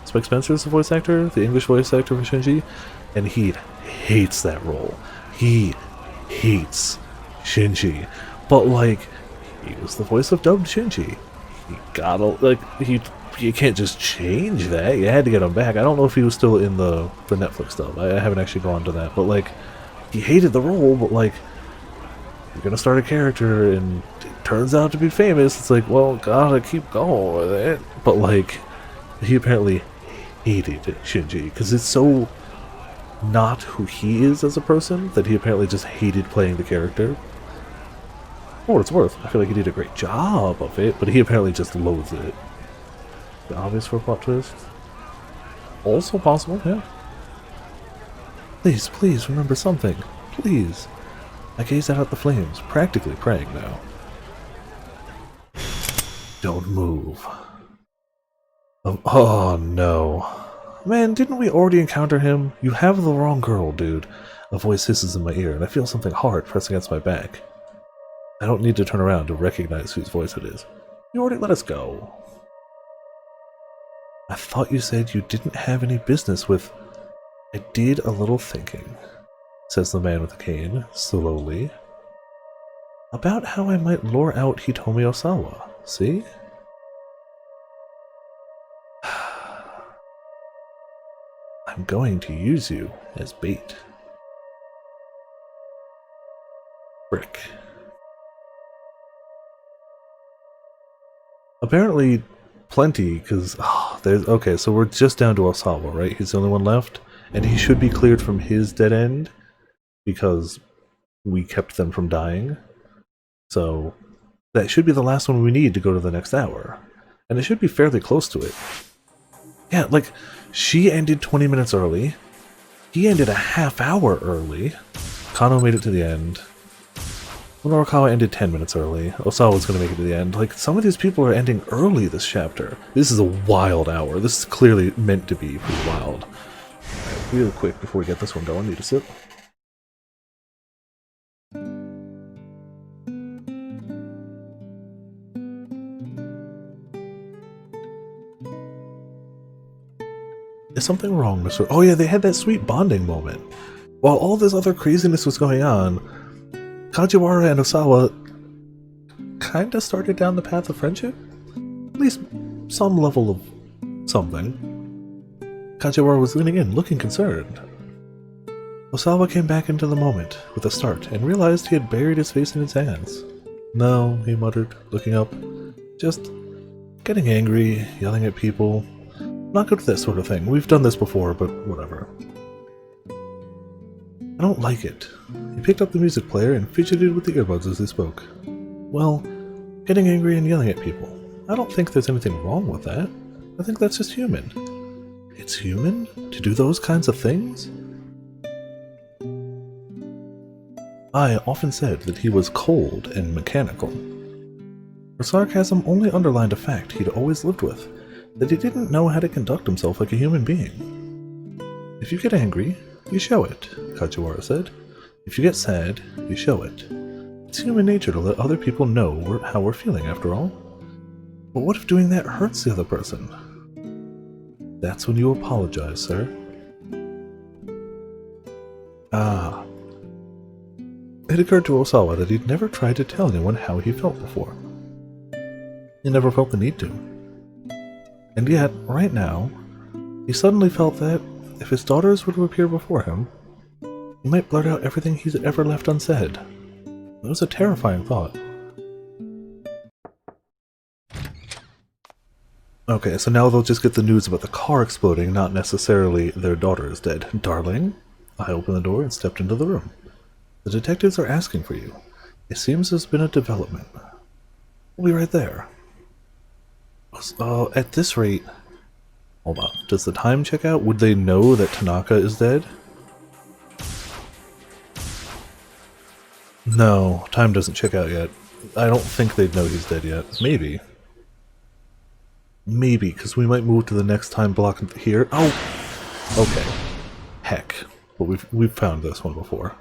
Spike Spencer is the voice actor, the English voice actor for Shinji, and he hates that role. He hates Shinji. But like, he was the voice of dubbed Shinji. You gotta, like, you can't just change that. You had to get him back. I don't know if he was still in the Netflix dub. I haven't actually gone to that. But like, he hated the role, but like, you're gonna start a character and it turns out to be famous. It's like, well, gotta keep going with it. But like, he apparently hated Shinji because it's so not who he is as a person that he apparently just hated playing the character. For what it's worth, I feel like he did a great job of it, but he apparently just loathed it. Obvious for a plot twist. Also possible, yeah. Please, please remember something. Please. I gaze out at the flames, practically praying now. Don't move. Oh no. Man, didn't we already encounter him? You have the wrong girl, dude. A voice hisses in my ear, and I feel something hard pressing against my back. I don't need to turn around to recognize whose voice it is. You already let us go. I thought you said you didn't have any business with... I did a little thinking, says the man with the cane, slowly. About how I might lure out Hitomi Osawa, see? I'm going to use you as bait. Frick. Apparently, plenty, because there's okay. So we're just down to Osawa, right? He's the only one left, and he should be cleared from his dead end because we kept them from dying. So that should be the last one we need to go to the next hour, and it should be fairly close to it. Yeah, like she ended 20 minutes early. He ended a half hour early. Kano made it to the end. Norikawa ended 10 minutes early. Osawa's gonna make it to the end. Like, some of these people are ending early this chapter. This is a wild hour. This is clearly meant to be pretty wild. Alright, real quick before we get this one going, need a sip. Is something wrong, Mr. Oh yeah, they had that sweet bonding moment. While all this other craziness was going on, Kajiwara and Osawa kinda started down the path of friendship? At least some level of something. Kajiwara was leaning in, looking concerned. Osawa came back into the moment with a start and realized he had buried his face in his hands. No, he muttered, looking up. Just getting angry, yelling at people. Not good at this sort of thing. We've done this before, but whatever. I don't like it. He picked up the music player and fidgeted with the earbuds as he spoke. Well, getting angry and yelling at people. I don't think there's anything wrong with that. I think that's just human. It's human to do those kinds of things? I often said that he was cold and mechanical. Her sarcasm only underlined a fact he'd always lived with, that he didn't know how to conduct himself like a human being. If you get angry, you show it, Kajiwara said. If you get sad, you show it. It's human nature to let other people know how we're feeling, after all. But what if doing that hurts the other person? That's when you apologize, sir. Ah. It occurred to Osawa that he'd never tried to tell anyone how he felt before. He never felt the need to. And yet, right now, he suddenly felt that if his daughters were to appear before him, he might blurt out everything he's ever left unsaid. It was a terrifying thought. Okay, so now they'll just get the news about the car exploding, not necessarily their daughter is dead. Darling? I opened the door and stepped into the room. The detectives are asking for you. It seems there's been a development. We'll be right there. At this rate... Hold on. Does the time check out? Would they know that Tanaka is dead? No, time doesn't check out yet. I don't think they'd know he's dead yet. Maybe. Maybe, because we might move to the next time block here. Oh! Okay. Heck. But we've found this one before.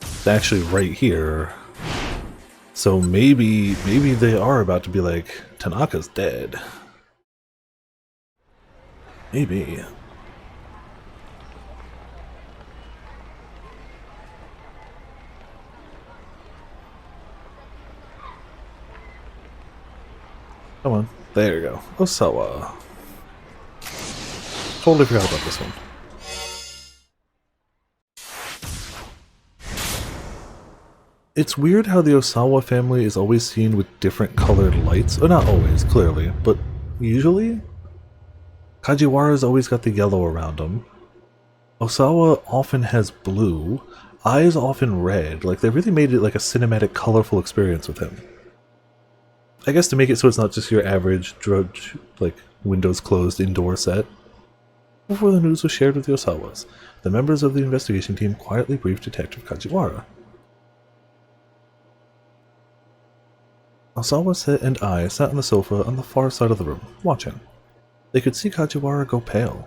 It's actually right here. So maybe they are about to be like, Tanaka's dead. Maybe. Come on. There you go. Osawa. Totally forgot about this one. It's weird how the Osawa family is always seen with different colored lights. Oh, not always, clearly, but usually? Kajiwara's always got the yellow around him. Osawa often has blue. Eyes often red. Like, they really made it like a cinematic, colorful experience with him. I guess to make it so it's not just your average drudge, like, windows closed indoor set. Before the news was shared with the Osawas, the members of the investigation team quietly briefed Detective Kajiwara. Osawa and I sat on the sofa on the far side of the room, watching. They could see Kajiwara go pale.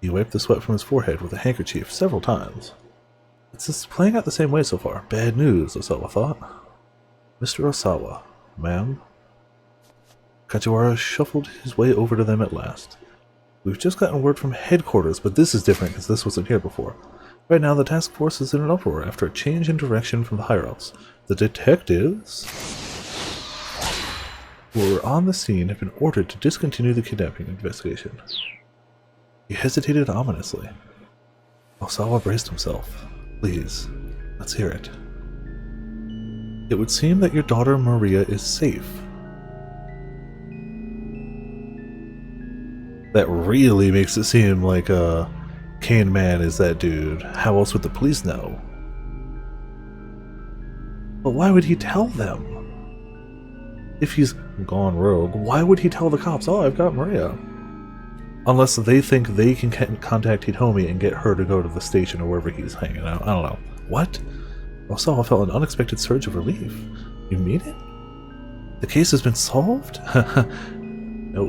He wiped the sweat from his forehead with a handkerchief several times. It's just playing out the same way so far. Bad news, Osawa thought. Mr. Osawa, ma'am. Kajiwara shuffled his way over to them at last. We've just gotten word from headquarters, but this is different because this wasn't here before. Right now, the task force is in an uproar after a change in direction from the higher-ups. The detectives who were on the scene have been ordered to discontinue the kidnapping investigation. He hesitated ominously. Osawa braced himself. Please, let's hear it. It would seem that your daughter Maria is safe. That really makes it seem like Kane Man is that dude. How else would the police know? But why would he tell them? If he's gone rogue, why would he tell the cops, oh, I've got Maria? Unless they think they can contact Hitomi and get her to go to the station or wherever he's hanging out. I don't know. What? Osawa felt an unexpected surge of relief. You mean it? The case has been solved? No.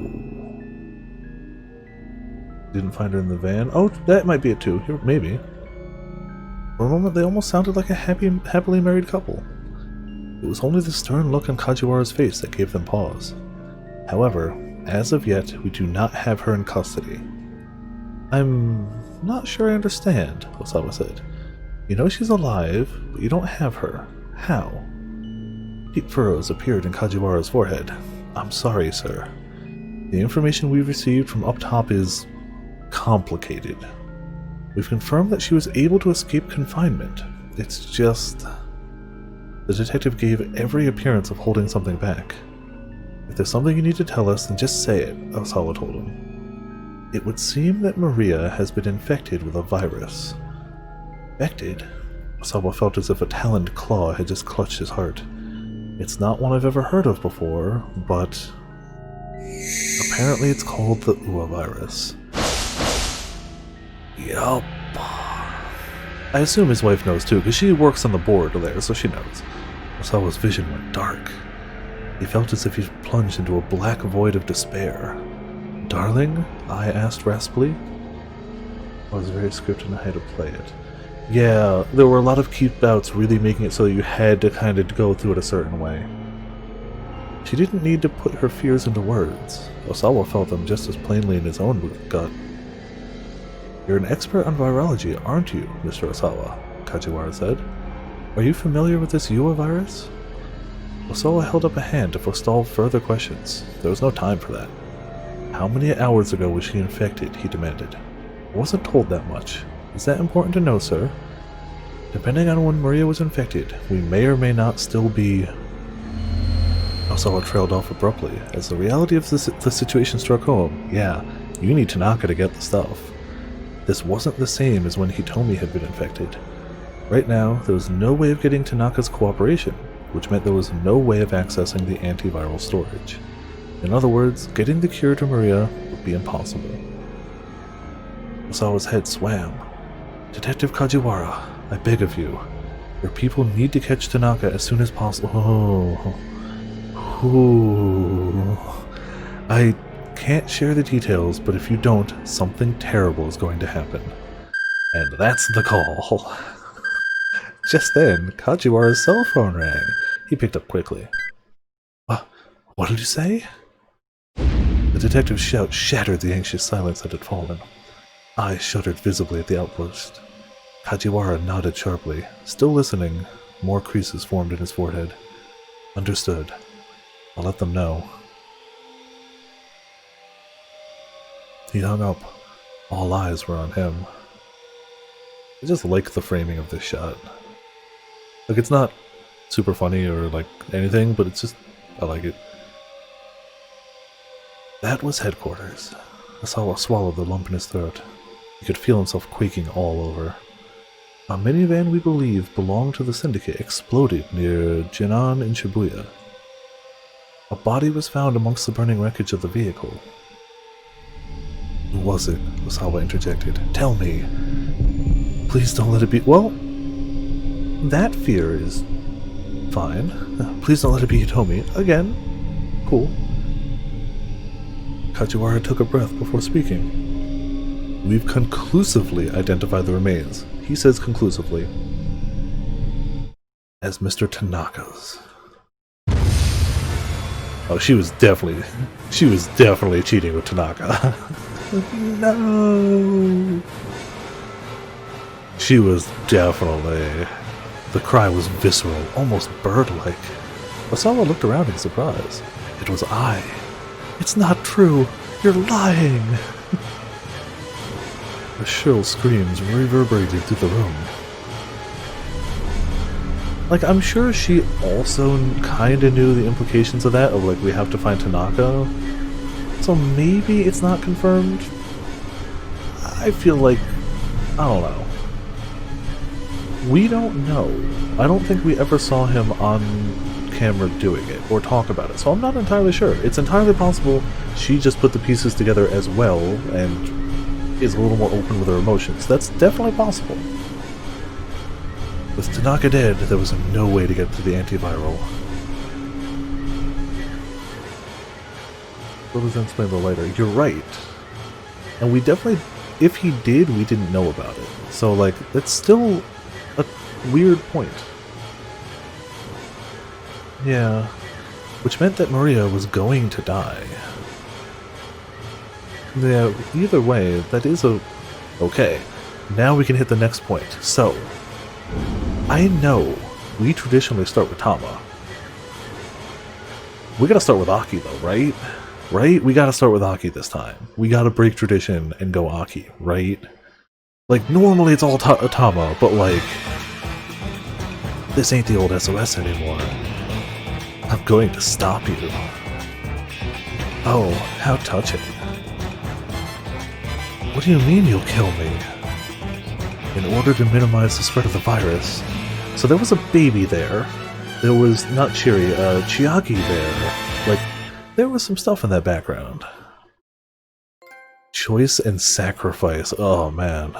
Didn't find her in the van. Oh, that might be it too. Maybe. For a moment, they almost sounded like a happily married couple. It was only the stern look on Kajiwara's face that gave them pause. However, as of yet, we do not have her in custody. I'm not sure I understand, Osawa said. You know she's alive, but you don't have her. How? Deep furrows appeared in Kajiwara's forehead. I'm sorry, sir. The information we've received from up top is complicated. We've confirmed that she was able to escape confinement. It's just... The detective gave every appearance of holding something back. If there's something you need to tell us, then just say it, Osawa told him. It would seem that Maria has been infected with a virus. Infected? Osawa felt as if a taloned claw had just clutched his heart. It's not one I've ever heard of before, but... apparently it's called the Ua virus. Yup. I assume his wife knows too, because she works on the board there, so she knows. Osawa's vision went dark. He felt as if he'd plunged into a black void of despair. Darling? I asked raspily. I was very scripted on how to play it. Yeah, there were a lot of keep-outs really making it so you had to kind of go through it a certain way. She didn't need to put her fears into words. Osawa felt them just as plainly in his own gut. You're an expert on virology, aren't you, Mr. Osawa? Kajiwara said. Are you familiar with this Ua virus? Osawa held up a hand to forestall further questions. There was no time for that. How many hours ago was she infected? He demanded. I wasn't told that much. Is that important to know, sir? Depending on when Maria was infected, we may or may not still be... Osawa trailed off abruptly, as the reality of the situation struck home. Yeah, you need Tanaka to get the stuff. This wasn't the same as when Hitomi had been infected. Right now, there was no way of getting Tanaka's cooperation, which meant there was no way of accessing the antiviral storage. In other words, getting the cure to Maria would be impossible. Osawa's head swam. Detective Kajiwara, I beg of you. Your people need to catch Tanaka as soon as possible. I can't share the details, but if you don't, something terrible is going to happen. And that's the call. Just then, Kajiwara's cell phone rang. He picked up quickly. What did you say? The detective's shout shattered the anxious silence that had fallen. Eyes shuddered visibly at the outburst. Kajiwara nodded sharply. Still listening, more creases formed in his forehead. Understood. I'll let them know. He hung up. All eyes were on him. I just like the framing of this shot. Like, it's not super funny or, like, anything, but it's just... I like it. That was headquarters. Osawa swallowed the lump in his throat. He could feel himself quaking all over. A minivan we believe belonged to the syndicate exploded near Jinan in Shibuya. A body was found amongst the burning wreckage of the vehicle. Who was it? Osawa interjected. Tell me. Please don't let it be... Well, that fear is Fine. Please don't let it be Hitomi. Again. Cool. Kajiwara took a breath before speaking. We've conclusively identified the remains. He says conclusively. As Mr. Tanaka's. Oh, she was definitely cheating with Tanaka. No. She was definitely. The cry was visceral, almost bird-like. Osawa looked around in surprise. It was I. It's not true. You're lying. The shrill screams reverberated through the room. Like, I'm sure she also kinda knew the implications of that, of like, we have to find Tanaka. So maybe it's not confirmed? I feel like, I don't know. We don't know. I don't think we ever saw him on camera doing it, or talk about it, so I'm not entirely sure. It's entirely possible she just put the pieces together as well, and is a little more open with her emotions. That's definitely possible. With Tanaka dead, there was no way to get to the antiviral. What does that explain a little later? You're right. And we definitely, if he did, we didn't know about it. So, like, that's still a weird point. Yeah. Which meant that Maria was going to die. Yeah, either way, that is a... Okay. Now we can hit the next point. So, I know we traditionally start with Tama. We gotta start with Aki though, right? Right? We gotta start with Aki this time. We gotta break tradition and go Aki, right? Like, normally it's all Tama, but like... This ain't the old SOS anymore. I'm going to stop you. Oh, how touching. What do you mean you'll kill me? In order to minimize the spread of the virus. So there was a baby there. There was, not Chiri, Chiaki there. Like, there was some stuff in that background. Choice and sacrifice. Oh, man.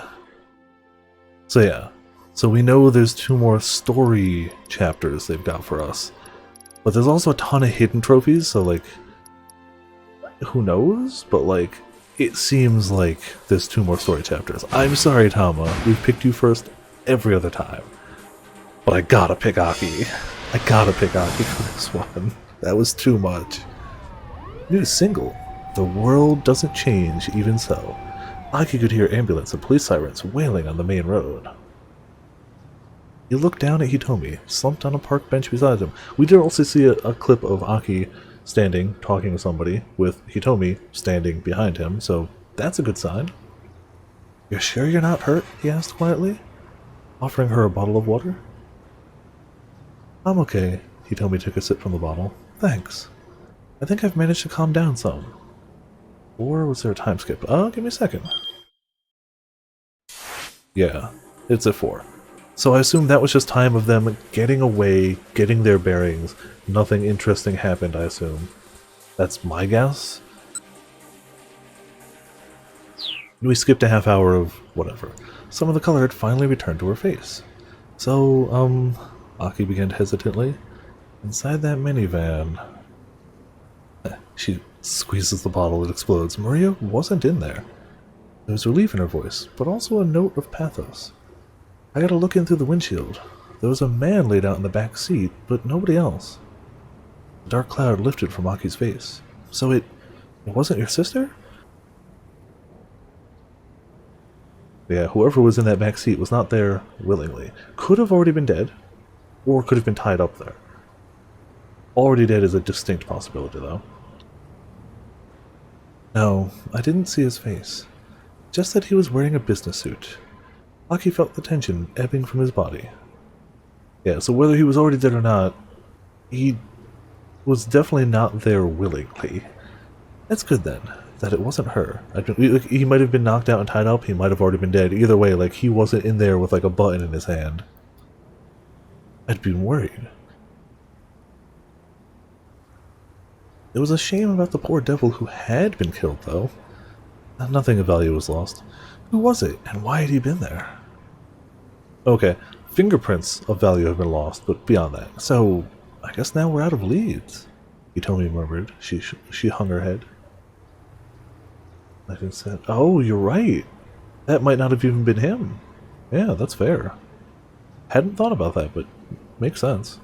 So yeah. So we know there's 2 more story chapters they've got for us. But there's also a ton of hidden trophies, so like... Who knows? But like... It seems like there's 2 more story chapters. I'm sorry, Tama. We've picked you first every other time. But I gotta pick Aki. I gotta pick Aki for this one. That was too much. New single. The world doesn't change, even so. Aki could hear ambulance and police sirens wailing on the main road. He looked down at Hitomi, slumped on a park bench beside him. We did also see a clip of Aki standing, talking to somebody, with Hitomi standing behind him, so that's a good sign. You're sure you're not hurt? He asked quietly, offering her a bottle of water. I'm okay, Hitomi took a sip from the bottle. Thanks. I think I've managed to calm down some. Or was there a time skip? Give me a second. Yeah, it's at 4. So I assume that was just time of them getting away, getting their bearings. Nothing interesting happened, I assume. That's my guess. We skipped a half hour of whatever. Some of the color had finally returned to her face. So, Aki began hesitantly. Inside that minivan... She squeezes the bottle, it explodes. Maria wasn't in there. There was relief in her voice, but also a note of pathos. I gotta look in through the windshield. There was a man laid out in the back seat, but nobody else. A dark cloud lifted from Aki's face. So it wasn't your sister? Yeah, whoever was in that back seat was not there willingly. Could have already been dead, or could have been tied up there. Already dead is a distinct possibility, though. No, I didn't see his face. Just that he was wearing a business suit. Aki felt the tension ebbing from his body. Yeah, so whether he was already dead or not, he was definitely not there willingly. That's good then, that it wasn't her. He might have been knocked out and tied up, he might have already been dead. Either way, like, he wasn't in there with like a button in his hand. I'd been worried. It was a shame about the poor devil who had been killed, though. Nothing of value was lost. Who was it, and why had he been there? Okay, fingerprints of value have been lost, but beyond that. So, I guess now we're out of leads. Hitomi murmured. She hung her head. I think said, "Oh, you're right. That might not have even been him." Yeah, that's fair. Hadn't thought about that, but makes sense.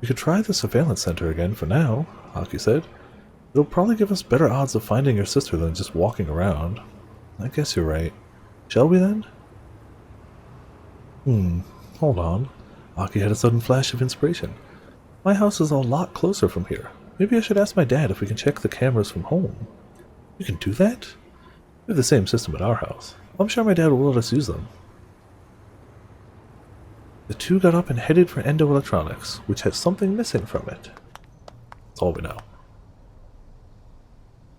"We could try the surveillance center again for now," Aki said. "It'll probably give us better odds of finding your sister than just walking around." "I guess you're right. Shall we then?" Hold on. Aki had a sudden flash of inspiration. "My house is a lot closer from here. Maybe I should ask my dad if we can check the cameras from home." "You can do that?" "We have the same system at our house. I'm sure my dad will let us use them." The two got up and headed for Endo Electronics, which has something missing from it. That's all we know.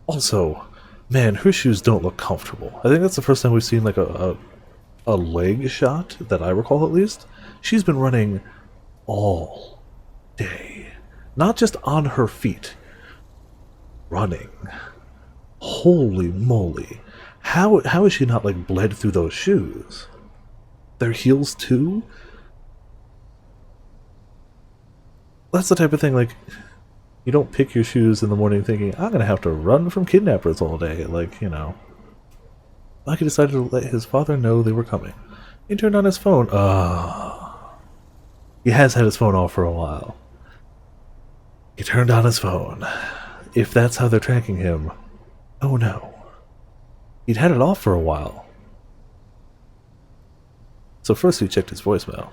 Also, man, her shoes don't look comfortable. I think that's the first time we've seen like a leg shot, that I recall at least. She's been running all day. Not just on her feet. Running. Holy moly. How is she not like bled through those shoes? Their heels too? That's the type of thing, like, you don't pick your shoes in the morning thinking, I'm gonna have to run from kidnappers all day, like, you know. Maki decided to let his father know they were coming. He turned on his phone. He has had his phone off for a while. He turned on his phone. If that's how they're tracking him, oh no. He'd had it off for a while. So first he checked his voicemail.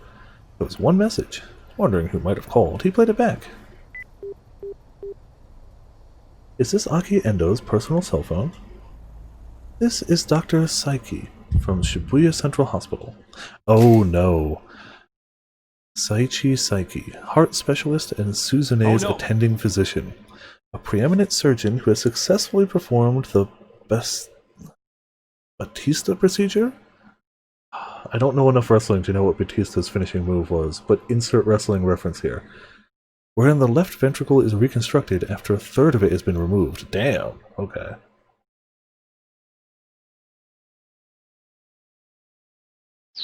There was one message. Wondering who might have called, he played it back. Is this Aki Endo's personal cell phone? This is Dr. Saiki from Shibuya Central Hospital. Oh no. Saichi Saiki, heart specialist and Suzune's attending physician. A preeminent surgeon who has successfully performed the Batista procedure? I don't know enough wrestling to know what Batista's finishing move was, but insert wrestling reference here. Wherein the left ventricle is reconstructed after a third of it has been removed. Damn. Okay.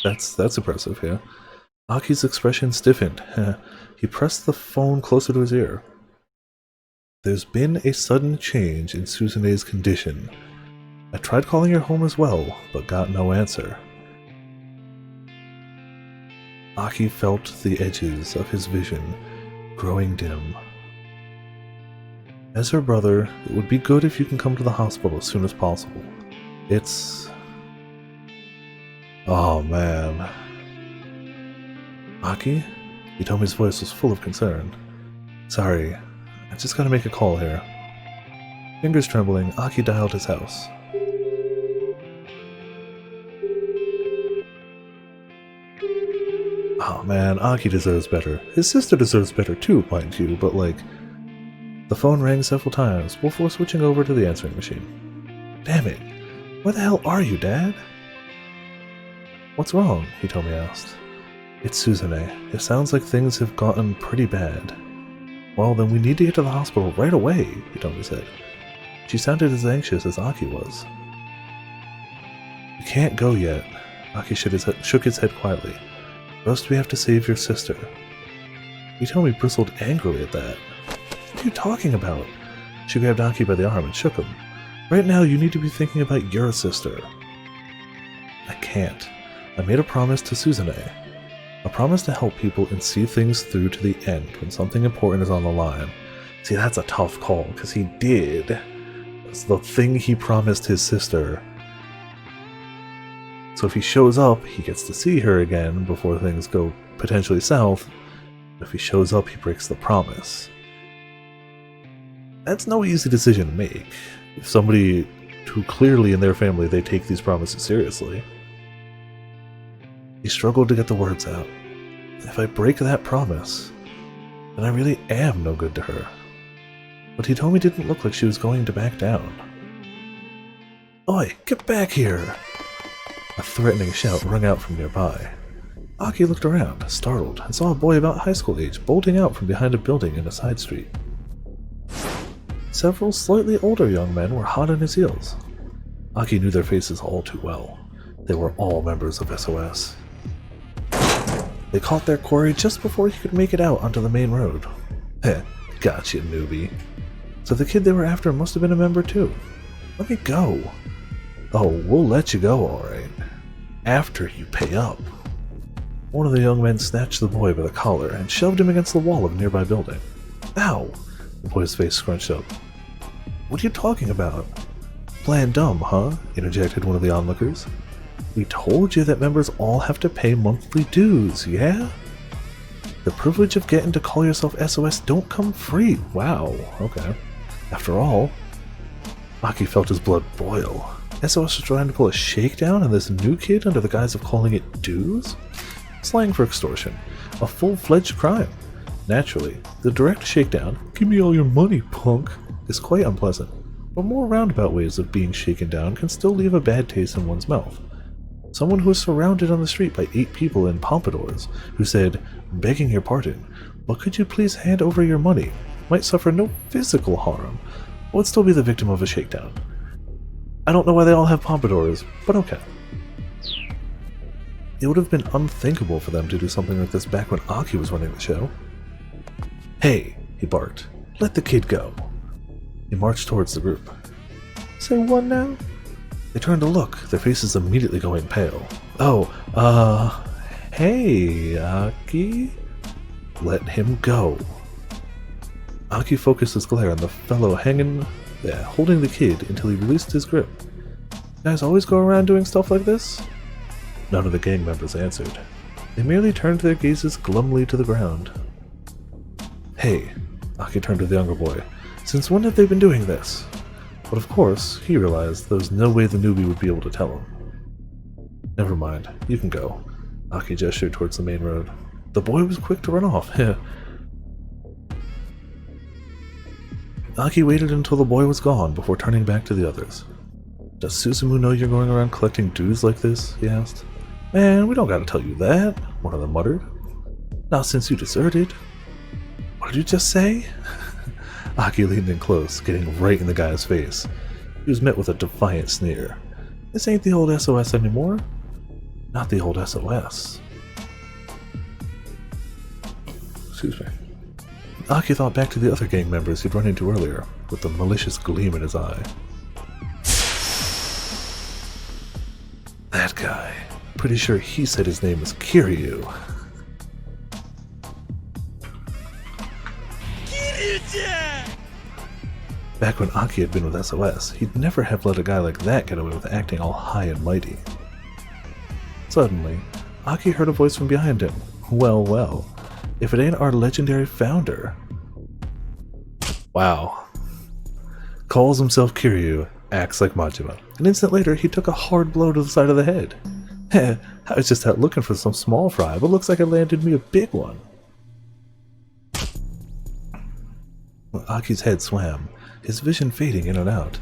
That's impressive, yeah. Aki's expression stiffened. He pressed the phone closer to his ear. There's been a sudden change in Suzune's condition. I tried calling her home as well, but got no answer. Aki felt the edges of his vision growing dim. As her brother, it would be good if you can come to the hospital as soon as possible. It's... Oh man. Aki? Hitomi's voice was full of concern. Sorry, I just gotta make a call here. Fingers trembling, Aki dialed his house. Oh man, Aki deserves better. His sister deserves better too, mind you, but like... The phone rang several times before switching over to the answering machine. Damn it! Where the hell are you, Dad? What's wrong? Hitomi asked. It's Suzune. It sounds like things have gotten pretty bad. Well, then we need to get to the hospital right away, Hitomi said. She sounded as anxious as Aki was. We can't go yet. Aki shook his head quietly. First we have to save your sister. Hitomi bristled angrily at that. What are you talking about? She grabbed Aki by the arm and shook him. Right now you need to be thinking about your sister. I can't. I made a promise to Suzune. A promise to help people and see things through to the end when something important is on the line. See, that's a tough call, because he did. It's the thing he promised his sister. So if he shows up, he gets to see her again before things go potentially south. If he shows up, he breaks the promise. That's no easy decision to make. If somebody who clearly in their family they take these promises seriously. He struggled to get the words out. If I break that promise, then I really am no good to her. But Hitomi didn't look like she was going to back down. Oi, get back here! A threatening shout rang out from nearby. Aki looked around, startled, and saw a boy about high school age bolting out from behind a building in a side street. Several slightly older young men were hot on his heels. Aki knew their faces all too well. They were all members of SOS. They caught their quarry just before he could make it out onto the main road. Heh, gotcha, newbie. So the kid they were after must have been a member too. Let me go. Oh, we'll let you go, alright. After you pay up. One of the young men snatched the boy by the collar and shoved him against the wall of a nearby building. Ow! The boy's face scrunched up. What are you talking about? Playing dumb, huh? Interjected one of the onlookers. We told you that members all have to pay monthly dues, yeah? The privilege of getting to call yourself SOS don't come free. Wow, okay. After all, Aki felt his blood boil. SOS was trying to pull a shakedown on this new kid under the guise of calling it dues? Slang for extortion. A full-fledged crime. Naturally, the direct shakedown, give me all your money, punk, is quite unpleasant, but more roundabout ways of being shaken down can still leave a bad taste in one's mouth. Someone who was surrounded on the street by 8 people in pompadours, who said, begging your pardon, but could you please hand over your money, might suffer no physical harm, but would still be the victim of a shakedown. I don't know why they all have pompadours, but okay. It would have been unthinkable for them to do something like this back when Aki was running the show. Hey, he barked, let the kid go. He marched towards the group. Say what now? They turned to look, their faces immediately going pale. Oh, hey, Aki? Let him go. Aki focused his glare on the fellow holding the kid until he released his grip. You guys always go around doing stuff like this? None of the gang members answered. They merely turned their gazes glumly to the ground. Hey, Aki turned to the younger boy. Since when have they been doing this? But of course, he realized there was no way the newbie would be able to tell him. Never mind, you can go. Aki gestured towards the main road. The boy was quick to run off. Aki waited until the boy was gone before turning back to the others. Does Susumu know you're going around collecting dues like this? He asked. Man, we don't gotta tell you that, one of them muttered. Not since you deserted. What did you just say? Aki leaned in close, getting right in the guy's face. He was met with a defiant sneer. This ain't the old SOS anymore. Not the old SOS. Excuse me. Aki thought back to the other gang members he'd run into earlier, with the malicious gleam in his eye. That guy. Pretty sure he said his name was Kiryu. Back when Aki had been with SOS, he'd never have let a guy like that get away with acting all high and mighty. Suddenly, Aki heard a voice from behind him. Well, well, if it ain't our legendary founder. Wow. Calls himself Kiryu, acts like Majima. An instant later, he took a hard blow to the side of the head. Heh, I was just out looking for some small fry, but looks like it landed me a big one. Aki's head swam, his vision fading in and out.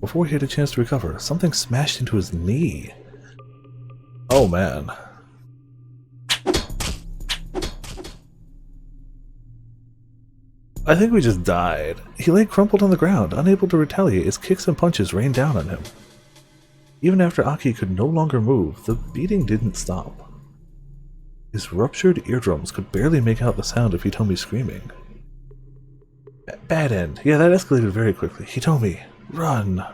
Before he had a chance to recover, something smashed into his knee. Oh man. I think we just died. He lay crumpled on the ground, unable to retaliate as kicks and punches rained down on him. Even after Aki could no longer move, the beating didn't stop. His ruptured eardrums could barely make out the sound of Hitomi screaming. Bad end. Yeah, that escalated very quickly. Hitomi, run!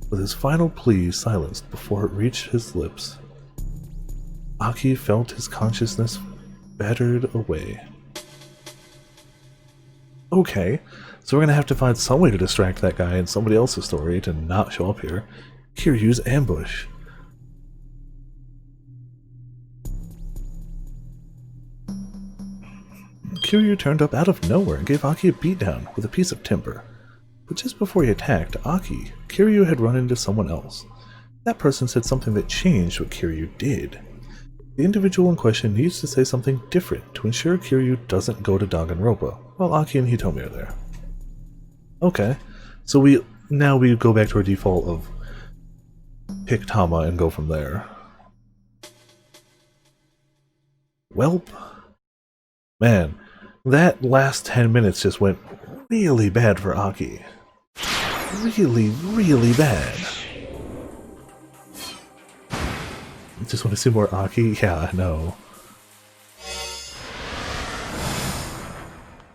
With his final plea silenced before it reached his lips, Aki felt his consciousness battered away. Okay, so we're gonna have to find some way to distract that guy in somebody else's story to not show up here. Kiryu's ambush. Kiryu turned up out of nowhere and gave Aki a beatdown with a piece of timber. But just before he attacked Aki, Kiryu had run into someone else. That person said something that changed what Kiryu did. The individual in question needs to say something different to ensure Kiryu doesn't go to Danganronpa, while Aki and Hitomi are there. Okay, so we go back to our default of pick Tama and go from there. Welp. Man, that last 10 minutes just went really bad for Aki. Really, really bad. Just want to see more Aki? Yeah, I know.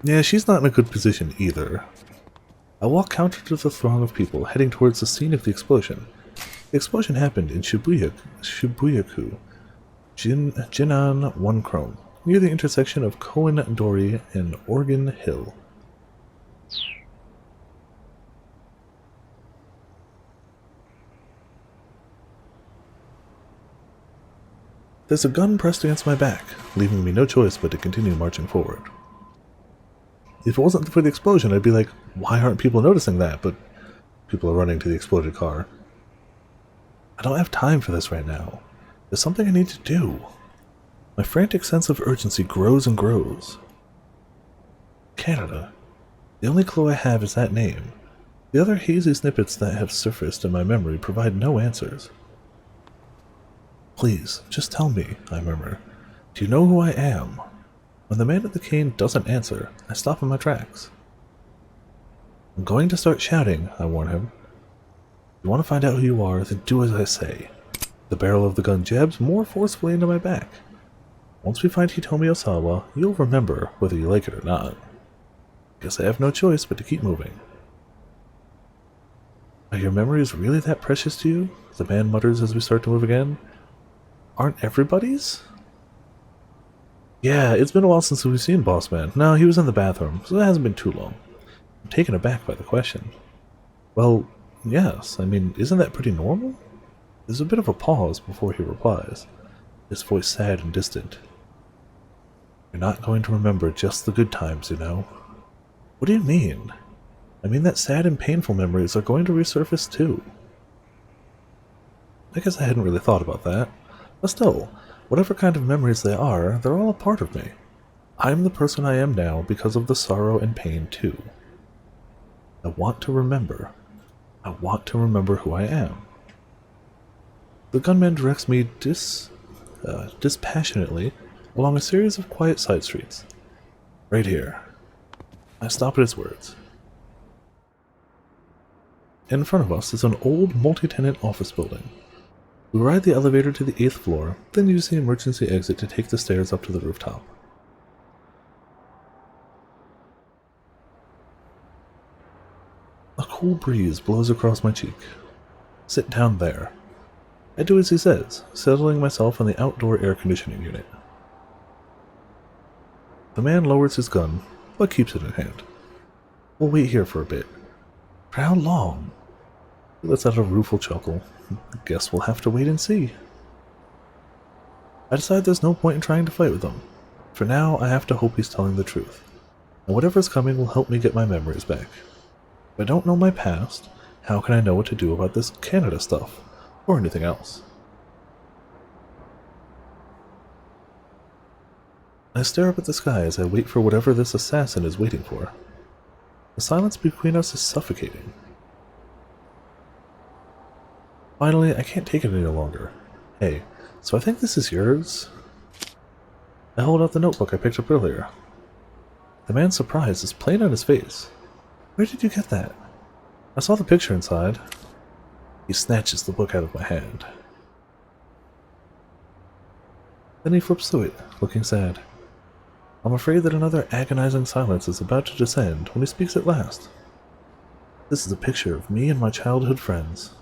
Yeah, she's not in a good position either. I walk counter to the throng of people heading towards the scene of the explosion. The explosion happened in Shibuya-ku, Jinan 1 Chrome, near the intersection of Koen-dori and Oregon Hill. There's a gun pressed against my back, leaving me no choice but to continue marching forward. If it wasn't for the explosion, I'd be like, why aren't people noticing that? But people are running to the exploded car. I don't have time for this right now. There's something I need to do. My frantic sense of urgency grows and grows. Canada. The only clue I have is that name. The other hazy snippets that have surfaced in my memory provide no answers. Please, just tell me, I murmur. Do you know who I am? When the man at the cane doesn't answer, I stop in my tracks. I'm going to start shouting, I warn him. If you want to find out who you are, then do as I say. The barrel of the gun jabs more forcefully into my back. Once we find Hitomi Osawa, you'll remember whether you like it or not. Guess I have no choice but to keep moving. Are your memories really that precious to you? The man mutters as we start to move again. Aren't everybody's? Yeah, it's been a while since we've seen Boss Man. No, he was in the bathroom, so it hasn't been too long. I'm taken aback by the question. Well, yes, I mean, isn't that pretty normal? There's a bit of a pause before he replies, his voice sad and distant. You're not going to remember just the good times, you know. What do you mean? I mean that sad and painful memories are going to resurface too. I guess I hadn't really thought about that. But still, whatever kind of memories they are, they're all a part of me. I'm the person I am now because of the sorrow and pain too. I want to remember. I want to remember who I am. The gunman directs me dispassionately along a series of quiet side streets. Right here. I stop at his words. In front of us is an old multi-tenant office building. We ride the elevator to the 8th floor, then use the emergency exit to take the stairs up to the rooftop. A cool breeze blows across my cheek. Sit down there. I do as he says, settling myself in the outdoor air conditioning unit. The man lowers his gun, but keeps it in hand. We'll wait here for a bit. For how long? He lets out a rueful chuckle. Guess we'll have to wait and see. I decide there's no point in trying to fight with him. For now, I have to hope he's telling the truth. And whatever's coming will help me get my memories back. If I don't know my past, how can I know what to do about this Canada stuff? Or anything else? I stare up at the sky as I wait for whatever this assassin is waiting for. The silence between us is suffocating. Finally, I can't take it any longer. Hey, so I think this is yours? I hold out the notebook I picked up earlier. The man's surprise is plain on his face. Where did you get that? I saw the picture inside. He snatches the book out of my hand. Then he flips through it, looking sad. I'm afraid that another agonizing silence is about to descend when he speaks at last. This is a picture of me and my childhood friends.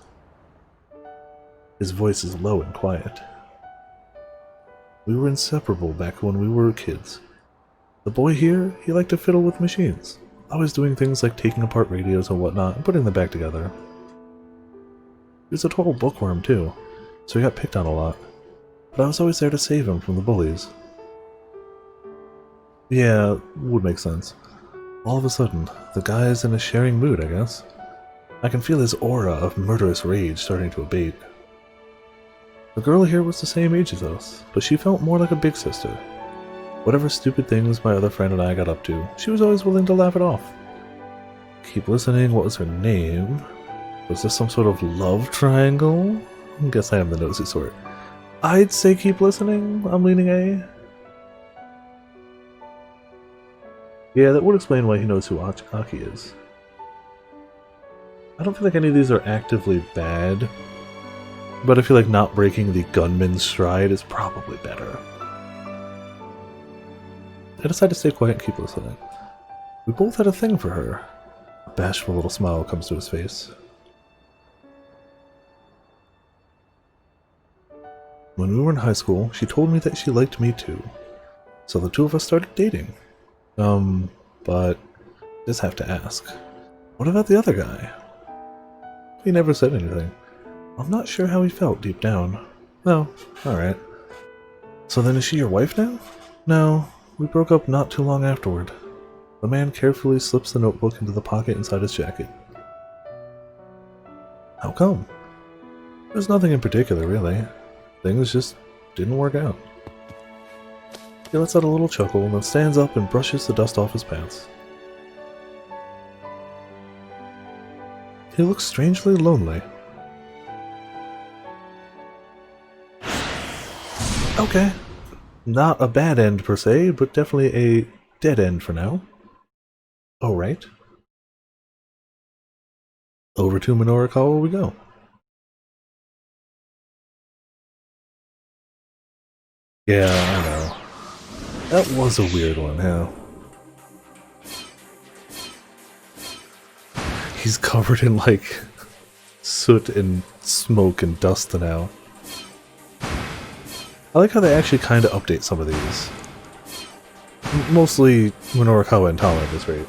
His voice is low and quiet. We were inseparable back when we were kids. The boy here, he liked to fiddle with machines, always doing things like taking apart radios and whatnot and putting them back together. He was a total bookworm too, so he got picked on a lot, but I was always there to save him from the bullies. Yeah, would make sense. All of a sudden, the guy is in a sharing mood, I guess. I can feel his aura of murderous rage starting to abate. The girl here was the same age as us, but she felt more like a big sister. Whatever stupid things my other friend and I got up to, she was always willing to laugh it off. Keep listening, what was her name? Was this some sort of love triangle? I guess I am the nosy sort. I'd say keep listening, I'm leaning A. Yeah, that would explain why he knows who Aki is. I don't feel like any of these are actively bad. But I feel like not breaking the gunman's stride is probably better. I decided to stay quiet and keep listening. We both had a thing for her. A bashful little smile comes to his face. When we were in high school, she told me that she liked me too. So the two of us started dating. But just have to ask. What about the other guy? He never said anything. I'm not sure how he felt deep down. No, alright. So then is she your wife now? No, we broke up not too long afterward. The man carefully slips the notebook into the pocket inside his jacket. How come? There's nothing in particular, really. Things just didn't work out. He lets out a little chuckle and then stands up and brushes the dust off his pants. He looks strangely lonely. Okay. Not a bad end per se, but definitely a dead end for now. Alright. Over to Minorikawa we go. Yeah, I know. That was a weird one, yeah. He's covered in, like, soot and smoke and dust now. I like how they actually kind of update some of these. Mostly Minorikawa and Tolerant is great.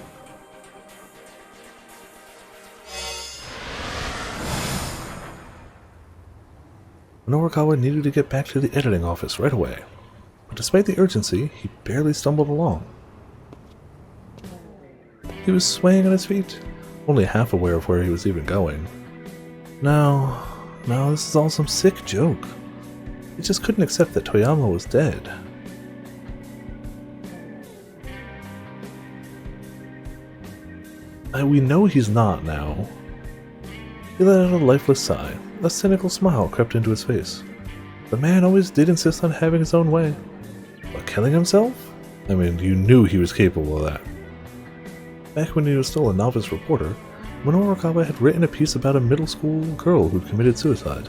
Minorikawa needed to get back to the editing office right away. But despite the urgency, he barely stumbled along. He was swaying on his feet, only half aware of where he was even going. No, this is all some sick joke. He just couldn't accept that Toyama was dead. We know he's not now. He let out a lifeless sigh. A cynical smile crept into his face. The man always did insist on having his own way. But killing himself? I mean, you knew he was capable of that. Back when he was still a novice reporter, Minorikawa had written a piece about a middle school girl who'd committed suicide.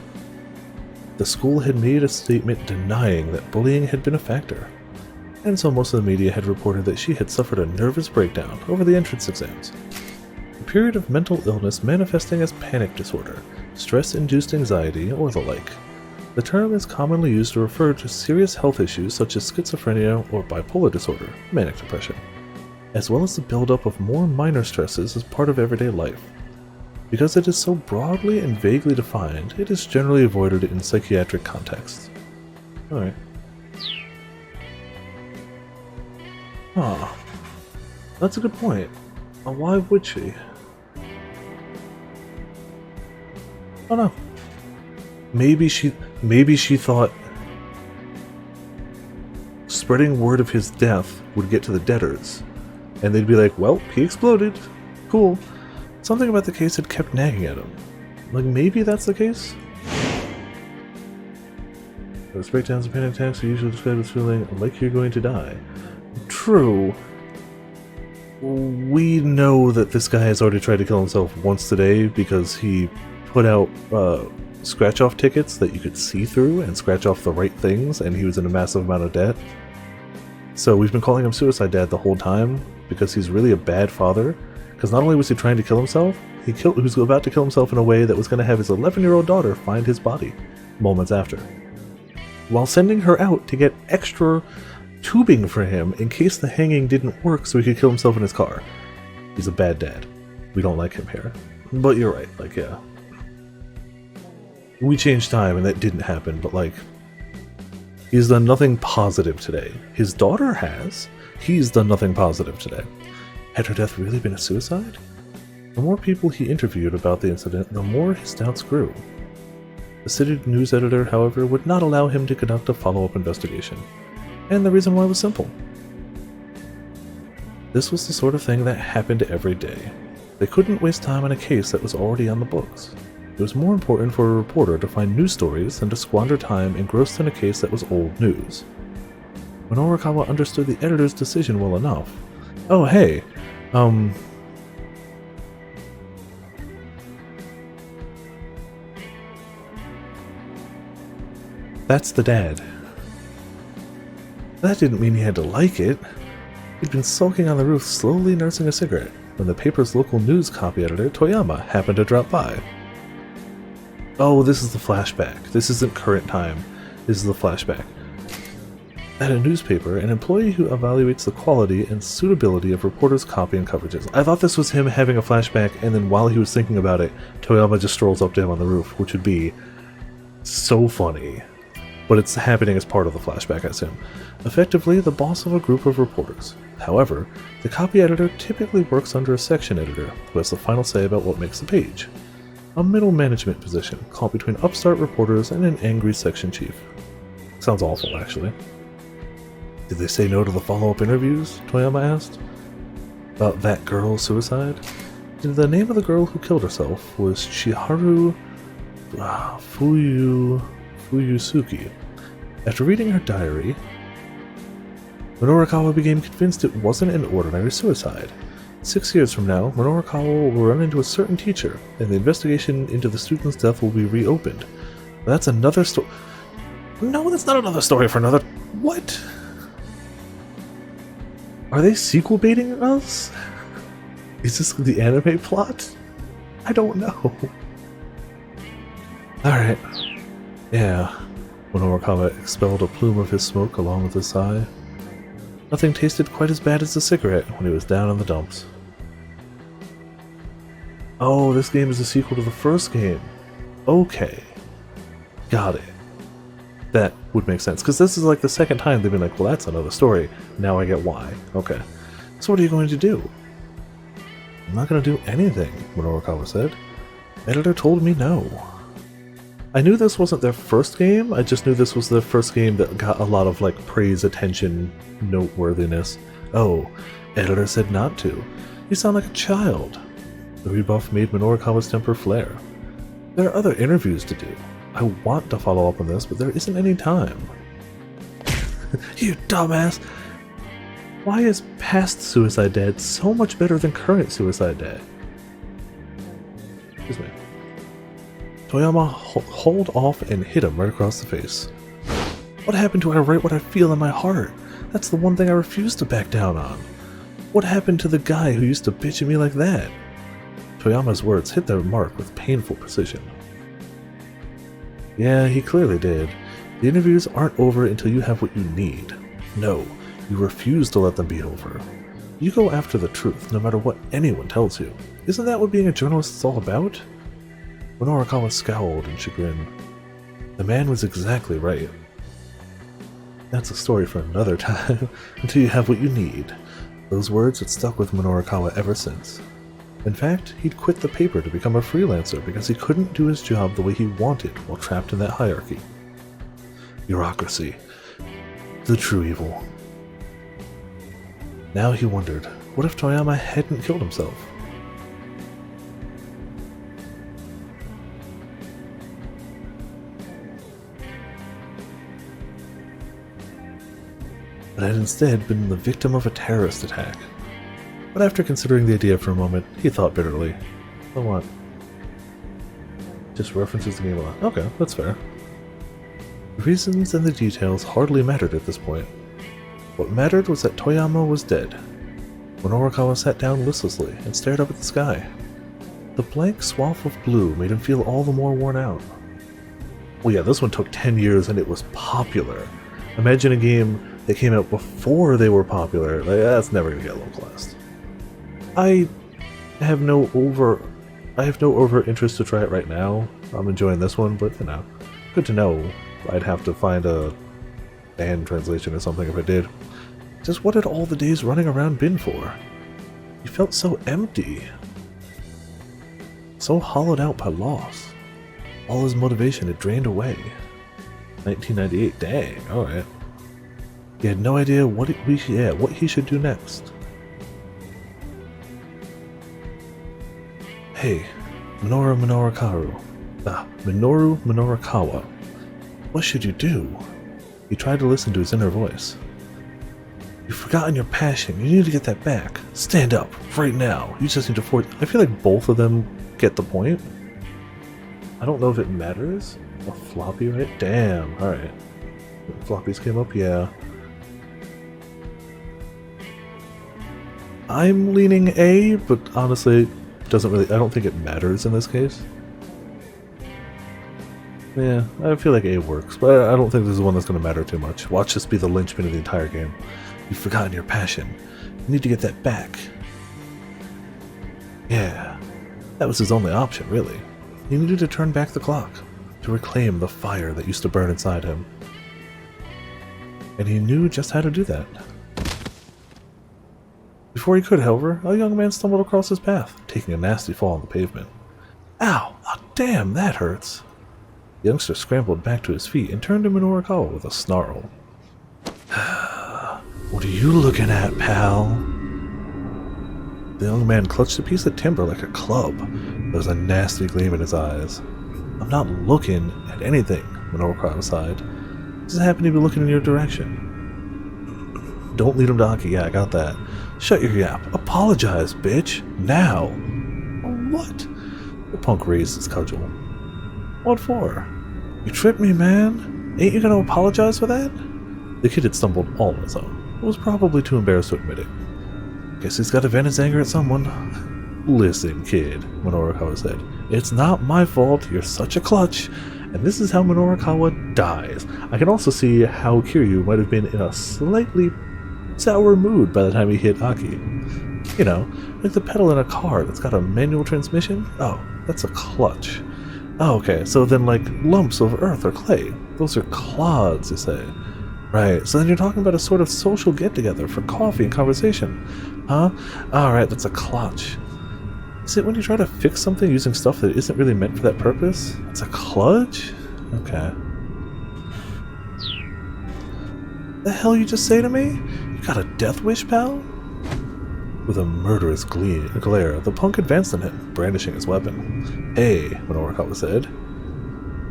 The school had made a statement denying that bullying had been a factor, and so most of the media had reported that she had suffered a nervous breakdown over the entrance exams. A period of mental illness manifesting as panic disorder, stress-induced anxiety, or the like. The term is commonly used to refer to serious health issues such as schizophrenia or bipolar disorder, manic depression, as well as the buildup of more minor stresses as part of everyday life. Because it is so broadly and vaguely defined, it is generally avoided in psychiatric contexts. Alright. That's a good point. Why would she? Oh no. Maybe she thought spreading word of his death would get to the debtors, and they'd be like, well, he exploded. Cool. Something about the case had kept nagging at him. Like, maybe that's the case? Those breakdowns and panic attacks are usually described as feeling like you're going to die. True. We know that this guy has already tried to kill himself once today because he put out scratch-off tickets that you could see through and scratch off the right things, and he was in a massive amount of debt. So we've been calling him Suicide Dad the whole time because he's really a bad father. Because not only was he trying to kill himself, he was about to kill himself in a way that was going to have his 11-year-old daughter find his body moments after, while sending her out to get extra tubing for him in case the hanging didn't work so he could kill himself in his car. He's a bad dad. We don't like him here. But you're right, like, yeah. We changed time and that didn't happen, but like, he's done nothing positive today. His daughter has. He's done nothing positive today. Had her death really been a suicide? The more people he interviewed about the incident, the more his doubts grew. The city news editor, however, would not allow him to conduct a follow-up investigation, and the reason why was simple. This was the sort of thing that happened every day. They couldn't waste time on a case that was already on the books. It was more important for a reporter to find news stories than to squander time engrossed in a case that was old news. Minorikawa understood the editor's decision well enough. Oh hey, That's the dad. That didn't mean he had to like it. He'd been sulking on the roof, slowly nursing a cigarette, when the paper's local news copy editor, Toyama, happened to drop by. Oh, this is the flashback. This isn't current time. This is the flashback. At a newspaper, an employee who evaluates the quality and suitability of reporters' copy and coverages. I thought this was him having a flashback, and then while he was thinking about it, Toyama just strolls up to him on the roof, which would be so funny. But it's happening as part of the flashback, I assume. Effectively, the boss of a group of reporters. However, the copy editor typically works under a section editor, who has the final say about what makes the page. A middle management position, caught between upstart reporters and an angry section chief. Sounds awful, actually. Did they say no to the follow-up interviews? Toyama asked. About that girl's suicide? The name of the girl who killed herself was Chiharu Fuyusuki. After reading her diary, Minorikawa became convinced it wasn't an ordinary suicide. 6 years from now, Minorikawa will run into a certain teacher, and the investigation into the student's death will be reopened. That's another story. No, that's not another story for another. What? Are they sequel baiting us? Is this the anime plot? I don't know. Alright. Yeah. Minorikawa expelled a plume of his smoke along with a sigh. Nothing tasted quite as bad as a cigarette when he was down in the dumps. Oh, this game is a sequel to the first game. Okay. Got it. That would make sense, because this is like the second time they've been like, well, that's another story. Now I get why. Okay. So what are you going to do? I'm not going to do anything, Minorikawa said. Editor told me no. I knew this wasn't their first game, I just knew this was their first game that got a lot of like praise, attention, noteworthiness. Oh, editor said not to. You sound like a child. The rebuff made Minorikawa's temper flare. There are other interviews to do. I want to follow up on this, but there isn't any time. You dumbass! Why is past Suicide Dad so much better than current Suicide Dad? Excuse me. Toyama hauled off and hit him right across the face. What happened to I write what I feel in my heart? That's the one thing I refuse to back down on. What happened to the guy who used to bitch at me like that? Toyama's words hit their mark with painful precision. Yeah, he clearly did. The interviews aren't over until you have what you need. No, you refuse to let them be over. You go after the truth, no matter what anyone tells you. Isn't that what being a journalist is all about? Minorikawa scowled in chagrin. The man was exactly right. That's a story for another time, until you have what you need. Those words had stuck with Minorikawa ever since. In fact, he'd quit the paper to become a freelancer because he couldn't do his job the way he wanted while trapped in that hierarchy. Bureaucracy. The true evil. Now he wondered, what if Toyama hadn't killed himself? But had instead been the victim of a terrorist attack. But after considering the idea for a moment, he thought bitterly. Oh, what? Just references the game a lot. Okay, that's fair. The reasons and the details hardly mattered at this point. What mattered was that Toyama was dead. Minorikawa sat down listlessly and stared up at the sky. The blank swath of blue made him feel all the more worn out. Well, yeah, this one took 10 years and it was popular. Imagine a game that came out before they were popular. Like, that's never gonna get low class. I have no overt interest to try it right now. I'm enjoying this one, but you know, good to know. I'd have to find a band translation or something if I did. Just what had all the days running around been for? He felt so empty. So hollowed out by loss. All his motivation had drained away. 1998, dang, alright. He had no idea what he should do next. Hey, Minoru Minorikawa. What should you do? He tried to listen to his inner voice. You've forgotten your passion. You need to get that back. Stand up, right now. You just need to I feel like both of them get the point. I don't know if it matters. A floppy, right? Damn, alright. Floppies came up, yeah. I'm leaning A, but honestly, it doesn't really, I don't think it matters in this case. Yeah, I feel like A works, but I don't think this is one that's going to matter too much. Watch this be the linchpin of the entire game. You've forgotten your passion. You need to get that back. Yeah, that was his only option, really. He needed to turn back the clock, to reclaim the fire that used to burn inside him. And he knew just how to do that. Before he could, however, a young man stumbled across his path, taking a nasty fall on the pavement. Ow! Oh, damn, that hurts! The youngster scrambled back to his feet and turned to Minorikawa with a snarl. What are you looking at, pal? The young man clutched a piece of timber like a club. There was a nasty gleam in his eyes. I'm not looking at anything, Minorikawa sighed. Just happen to be looking in your direction. Don't lead him to Aki, yeah, I got that. Shut your yap. Apologize, bitch. Now. What? The punk raised his cudgel. What for? You tripped me, man. Ain't you gonna apologize for that? The kid had stumbled all on his own, but was probably too embarrassed to admit it. Guess he's got to vent his anger at someone. Listen, kid, Minorikawa said. It's not my fault. You're such a clutch. And this is how Minorikawa dies. I can also see how Kiryu might have been in a slightly sour mood by the time he hit Aki. You know, like the pedal in a car that's got a manual transmission. Oh, that's a clutch. Oh, okay, so then like lumps of earth or clay. Those are clods, you say. Right, so then you're talking about a sort of social get-together for coffee and conversation. Huh? Alright, that's a clutch. Is it when you try to fix something using stuff that isn't really meant for that purpose? It's a clutch? Okay. The hell you just say to me? You got a death wish, pal? With a murderous glare, the punk advanced on him, brandishing his weapon. Hey, Minorikawa said.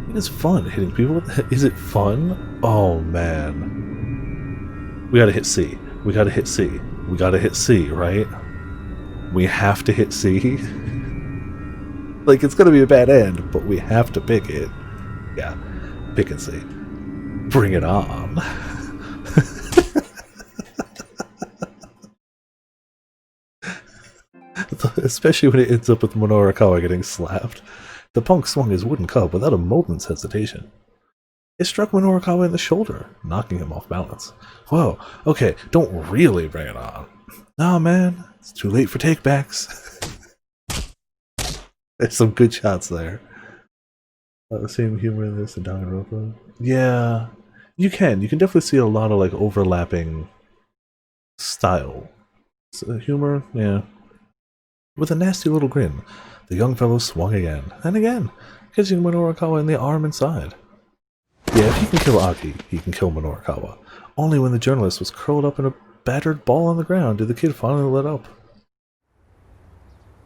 It is fun hitting people. Is it fun? Oh, man. We gotta hit C. We gotta hit C. We gotta hit C, right? We have to hit C. Like, it's gonna be a bad end, but we have to pick it. Yeah, pick and C. Bring it on. Especially when it ends up with Minorikawa getting slapped. The punk swung his wooden club without a moment's hesitation. It struck Minorikawa in the shoulder, knocking him off balance. Whoa, okay, don't really bring it on. Nah, man, it's too late for takebacks. There's some good shots there. The same humor in this and Danganronpa. Yeah, you can definitely see a lot of like overlapping style. Humor, yeah. With a nasty little grin, the young fellow swung again, and again, catching Minorikawa in the arm inside. Yeah, if he can kill Aki, he can kill Minorikawa. Only when the journalist was curled up in a battered ball on the ground did the kid finally let up.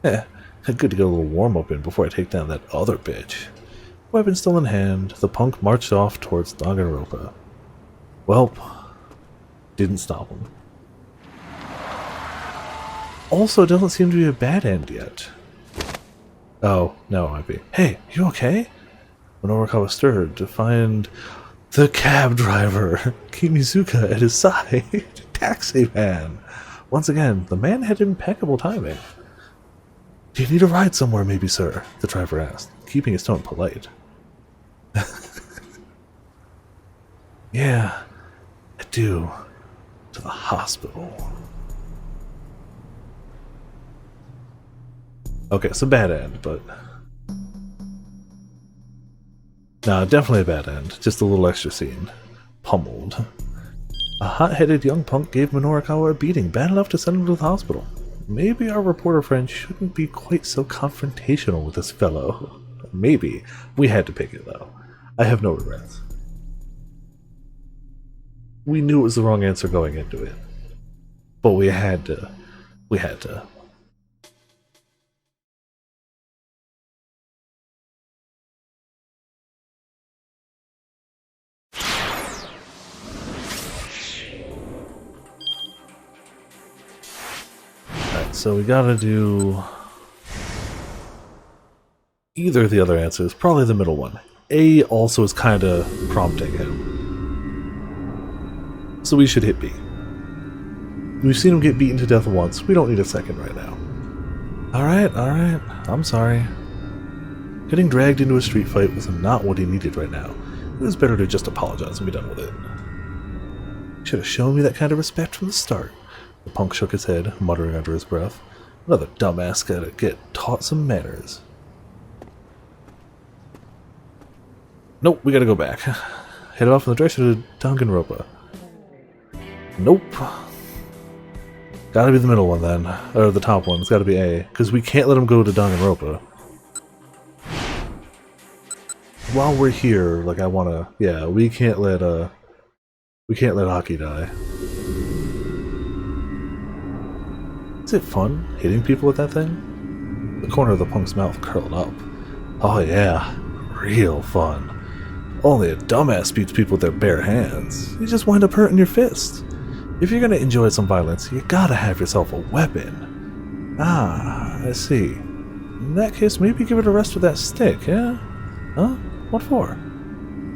Good to get a little warm-up in before I take down that other bitch. Weapon still in hand, the punk marched off towards Danganronpa. Welp, didn't stop him. Also, it doesn't seem to be a bad end yet. Oh, no, it might be. Hey, you okay? Minorikawa stirred to find the cab driver, Kimizuka, at his side. Taxi man. Once again, the man had impeccable timing. Do you need a ride somewhere, maybe, sir? The driver asked, keeping his tone polite. Yeah, I do. To the hospital. Okay, so bad end, but... Nah, definitely a bad end. Just a little extra scene. Pummeled. A hot-headed young punk gave Minorikawa a beating bad enough to send him to the hospital. Maybe our reporter friend shouldn't be quite so confrontational with this fellow. Maybe. We had to pick it, though. I have no regrets. We knew it was the wrong answer going into it. But we had to. We had to. So we gotta do either of the other answers, probably the middle one. A also is kind of prompting him. So we should hit B. We've seen him get beaten to death once. We don't need a second right now. Alright, alright. I'm sorry. Getting dragged into a street fight was not what he needed right now. It was better to just apologize and be done with it. You should have shown me that kind of respect from the start. The punk shook his head, muttering under his breath. Another dumbass gotta get taught some manners. Nope, we gotta go back. Head off in the direction of Danganronpa. Nope. Gotta be the middle one then. Or the top one. It's gotta be A. Because we can't let him go to Danganronpa. While we're here, like I wanna... Yeah, we can't let Aki die. Is it fun, hitting people with that thing? The corner of the punk's mouth curled up. Oh yeah, real fun. Only a dumbass beats people with their bare hands. You just wind up hurting your fist. If you're gonna enjoy some violence, you gotta have yourself a weapon. Ah, I see. In that case, maybe give it a rest with that stick, yeah? Huh? What for?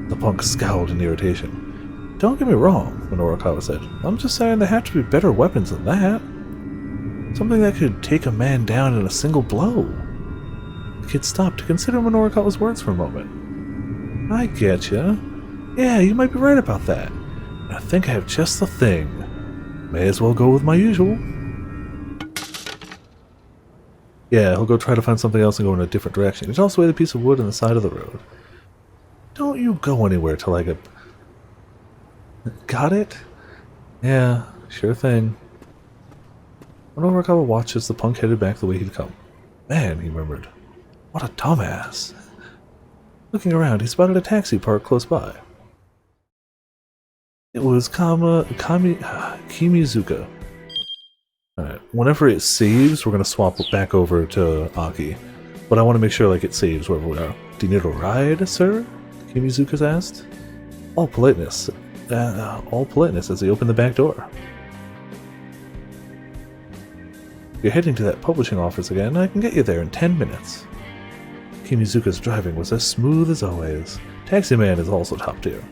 The punk scowled in irritation. Don't get me wrong, Minorikawa said. I'm just saying there have to be better weapons than that. Something that could take a man down in a single blow. The kid stopped to consider Minorikawa's words for a moment. I getcha. Yeah, you might be right about that. I think I have just the thing. May as well go with my usual. Yeah, he'll go try to find something else and go in a different direction. He tossed away the piece of wood on the side of the road. Don't you go anywhere till I get... Got it? Yeah, sure thing. Minorikawa watched as the punk headed back the way he'd come. Man, he murmured. What a dumbass. Looking around, he spotted a taxi parked close by. It was Kimizuka. Alright, whenever it saves, we're going to swap it back over to Aki. But I want to make sure like it saves wherever we are. Do you need a ride, sir? Kimizuka asked. All politeness as he opened the back door. If you're heading to that publishing office again, I can get you there in 10 minutes. Kimizuka's driving was as smooth as always. Taxi Man is also top tier.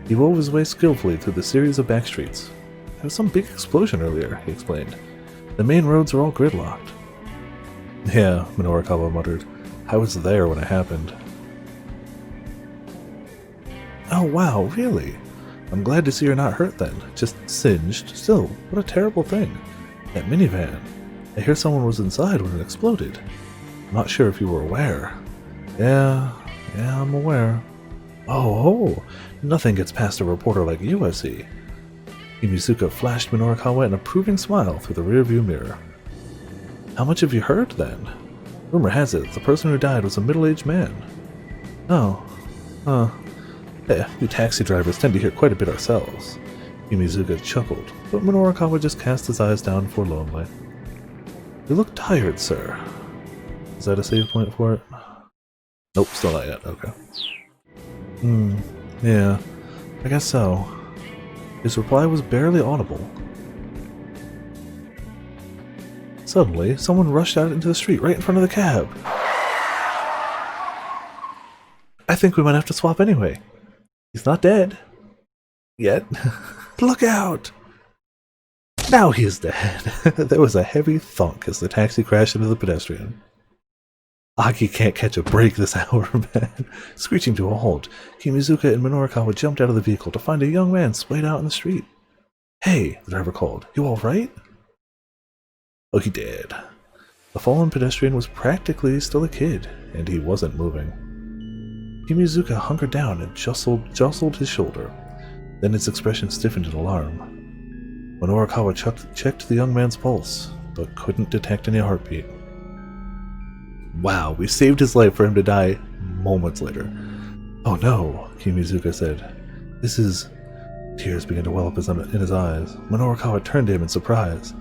He wove his way skillfully through the series of back streets. There was some big explosion earlier, he explained. The main roads are all gridlocked. Yeah, Minorikawa muttered. I was there when it happened. Oh wow, really? I'm glad to see you're not hurt then. Just singed. Still, what a terrible thing. That minivan. I hear someone was inside when it exploded. I'm not sure if you were aware. Yeah, I'm aware. Oh, nothing gets past a reporter like you, I see. Kimizuka flashed Minorikawa an approving smile through the rearview mirror. How much have you heard, then? Rumor has it the person who died was a middle-aged man. Oh, huh. Yeah, we taxi drivers tend to hear quite a bit ourselves. Kimizuka chuckled, but Minorikawa just cast his eyes down forlornly. You look tired, sir. Is that a save point for it? Nope, still not yet. Okay. Yeah, I guess so. His reply was barely audible. Suddenly, someone rushed out into the street right in front of the cab. I think we might have to swap anyway. He's not dead. Yet. Look out! Now he is dead. There was a heavy thunk as the taxi crashed into the pedestrian. Aki can't catch a break this hour, man. Screeching to a halt, Kimizuka and Minorikawa jumped out of the vehicle to find a young man splayed out in the street. Hey, the driver called. You alright? Oh, he did. The fallen pedestrian was practically still a kid, and he wasn't moving. Kimizuka hunkered down and jostled his shoulder. Then his expression stiffened in alarm. Minorikawa checked the young man's pulse, but couldn't detect any heartbeat. Wow, we saved his life for him to die moments later. Oh no, Kimizuka said. This is... Tears began to well up in his eyes. Minorikawa turned to him in surprise.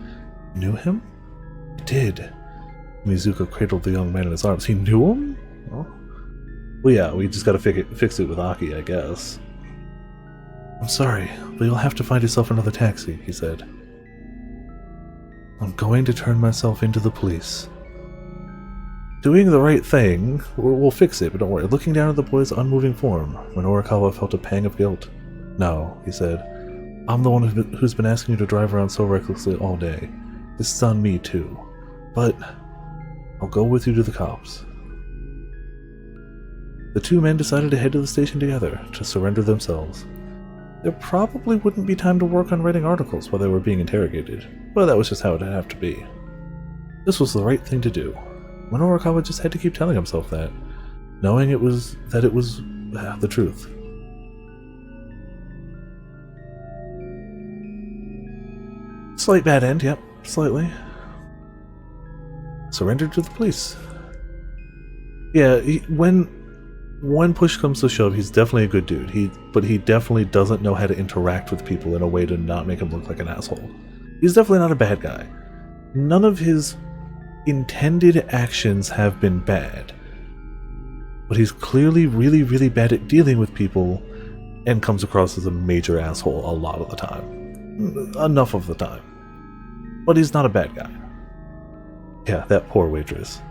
Knew him? He did. Kimizuka cradled the young man in his arms. He knew him? Oh. Well yeah, we just gotta fix it with Aki, I guess. I'm sorry, but you'll have to find yourself another taxi, he said. I'm going to turn myself into the police. Doing the right thing, we'll fix it, but don't worry. Looking down at the boy's unmoving form, Minorukawa felt a pang of guilt. No, he said. I'm the one who's been asking you to drive around so recklessly all day. This is on me, too. But I'll go with you to the cops. The two men decided to head to the station together to surrender themselves. There probably wouldn't be time to work on writing articles while they were being interrogated, but that was just how it'd have to be. This was the right thing to do. Minorukawa just had to keep telling himself that, knowing it was the truth. Slight bad end, yep, slightly. Surrendered to the police. Yeah, when push comes to shove, he's definitely a good dude. But he definitely doesn't know how to interact with people in a way to not make him look like an asshole. He's definitely not a bad guy. None of his intended actions have been bad, but he's clearly really, really bad at dealing with people and comes across as a major asshole a lot of the time. Enough of the time. But he's not a bad guy. Yeah, that poor waitress.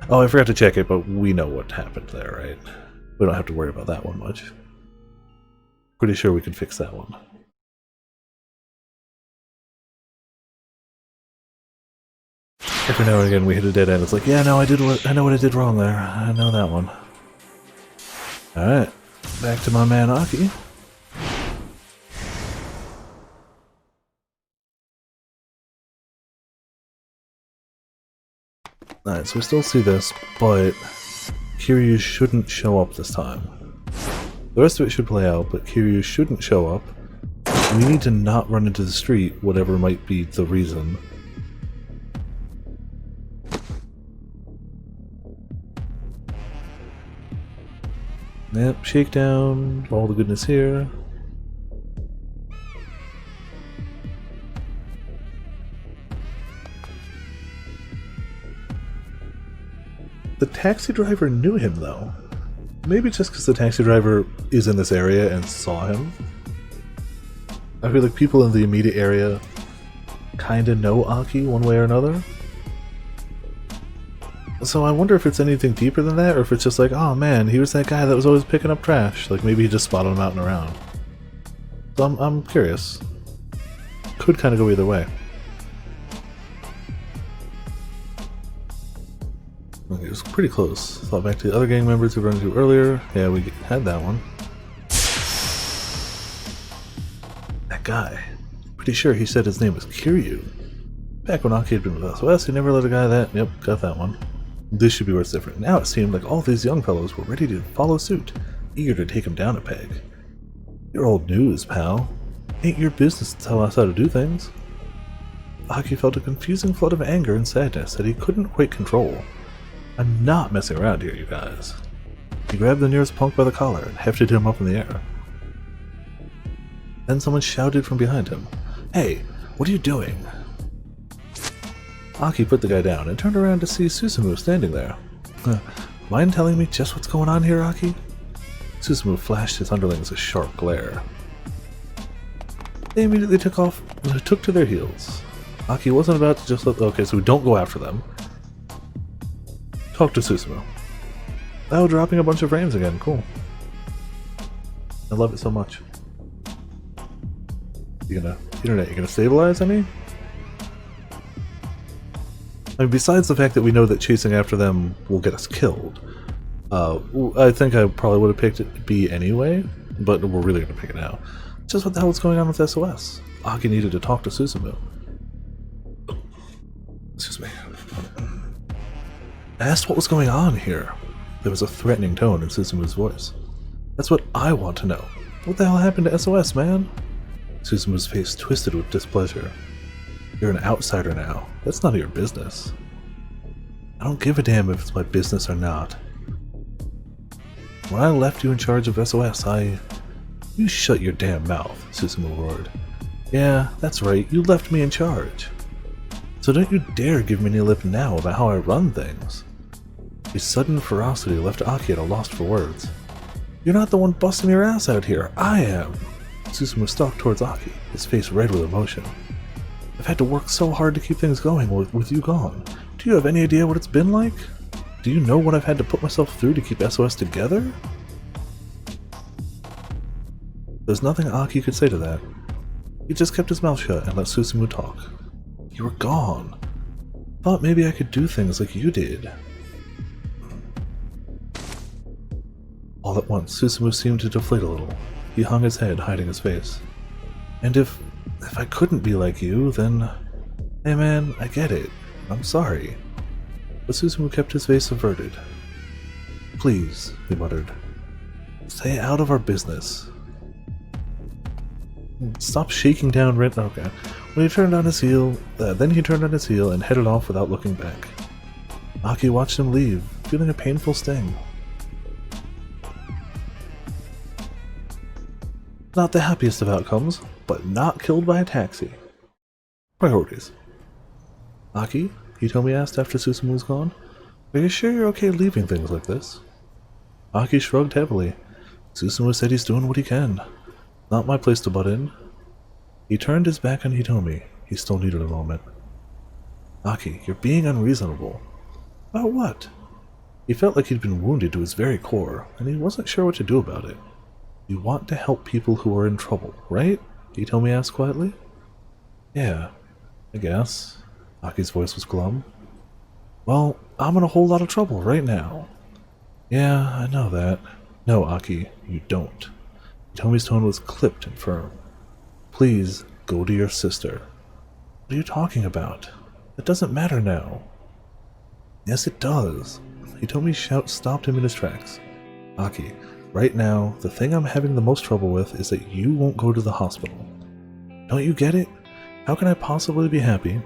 Oh, I forgot to check it, but we know what happened there, right? We don't have to worry about that one much. Pretty sure we can fix that one. Every now and again we hit a dead end. It's like, yeah, no, I know what I did wrong there. I know that one. Alright, back to my man Aki. Alright, so we still see this, but Kiryu shouldn't show up this time. The rest of it should play out, but Kiryu shouldn't show up. We need to not run into the street, whatever might be the reason. Yep, shakedown, all the goodness here. The taxi driver knew him, though. Maybe just because the taxi driver is in this area and saw him. I feel like people in the immediate area kinda know Aki one way or another. So I wonder if it's anything deeper than that, or if it's just like, oh man, he was that guy that was always picking up trash. Like maybe he just spotted him out and around. So I'm curious. Could kind of go either way. Okay, it was pretty close. Thought back to the other gang members we run into earlier. Yeah, we had that one. That guy. Pretty sure he said his name was Kiryu. Back when Aki had been with SOS, he never let a guy that. Yep, got that one. This should be where it's different. Now it seemed like all these young fellows were ready to follow suit, eager to take him down a peg. You're old news, pal. Ain't your business to tell us how to do things. Aki felt a confusing flood of anger and sadness that he couldn't quite control. I'm not messing around here, you guys. He grabbed the nearest punk by the collar and hefted him up in the air. Then someone shouted from behind him, "Hey, what are you doing?" Aki put the guy down and turned around to see Susumu standing there. Mind telling me just what's going on here, Aki? Susumu flashed his underlings a sharp glare. They immediately took to their heels. Aki wasn't about to just let... Okay, so we don't go after them. Talk to Susumu. Oh, dropping a bunch of frames again. Cool. I love it so much. Internet, you gonna stabilize any? I mean, besides the fact that we know that chasing after them will get us killed, I think I probably would have picked it B anyway, but we're really going to pick it now. Just what the hell is going on with SOS? Aki needed to talk to Susumu. Excuse me. I asked what was going on here. There was a threatening tone in Susumu's voice. That's what I want to know. What the hell happened to SOS, man? Susumu's face twisted with displeasure. You're an outsider now. That's none of your business. I don't give a damn if it's my business or not. When I left you in charge of SOS, You shut your damn mouth, Susumu roared. Yeah, that's right, you left me in charge. So don't you dare give me any lip now about how I run things. His sudden ferocity left Aki at a loss for words. You're not the one busting your ass out here, I am! Susumu stalked towards Aki, his face red with emotion. I've had to work so hard to keep things going with you gone. Do you have any idea what it's been like? Do you know what I've had to put myself through to keep SOS together? There's nothing Aki could say to that. He just kept his mouth shut and let Susumu talk. You were gone. Thought maybe I could do things like you did. All at once, Susumu seemed to deflate a little. He hung his head, hiding his face. And if I couldn't be like you, then... Hey man, I get it. I'm sorry. But Susumu kept his face averted. Please, he muttered. Stay out of our business. Stop shaking down Ren. Okay. When he turned on his heel, then he turned on his heel and headed off without looking back. Aki watched him leave, feeling a painful sting. Not the happiest of outcomes, but not killed by a taxi. Priorities. Aki, Hitomi asked after Susumu was gone, are you sure you're okay leaving things like this? Aki shrugged heavily. Susumu said he's doing what he can. Not my place to butt in. He turned his back on Hitomi. He still needed a moment. Aki, you're being unreasonable. About what? He felt like he'd been wounded to his very core, and he wasn't sure what to do about it. You want to help people who are in trouble, right? Hitomi asked quietly. Yeah, I guess. Aki's voice was glum. Well, I'm in a whole lot of trouble right now. Yeah, I know that. No, Aki, you don't. Hitomi's tone was clipped and firm. Please, go to your sister. What are you talking about? It doesn't matter now. Yes, it does. Hitomi's shout stopped him in his tracks. Aki, right now, the thing I'm having the most trouble with is that you won't go to the hospital. Don't you get it? How can I possibly be happy?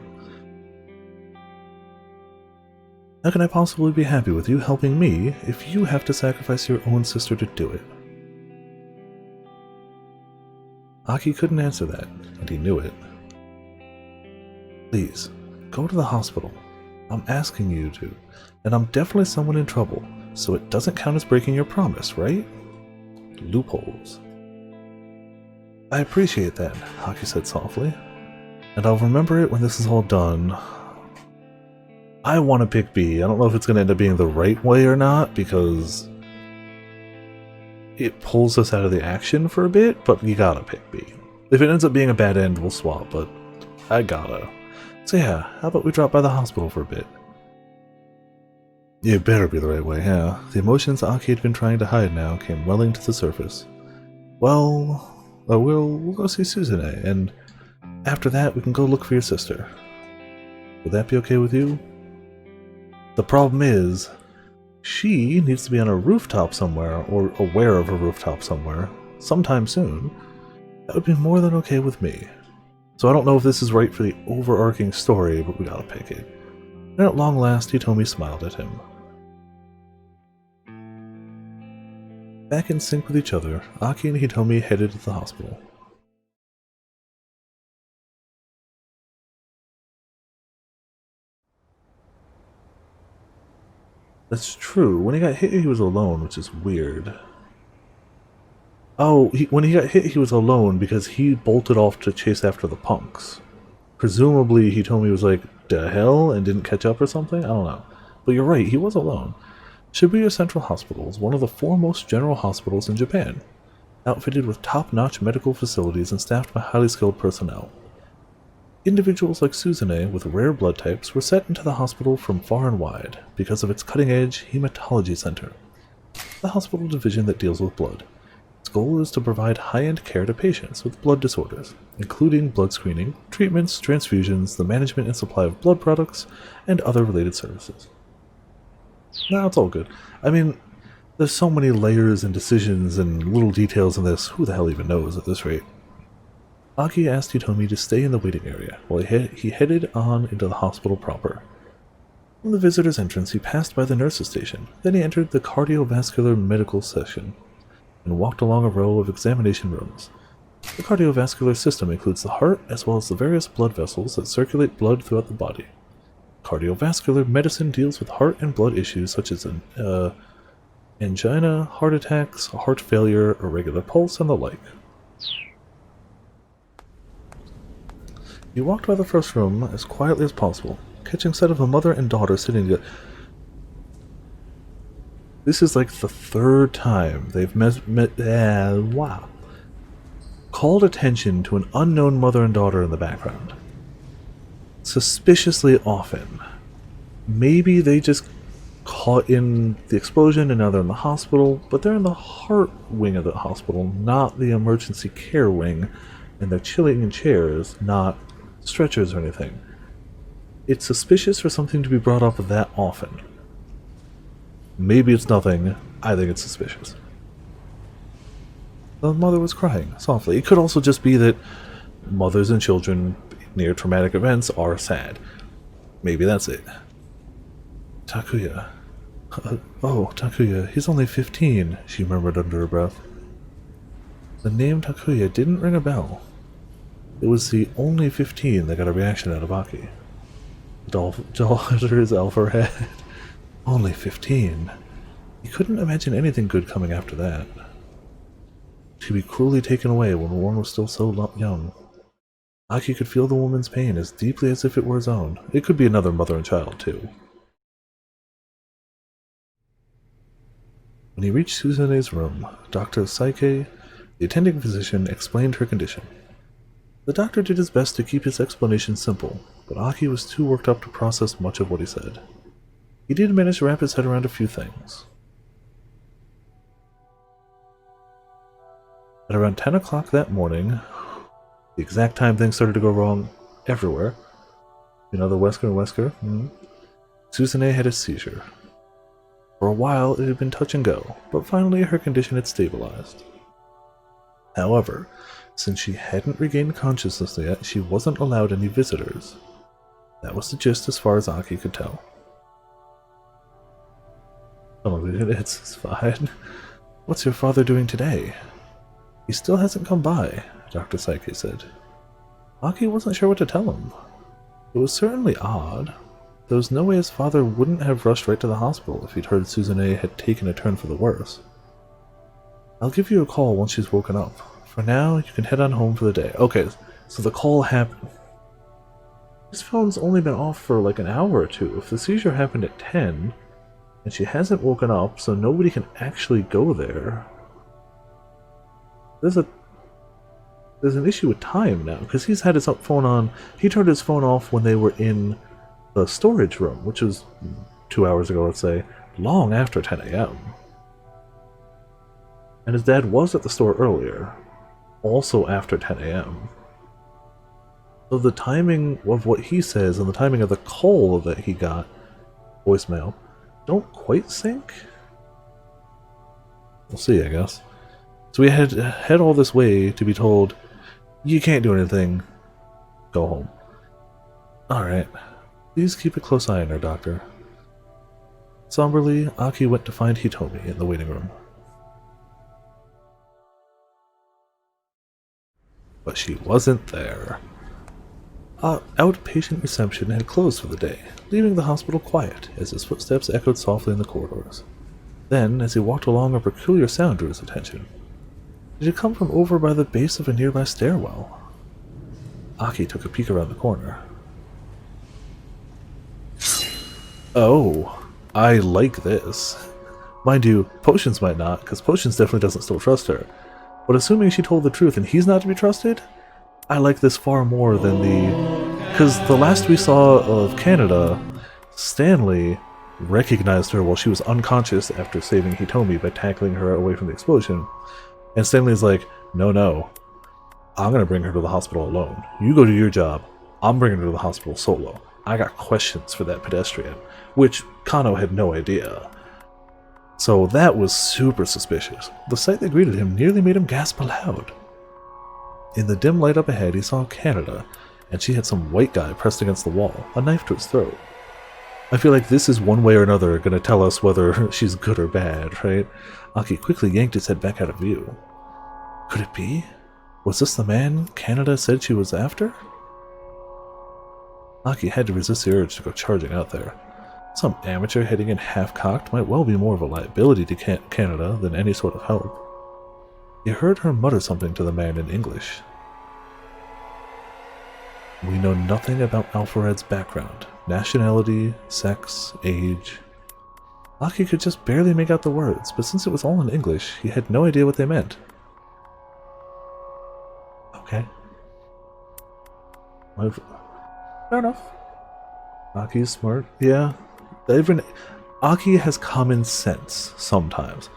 How can I possibly be happy with you helping me if you have to sacrifice your own sister to do it? Aki couldn't answer that, and he knew it. Please, go to the hospital. I'm asking you to, and I'm definitely someone in trouble, so it doesn't count as breaking your promise, right? Loopholes. I appreciate that, Aki said softly, and I'll remember it when this is all done. I want to pick B. I don't know if it's going to end up being the right way or not, because it pulls us out of the action for a bit, but you gotta pick B. If it ends up being a bad end, we'll swap, but I gotta. So yeah, how about we drop by the hospital for a bit? It better be the right way, yeah. The emotions Aki had been trying to hide now came welling to the surface. Well, we'll go see Suzune, and after that we can go look for your sister. Would that be okay with you? The problem is, she needs to be on a rooftop somewhere, or aware of a rooftop somewhere, sometime soon. That would be more than okay with me. So I don't know if this is right for the overarching story, but we gotta pick it. And at long last, Hitomi smiled at him. Back in sync with each other, Aki and Hitomi headed to the hospital. That's true. When he got hit, he was alone, which is weird. Oh, when he got hit, he was alone because he bolted off to chase after the punks. Presumably, Hitomi was like, the hell, and didn't catch up or something? I don't know. But you're right, he was alone. Shibuya Central Hospital is one of the foremost general hospitals in Japan, outfitted with top-notch medical facilities and staffed by highly skilled personnel. Individuals like Suzune with rare blood types were sent into the hospital from far and wide because of its cutting-edge hematology center, the hospital division that deals with blood. Its goal is to provide high-end care to patients with blood disorders, including blood screening, treatments, transfusions, the management and supply of blood products, and other related services. Nah, it's all good. I mean, there's so many layers and decisions and little details in this, who the hell even knows at this rate? Aki asked Hitomi to stay in the waiting area while he headed on into the hospital proper. From the visitor's entrance, he passed by the nurse's station. Then he entered the cardiovascular medical section and walked along a row of examination rooms. The cardiovascular system includes the heart as well as the various blood vessels that circulate blood throughout the body. Cardiovascular medicine deals with heart and blood issues such as angina, heart attacks, heart failure, irregular pulse, and the like. He walked by the first room as quietly as possible, catching sight of a mother and daughter sitting together. This is like the third time they've called attention to an unknown mother and daughter in the background. Suspiciously often. Maybe they just caught in the explosion and now they're in the hospital, but they're in the heart wing of the hospital, not the emergency care wing, and they're chilling in chairs, not stretchers or anything. It's suspicious for something to be brought up that often. Maybe it's nothing. I think it's suspicious. The mother was crying softly. It could also just be that mothers and children near traumatic events are sad. Maybe that's it. Takuya. Oh, Takuya, he's only 15, she murmured under her breath. The name Takuya didn't ring a bell. It was the only 15 that got a reaction out of Aki. Daughter's alpha head. Only 15. He couldn't imagine anything good coming after that. To be cruelly taken away when one was still so young. Aki could feel the woman's pain as deeply as if it were his own. It could be another mother and child, too. When he reached Suzune's room, Dr. Saike, the attending physician, explained her condition. The doctor did his best to keep his explanation simple, but Aki was too worked up to process much of what he said. He did manage to wrap his head around a few things. At around 10 o'clock that morning, the exact time things started to go wrong everywhere, you know, the Wesker, Suzune had a seizure. For a while, it had been touch and go, but finally her condition had stabilized. However, since she hadn't regained consciousness yet, she wasn't allowed any visitors. That was the gist as far as Aki could tell. Oh, it's fine. What's your father doing today? He still hasn't come by, Dr. Saike said. Aki wasn't sure what to tell him. It was certainly odd. There was no way his father wouldn't have rushed right to the hospital if he'd heard Suzune had taken a turn for the worse. I'll give you a call once she's woken up. For now, you can head on home for the day. Okay, so the call happened. His phone's only been off for like an hour or two. If the seizure happened at 10, and she hasn't woken up, so nobody can actually go there. There's an issue with time now, because he's had his phone on. He turned his phone off when they were in the storage room, which was 2 hours ago, let's say, long after 10 a.m. And his dad was at the store earlier, also after 10 a.m. So the timing of what he says and the timing of the call that he got, voicemail, don't quite sync. We'll see, I guess. So we had head all this way to be told, you can't do anything, go home. Alright. Please keep a close eye on her, Doctor. Somberly, Aki went to find Hitomi in the waiting room. But she wasn't there. Outpatient reception had closed for the day, leaving the hospital quiet as his footsteps echoed softly in the corridors. Then, as he walked along, a peculiar sound drew his attention. It had come from over by the base of a nearby stairwell. Aki took a peek around the corner. Oh, I like this. Mind you, Potions might not, because Potions definitely doesn't still trust her. But assuming she told the truth and he's not to be trusted, I like this far more than because the last we saw of Canada, Stanley recognized her while she was unconscious after saving Hitomi by tackling her away from the explosion. And Stanley's like, no, I'm going to bring her to the hospital alone. You go do your job. I'm bringing her to the hospital solo. I got questions for that pedestrian, which Kano had no idea. So that was super suspicious. The sight that greeted him nearly made him gasp aloud. In the dim light up ahead, he saw Canada, and she had some white guy pressed against the wall, a knife to his throat. I feel like this is one way or another going to tell us whether she's good or bad, right? Aki quickly yanked his head back out of view. Could it be? Was this the man Canada said she was after? Aki had to resist the urge to go charging out there. Some amateur heading in half-cocked might well be more of a liability to Canada than any sort of help. He heard her mutter something to the man in English. We know nothing about Alphared's background, nationality, sex, age. Aki could just barely make out the words, but since it was all in English, he had no idea what they meant. Okay. Fair enough. Aki's smart. Yeah. Even Aki has common sense sometimes.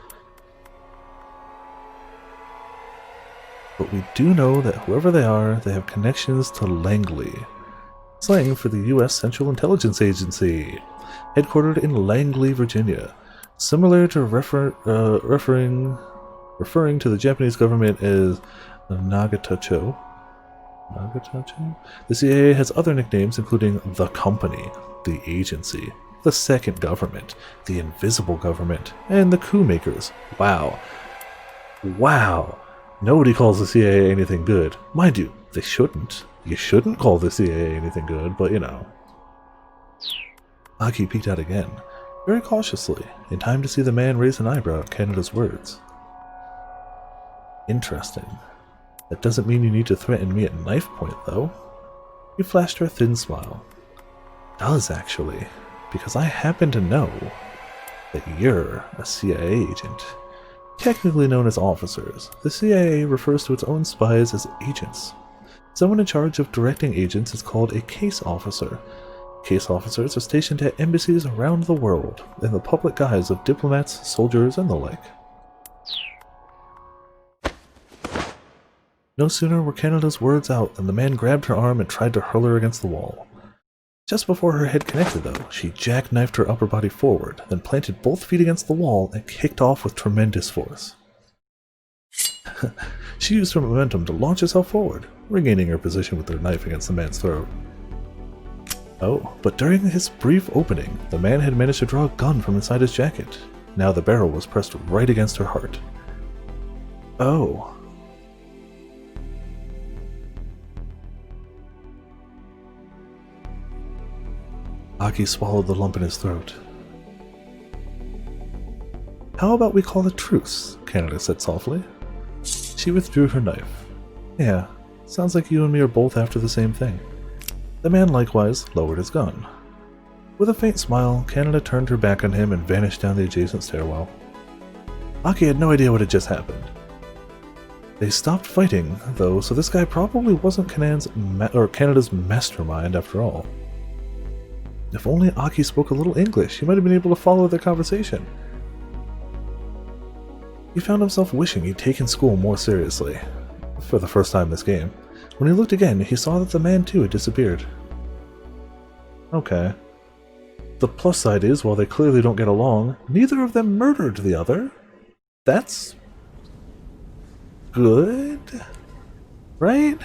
But we do know that whoever they are, they have connections to Langley. Slang for the U.S. Central Intelligence Agency, headquartered in Langley, Virginia. Similar to referring to the Japanese government as Nagatacho. Nagatacho? The CIA has other nicknames including the Company, the Agency, the Second Government, the Invisible Government, and the Coup Makers. Wow. Wow. Nobody calls the CIA anything good. Mind you, they shouldn't. You shouldn't call the CIA anything good, but you know. Aki peeked out again, very cautiously, in time to see the man raise an eyebrow at Canada's words. Interesting. That doesn't mean you need to threaten me at knife point, though. He flashed her a thin smile. Does, actually, because I happen to know that you're a CIA agent. Technically known as officers, the CIA refers to its own spies as agents. Someone in charge of directing agents is called a case officer. Case officers are stationed at embassies around the world, in the public guise of diplomats, soldiers, and the like. No sooner were Canada's words out than the man grabbed her arm and tried to hurl her against the wall. Just before her head connected, though, she jackknifed her upper body forward, then planted both feet against the wall and kicked off with tremendous force. She used her momentum to launch herself forward, regaining her position with her knife against the man's throat. Oh, but during his brief opening, the man had managed to draw a gun from inside his jacket. Now the barrel was pressed right against her heart. Oh. Aki swallowed the lump in his throat. How about we call a truce? Canada said softly. She withdrew her knife. Yeah, sounds like you and me are both after the same thing. The man likewise lowered his gun. With a faint smile, Canada turned her back on him and vanished down the adjacent stairwell. Aki had no idea what had just happened. They stopped fighting, though, so this guy probably wasn't Canada's mastermind after all. If only Aki spoke a little English, he might have been able to follow their conversation. He found himself wishing he'd taken school more seriously. For the first time this game. When he looked again, he saw that the man too had disappeared. Okay. The plus side is, while they clearly don't get along, neither of them murdered the other. That's good, right?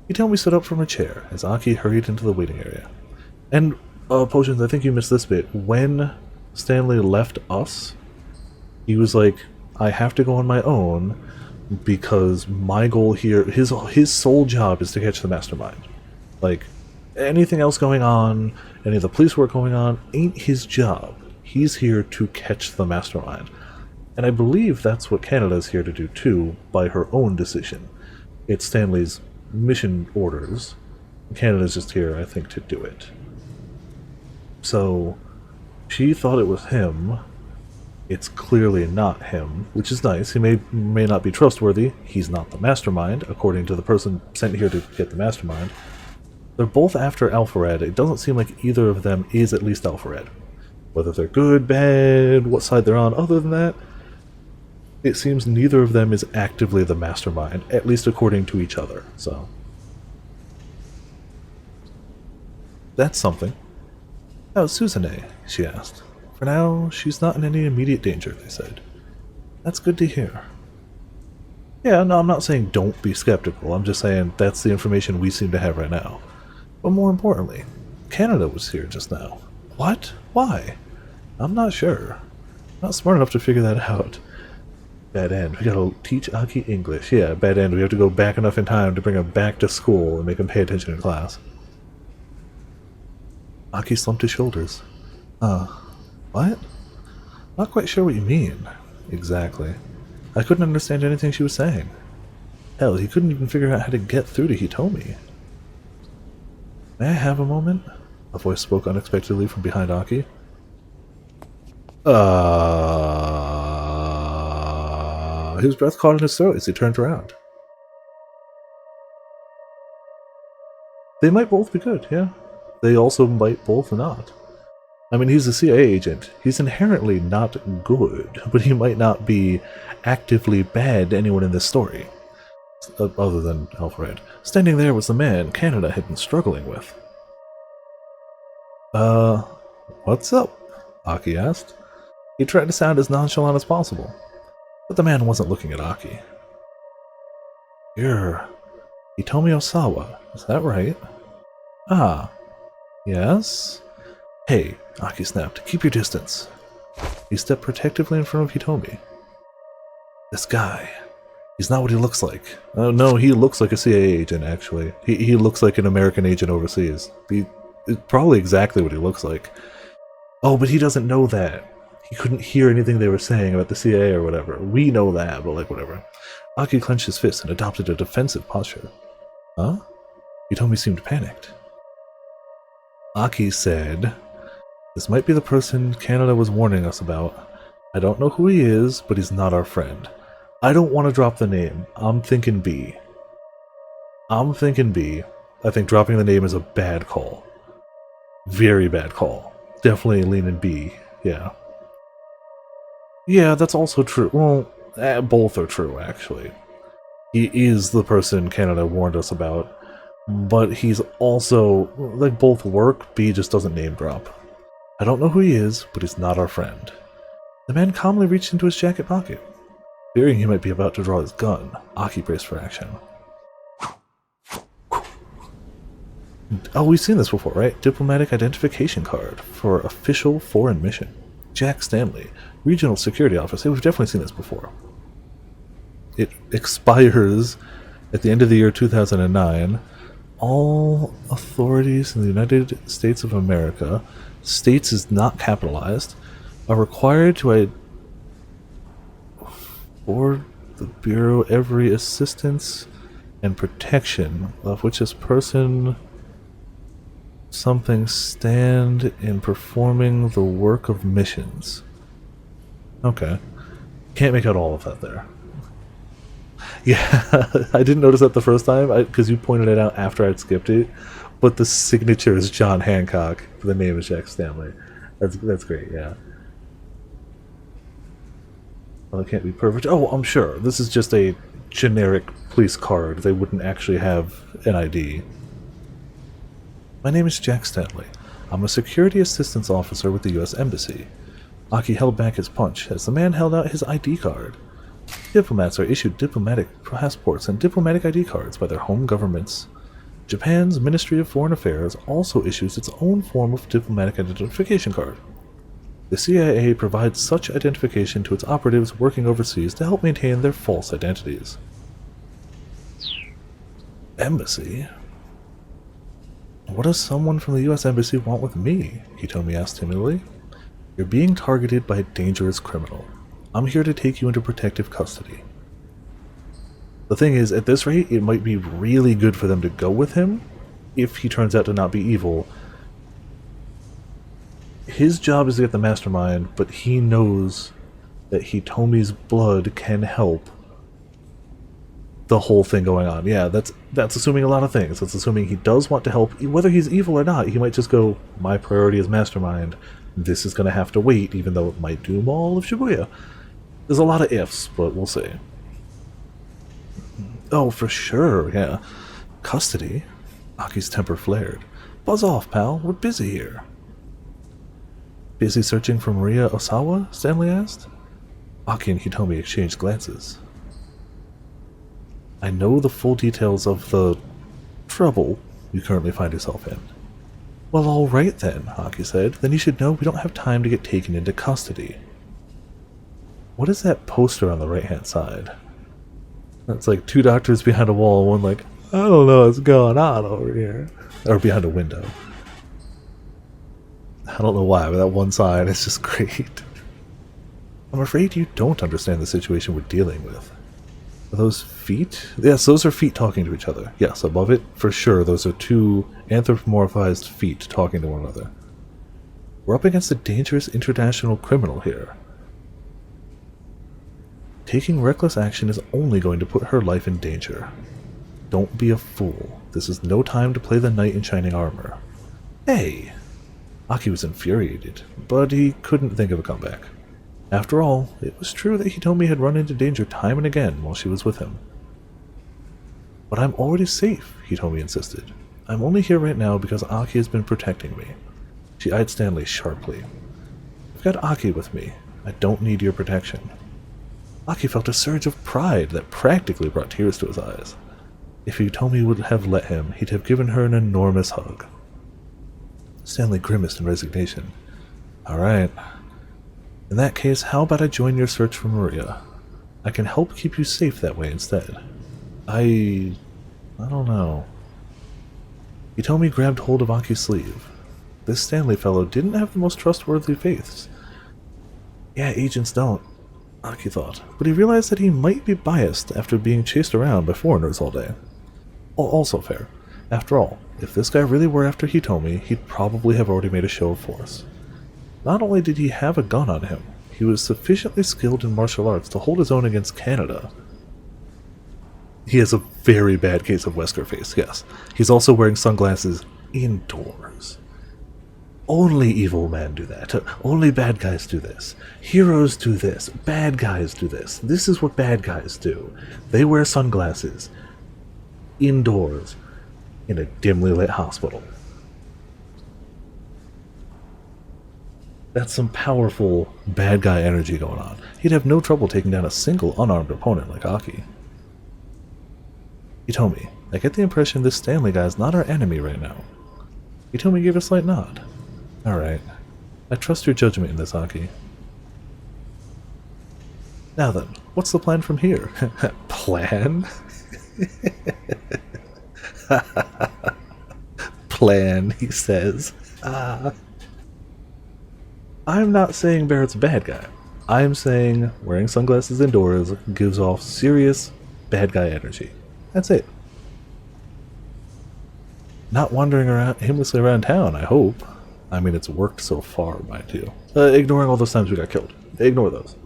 Hitomi stood up from her chair as Aki hurried into the waiting area. And, Potions, I think you missed this bit. When Stanley left us, he was like, I have to go on my own because my goal here, his sole job is to catch the mastermind. Like, anything else going on, any of the police work going on, ain't his job. He's here to catch the mastermind. And I believe that's what Canada's here to do too, by her own decision. It's Stanley's mission orders. Canada's just here, I think, to do it. So, she thought it was him. It's clearly not him, which is nice. He may not be trustworthy. He's not the mastermind, according to the person sent here to get the mastermind. They're both after Alphared. It doesn't seem like either of them is at least Alphared. Whether they're good, bad, what side they're on, other than that, it seems neither of them is actively the mastermind, at least according to each other, so. That's something. How's Suzune? She asked. For now, she's not in any immediate danger, they said. That's good to hear. Yeah, no, I'm not saying don't be skeptical, I'm just saying that's the information we seem to have right now. But more importantly, Canada was here just now. What? Why? I'm not sure. Not smart enough to figure that out. Bad end. We gotta teach Aki English. Yeah, bad end. We have to go back enough in time to bring him back to school and make him pay attention in class. Aki slumped his shoulders. What? Not quite sure what you mean. Exactly. I couldn't understand anything she was saying. Hell, he couldn't even figure out how to get through to Hitomi. May I have a moment? A voice spoke unexpectedly from behind Aki. His breath caught in his throat as he turned around. They might both be good, yeah. They also might both not. I mean, he's a CIA agent. He's inherently not good, but he might not be actively bad to anyone in this story. Other than Alfred. Standing there was the man Canada had been struggling with. What's up? Aki asked. He tried to sound as nonchalant as possible, but the man wasn't looking at Aki. You're Hitomi Osawa, is that right? Ah, yes? Hey, Aki snapped, keep your distance. He stepped protectively in front of Hitomi. This guy, he's not what he looks like. Oh no, he looks like a CIA agent, actually. He looks like an American agent overseas. It's probably exactly what he looks like. Oh, but he doesn't know that. He couldn't hear anything they were saying about the CIA or whatever. We know that, but like whatever. Aki clenched his fist and adopted a defensive posture. Huh? Hitomi seemed panicked. Aki said, this might be the person Canada was warning us about. I don't know who he is, but he's not our friend. I don't want to drop the name. I'm thinking B. I think dropping the name is a bad call. Very bad call. Definitely leaning B, yeah. Yeah, that's also true. Well, both are true, actually. He is the person Canada warned us about, but he's also, like, both work. B just doesn't name drop. I don't know who he is, but he's not our friend. The man calmly reached into his jacket pocket. Fearing he might be about to draw his gun, Aki braced for action. Oh, we've seen this before, right? Diplomatic identification card for official foreign mission. Jack Stanley, regional security officer. We've definitely seen this before. It expires at the end of the year 2009. All authorities in the United States of America, states is not capitalized, are required to afford the Bureau every assistance and protection of which this person something stand in performing the work of missions. Okay. Can't make out all of that there. Yeah, I didn't notice that the first time, because you pointed it out after I'd skipped it, but the signature is John Hancock, the name is Jack Stanley. That's great, yeah. Well, it can't be perfect. Oh, I'm sure. This is just a generic police card. They wouldn't actually have an ID. My name is Jack Stanley. I'm a security assistance officer with the U.S. Embassy. Aki held back his punch as the man held out his ID card. Diplomats are issued diplomatic passports and diplomatic ID cards by their home governments. Japan's Ministry of Foreign Affairs also issues its own form of diplomatic identification card. The CIA provides such identification to its operatives working overseas to help maintain their false identities. Embassy? What does someone from the U.S. Embassy want with me? Hitomi asked timidly. You're being targeted by a dangerous criminal. I'm here to take you into protective custody. The thing is, at this rate, it might be really good for them to go with him if he turns out to not be evil. His job is to get the mastermind, but he knows that Hitomi's blood can help the whole thing going on. Yeah, that's assuming a lot of things. That's assuming he does want to help. Whether he's evil or not, he might just go, my priority is mastermind. This is going to have to wait, even though it might doom all of Shibuya. There's a lot of ifs, but we'll see. Oh, for sure, yeah. Custody? Aki's temper flared. Buzz off, pal. We're busy here. Busy searching for Maria Osawa? Stanley asked. Aki and Hitomi exchanged glances. I know the full details of the trouble you currently find yourself in. Well, alright then, Aki said. Then you should know we don't have time to get taken into custody. What is that poster on the right-hand side? That's like two doctors behind a wall, one like, I don't know what's going on over here. Or behind a window. I don't know why, but that one sign is just great. I'm afraid you don't understand the situation we're dealing with. Are those feet? Yes, those are feet talking to each other. Yes, above it, for sure, those are two anthropomorphized feet talking to one another. We're up against a dangerous international criminal here. Taking reckless action is only going to put her life in danger. Don't be a fool. This is no time to play the knight in shining armor. Hey! Aki was infuriated, but he couldn't think of a comeback. After all, it was true that Hitomi had run into danger time and again while she was with him. But I'm already safe, Hitomi insisted. I'm only here right now because Aki has been protecting me. She eyed Stanley sharply. I've got Aki with me. I don't need your protection. Aki felt a surge of pride that practically brought tears to his eyes. If Hitomi would have let him, he'd have given her an enormous hug. Stanley grimaced in resignation. Alright. In that case, how about I join your search for Maria? I can help keep you safe that way instead. I don't know. Hitomi grabbed hold of Aki's sleeve. This Stanley fellow didn't have the most trustworthy faiths. Yeah, agents don't, Aki thought, but he realized that he might be biased after being chased around by foreigners all day. Also fair. After all, if this guy really were after Hitomi, he'd probably have already made a show of force. Not only did he have a gun on him, he was sufficiently skilled in martial arts to hold his own against Canada. He has a very bad case of Wesker face, yes. He's also wearing sunglasses indoors. Only evil men do that. Only bad guys do this. Heroes do this. Bad guys do this. This is what bad guys do. They wear sunglasses. Indoors. In a dimly lit hospital. That's some powerful bad guy energy going on. He'd have no trouble taking down a single unarmed opponent like Aki. Hitomi, I get the impression this Stanley guy's not our enemy right now. Hitomi gave a slight nod. Alright. I trust your judgment in this, Aki. Now then, what's the plan from here? Plan? Plan, he says. I'm not saying Barrett's a bad guy. I'm saying wearing sunglasses indoors gives off serious bad guy energy. That's it. Not wandering around aimlessly around town, I hope. I mean, it's worked so far, mind you. Ignoring all those times we got killed. Ignore those.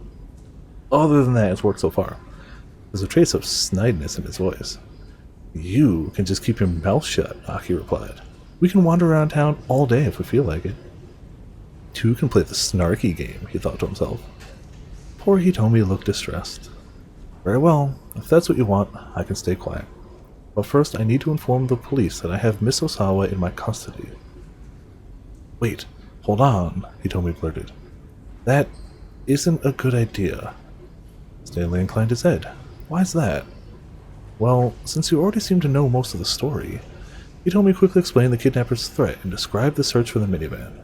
Other than that, it's worked so far. There's a trace of snideness in his voice. You can just keep your mouth shut, Aki replied. We can wander around town all day if we feel like it. Two can play the snarky game, he thought to himself. Poor Hitomi looked distressed. Very well, if that's what you want, I can stay quiet. But first I need to inform the police that I have Miss Osawa in my custody. Wait, hold on, Hitomi blurted. That isn't a good idea. Stanley inclined his head. Why's that? Well, since you already seem to know most of the story, Hitomi quickly explained the kidnapper's threat and described the search for the minivan.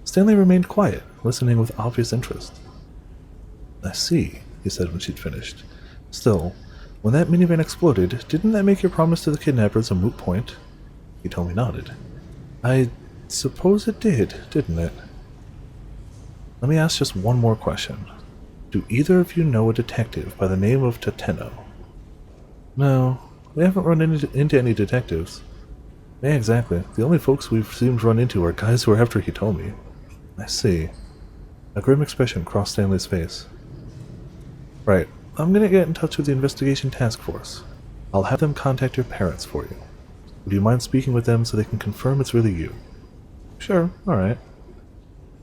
Stanley remained quiet, listening with obvious interest. I see, he said when she'd finished. Still, when that minivan exploded, didn't that make your promise to the kidnappers a moot point? Hitomi nodded. I suppose it did, didn't it? Let me ask just one more question. Do either of you know a detective by the name of Tateno? No, we haven't run into any detectives. Yeah, exactly. The only folks we've seemed to run into are guys who are after Hitomi. I see. A grim expression crossed Stanley's face. Right. I'm gonna get in touch with the investigation task force. I'll have them contact your parents for you. Would you mind speaking with them so they can confirm it's really you? Sure, alright.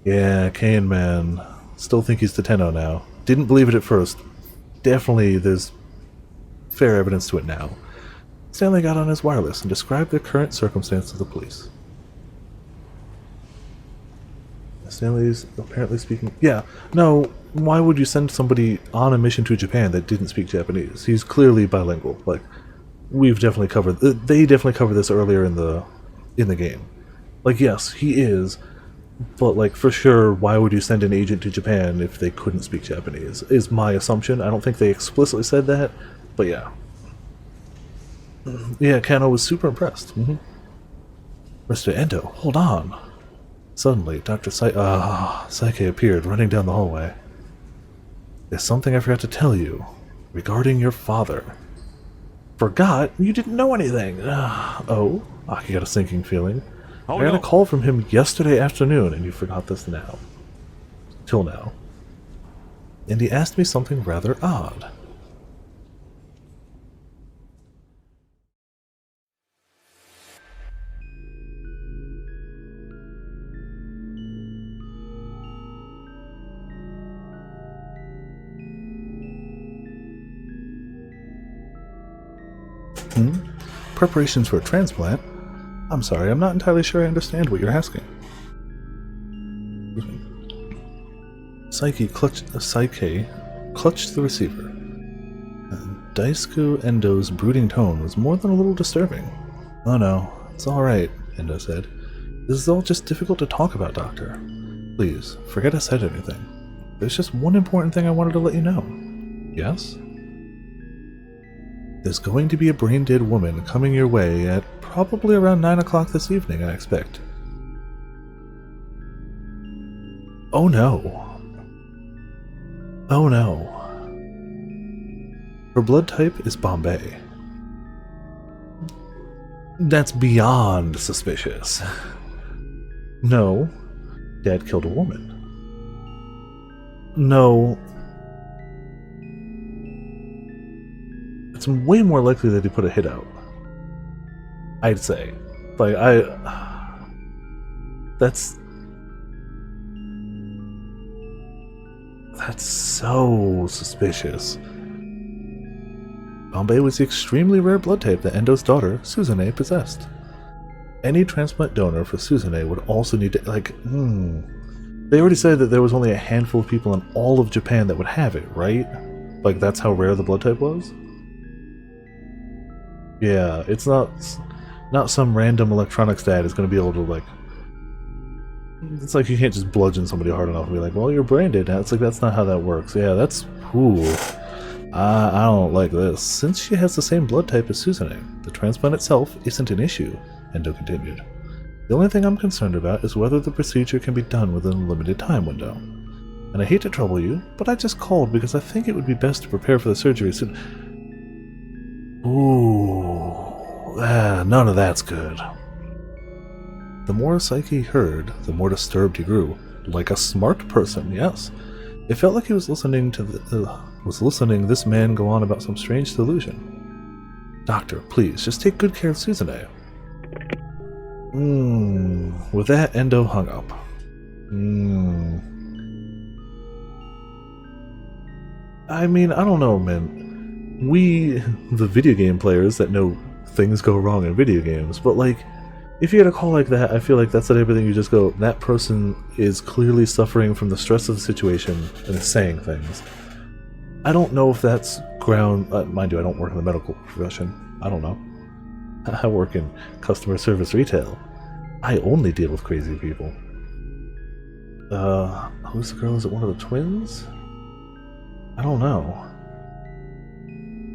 Yeah, Kane, man. Still think he's Tateno now. Didn't believe it at first. Definitely there's fair evidence to it now. Stanley got on his wireless and described the current circumstance to the police. Stanley's apparently speaking... Yeah, no, why would you send somebody on a mission to Japan that didn't speak Japanese? He's clearly bilingual. Like, we've definitely covered... They definitely covered this earlier in the game. Like, yes, he is, but, like, for sure, why would you send an agent to Japan if they couldn't speak Japanese? Is my assumption. I don't think they explicitly said that, but yeah. Yeah, Kano was super impressed. Mr. Endo, hold on. Suddenly, Dr. Saike appeared, running down the hallway. There's something I forgot to tell you, regarding your father. Forgot? You didn't know anything! Oh? Aki got a sinking feeling. I got a call from him yesterday afternoon, and you forgot this now. Till now. And he asked me something rather odd. Preparations for a transplant? I'm sorry, I'm not entirely sure I understand what you're asking. Psyche clutched the receiver. Daisuke Endo's brooding tone was more than a little disturbing. Oh no, it's alright, Endo said. This is all just difficult to talk about, Doctor. Please, forget I said anything. There's just one important thing I wanted to let you know. Yes? There's going to be a brain-dead woman coming your way at probably around 9 o'clock this evening, I expect. Oh no. Oh no. Her blood type is Bombay. That's beyond suspicious. No, Dad killed a woman. No. It's way more likely that he put a hit out. I'd say. Like, That's so suspicious. Bombay was the extremely rare blood type that Endo's daughter, Suzune, possessed. Any transplant donor for Suzune would also need to, They already said that there was only a handful of people in all of Japan that would have it, right? Like, that's how rare the blood type was? Yeah, it's not some random electronics dad is going to be able to, like... It's like you can't just bludgeon somebody hard enough and be like, well, you're brain dead now. It's like, that's not how that works. Yeah, that's... Ooh. I don't like this. Since she has the same blood type as Suzune, the transplant itself isn't an issue, Endo continued. The only thing I'm concerned about is whether the procedure can be done within a limited time window. And I hate to trouble you, but I just called because I think it would be best to prepare for the surgery soon. Ooh, none of that's good. The more Psyche heard, the more disturbed he grew. Like a smart person, yes. It felt like he was listening to this man go on about some strange delusion. Doctor, please, just take good care of Suzune. With that, Endo hung up. I mean, I don't know, man. We, the video game players that know things go wrong in video games, but like, if you get a call like that, I feel like that's not everything. You just go, that person is clearly suffering from the stress of the situation and is saying things. I don't know if that's ground... mind you, I don't work in the medical profession. I don't know. I work in customer service retail. I only deal with crazy people. Who's the girl? Is it one of the twins? I don't know.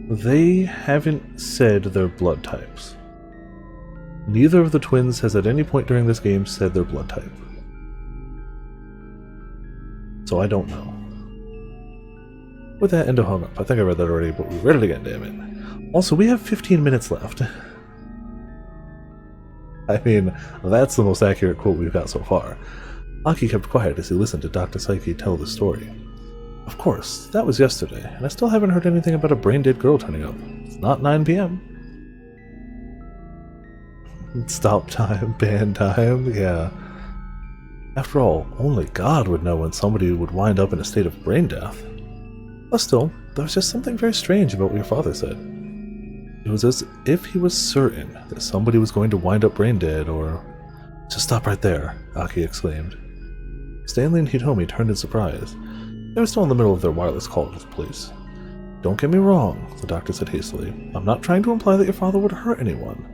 They haven't said their blood types. Neither of the twins has at any point during this game said their blood type. So I don't know. With that, Endo hung up. I think I read that already, but we read it again, damn it. Also, we have 15 minutes left. I mean, that's the most accurate quote we've got so far. Aki kept quiet as he listened to Dr. Psyche tell the story. Of course, that was yesterday, and I still haven't heard anything about a brain-dead girl turning up. It's not 9 p.m. Stop time, ban time, yeah. After all, only God would know when somebody would wind up in a state of brain death. But still, there was just something very strange about what your father said. It was as if he was certain that somebody was going to wind up brain dead, or... Just stop right there, Aki exclaimed. Stanley and Hitomi turned in surprise. They were still in the middle of their wireless call to the police. Don't get me wrong, the doctor said hastily. I'm not trying to imply that your father would hurt anyone.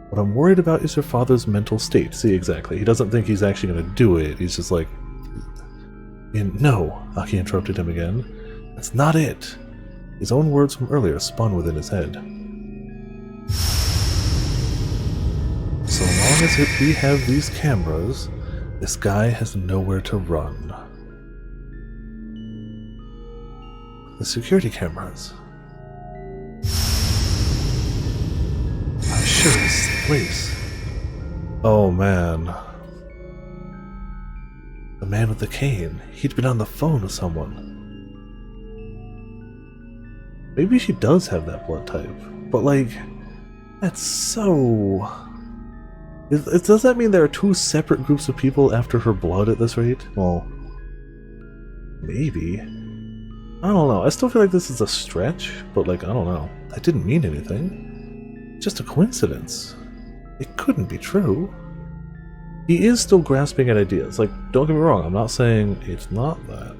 What I'm worried about is your father's mental state. See, exactly. He doesn't think he's actually going to do it. He's just like... No, Aki interrupted him again. That's not it. His own words from earlier spun within his head. So long as we have these cameras, this guy has nowhere to run. The security cameras. I'm sure this is the place. Oh man. The man with the cane. He'd been on the phone with someone. Maybe she does have that blood type. But like, that's so... Does that mean there are two separate groups of people after her blood at this rate? Well, maybe. I don't know. I still feel like this is a stretch, but like, I don't know. That didn't mean anything. Just a coincidence. It couldn't be true. He is still grasping at ideas. Like, don't get me wrong, I'm not saying it's not that.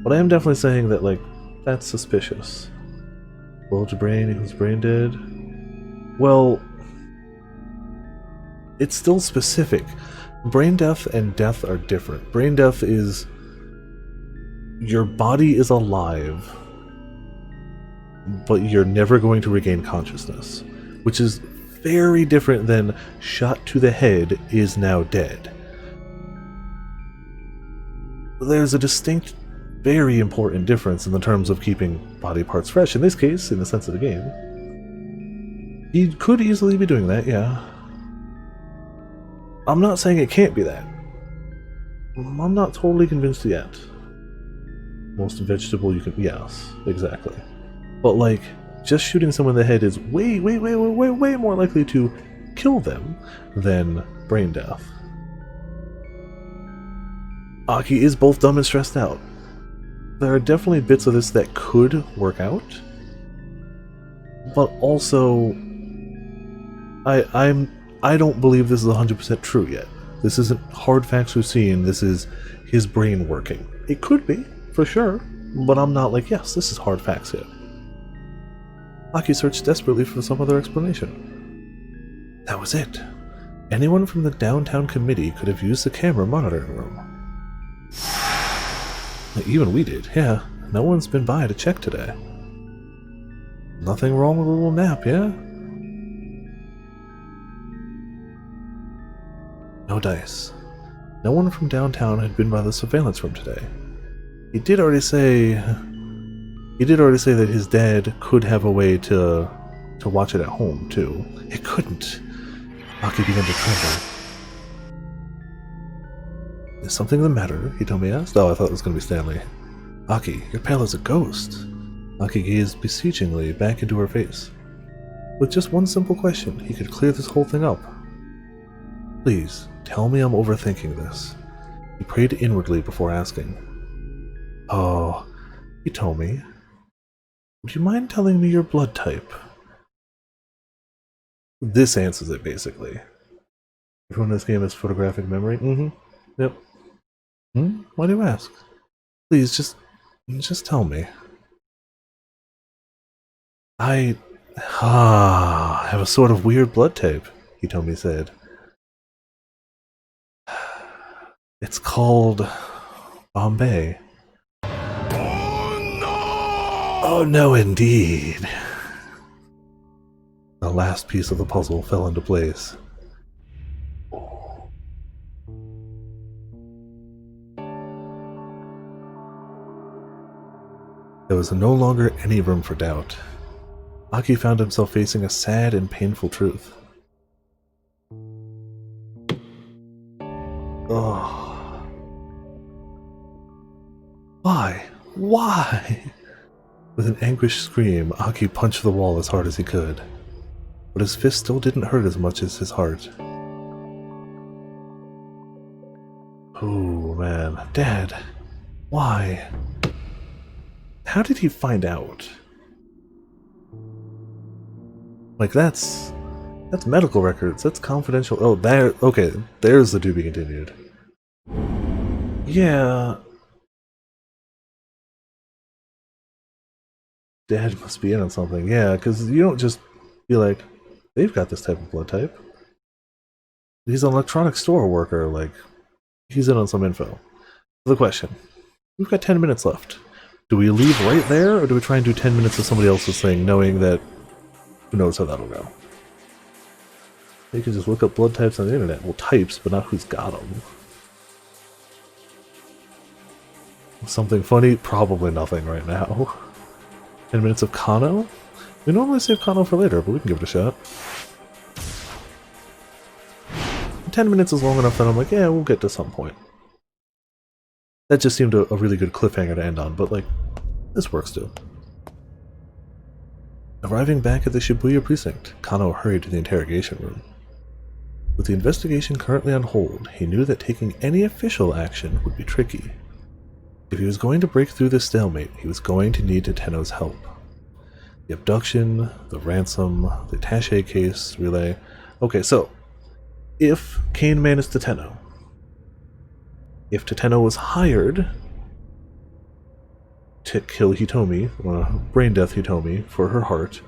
But I am definitely saying that, like, that's suspicious. Bulge your brain equals brain dead. Well, it's still specific. Brain death and death are different. Brain death is... your body is alive, but you're never going to regain consciousness. Which is very different than shot to the head is now dead. There's a distinct, very important difference in the terms of keeping body parts fresh. In this case, in the sense of the game, he could easily be doing that, yeah. I'm not saying it can't be that. I'm not totally convinced yet. Most vegetable you can... yes, exactly. But like, just shooting someone in the head is way more likely to kill them than brain death. Aki is both dumb and stressed out. There are definitely bits of this that could work out, but also I don't believe this is 100% true yet. This isn't hard facts we've seen, this is his brain working. It could be, for sure, but I'm not like, yes, this is hard facts yet. Aki searched desperately for some other explanation. That was it. Anyone from the downtown committee could have used the camera monitoring room. Even we did, yeah. No one's been by to check today. Nothing wrong with a little nap, yeah? No dice. No one from downtown had been by the surveillance room today. He did already say that his dad could have a way to watch it at home, too. It couldn't. Aki began to tremble. Is something the matter? Hitomi asked. Oh, I thought it was going to be Stanley. Aki, you're pale as a ghost. Aki gazed beseechingly back into her face. With just one simple question, he could clear this whole thing up. Please, tell me I'm overthinking this. He prayed inwardly before asking. Oh, Hitomi, would you mind telling me your blood type? This answers it, basically. Everyone in this game has photographic memory? Mm-hmm. Yep. Why do you ask? Please, just tell me. I have a sort of weird blood type, Hitomi said. It's called Bombay. Oh no! Oh no, indeed. The last piece of the puzzle fell into place. There was no longer any room for doubt. Aki found himself facing a sad and painful truth. Oh. Why? Why? With an anguished scream, Aki punched the wall as hard as he could. But his fist still didn't hurt as much as his heart. Oh man. Dad. Why? How did he find out? Like, that's medical records. That's confidential. Oh, there. Okay, there's the to be continued. Yeah. Dad must be in on something. Yeah, because you don't just be like, they've got this type of blood type. He's an electronics store worker. Like, he's in on some info. The question. We've got 10 minutes left. Do we leave right there, or do we try and do 10 minutes of somebody else's thing, knowing that who knows how that'll go? You can just look up blood types on the internet. Well, types, but not who's got them. Something funny? Probably nothing right now. 10 minutes of Kano? We normally save Kano for later, but we can give it a shot. 10 minutes is long enough that I'm like, yeah, we'll get to some point. That just seemed a really good cliffhanger to end on, but like, this works too. Arriving back at the Shibuya precinct, Kano hurried to the interrogation room. With the investigation currently on hold, he knew that taking any official action would be tricky. If he was going to break through this stalemate, he was going to need Teteno's help. The abduction, the ransom, the attaché case relay. Okay, so, if Cane Man is Teteno, if Teteno was hired to kill Hitomi, brain death Hitomi, for her heart,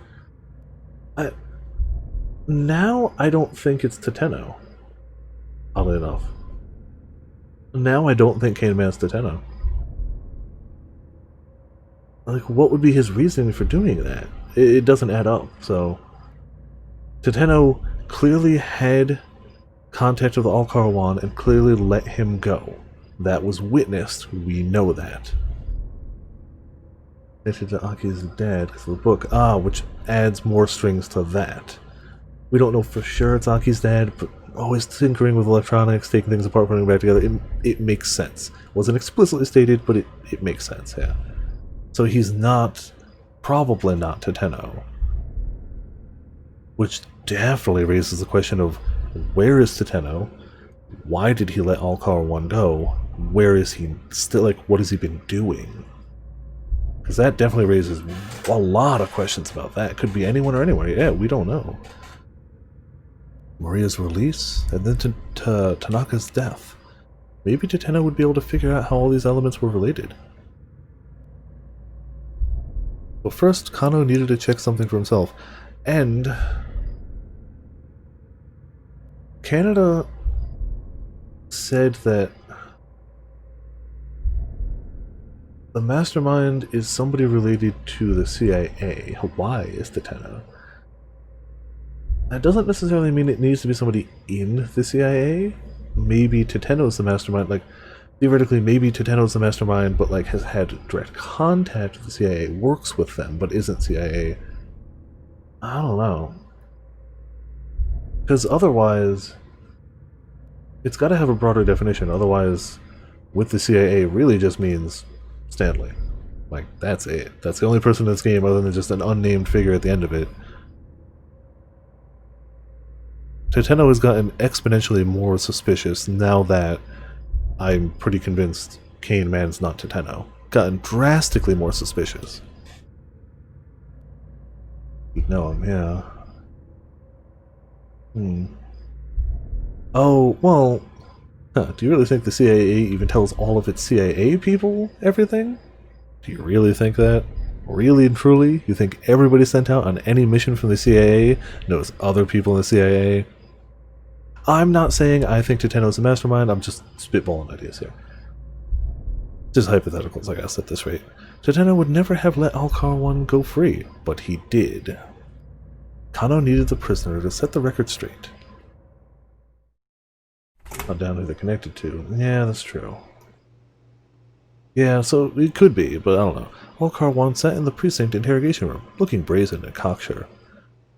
now I don't think it's Teteno, oddly enough. Now I don't think Cane Man is Teteno. Like, what would be his reasoning for doing that? It doesn't add up, so... Teteno clearly had contact with Alcarwan and clearly let him go. That was witnessed, we know that. Connected to Aki's dad because of the book. Which adds more strings to that. We don't know for sure it's Aki's dad, but always tinkering with electronics, taking things apart, putting them back together, it makes sense. Wasn't explicitly stated, but it makes sense, yeah. So he's probably not Teteno. Which definitely raises the question of, where is Teteno? Why did he let Alcar-1 go? Where is he still, like, what has he been doing? Because that definitely raises a lot of questions about that. Could be anyone or anywhere, yeah, we don't know. Maria's release, and then to Tanaka's death. Maybe Teteno would be able to figure out how all these elements were related. But first, Kano needed to check something for himself, and Canada said that the mastermind is somebody related to the CIA. Why is Teteno? That doesn't necessarily mean it needs to be somebody in the CIA. Maybe Teteno's the mastermind, like, theoretically, maybe Teteno's the mastermind, but like has had direct contact with the CIA, works with them, but isn't CIA. I don't know. Because otherwise, it's got to have a broader definition. Otherwise, with the CIA really just means Stanley. Like, that's it. That's the only person in this game other than just an unnamed figure at the end of it. Teteno has gotten exponentially more suspicious now that I'm pretty convinced Cane Man's not Teteno. Gotten drastically more suspicious. You know him, yeah. Oh, well... do you really think the CIA even tells all of its CIA people everything? Do you really think that? Really and truly? You think everybody sent out on any mission from the CIA knows other people in the CIA? I'm not saying I think Teteno's the mastermind, I'm just spitballing ideas here. Just hypotheticals, I guess, at this rate. Teteno would never have let Alcar-1 go free, but he did. Kano needed the prisoner to set the record straight. Not down who they're connected to. Yeah, that's true. Yeah, so it could be, but I don't know. Alcar-1 sat in the precinct interrogation room, looking brazen and cocksure.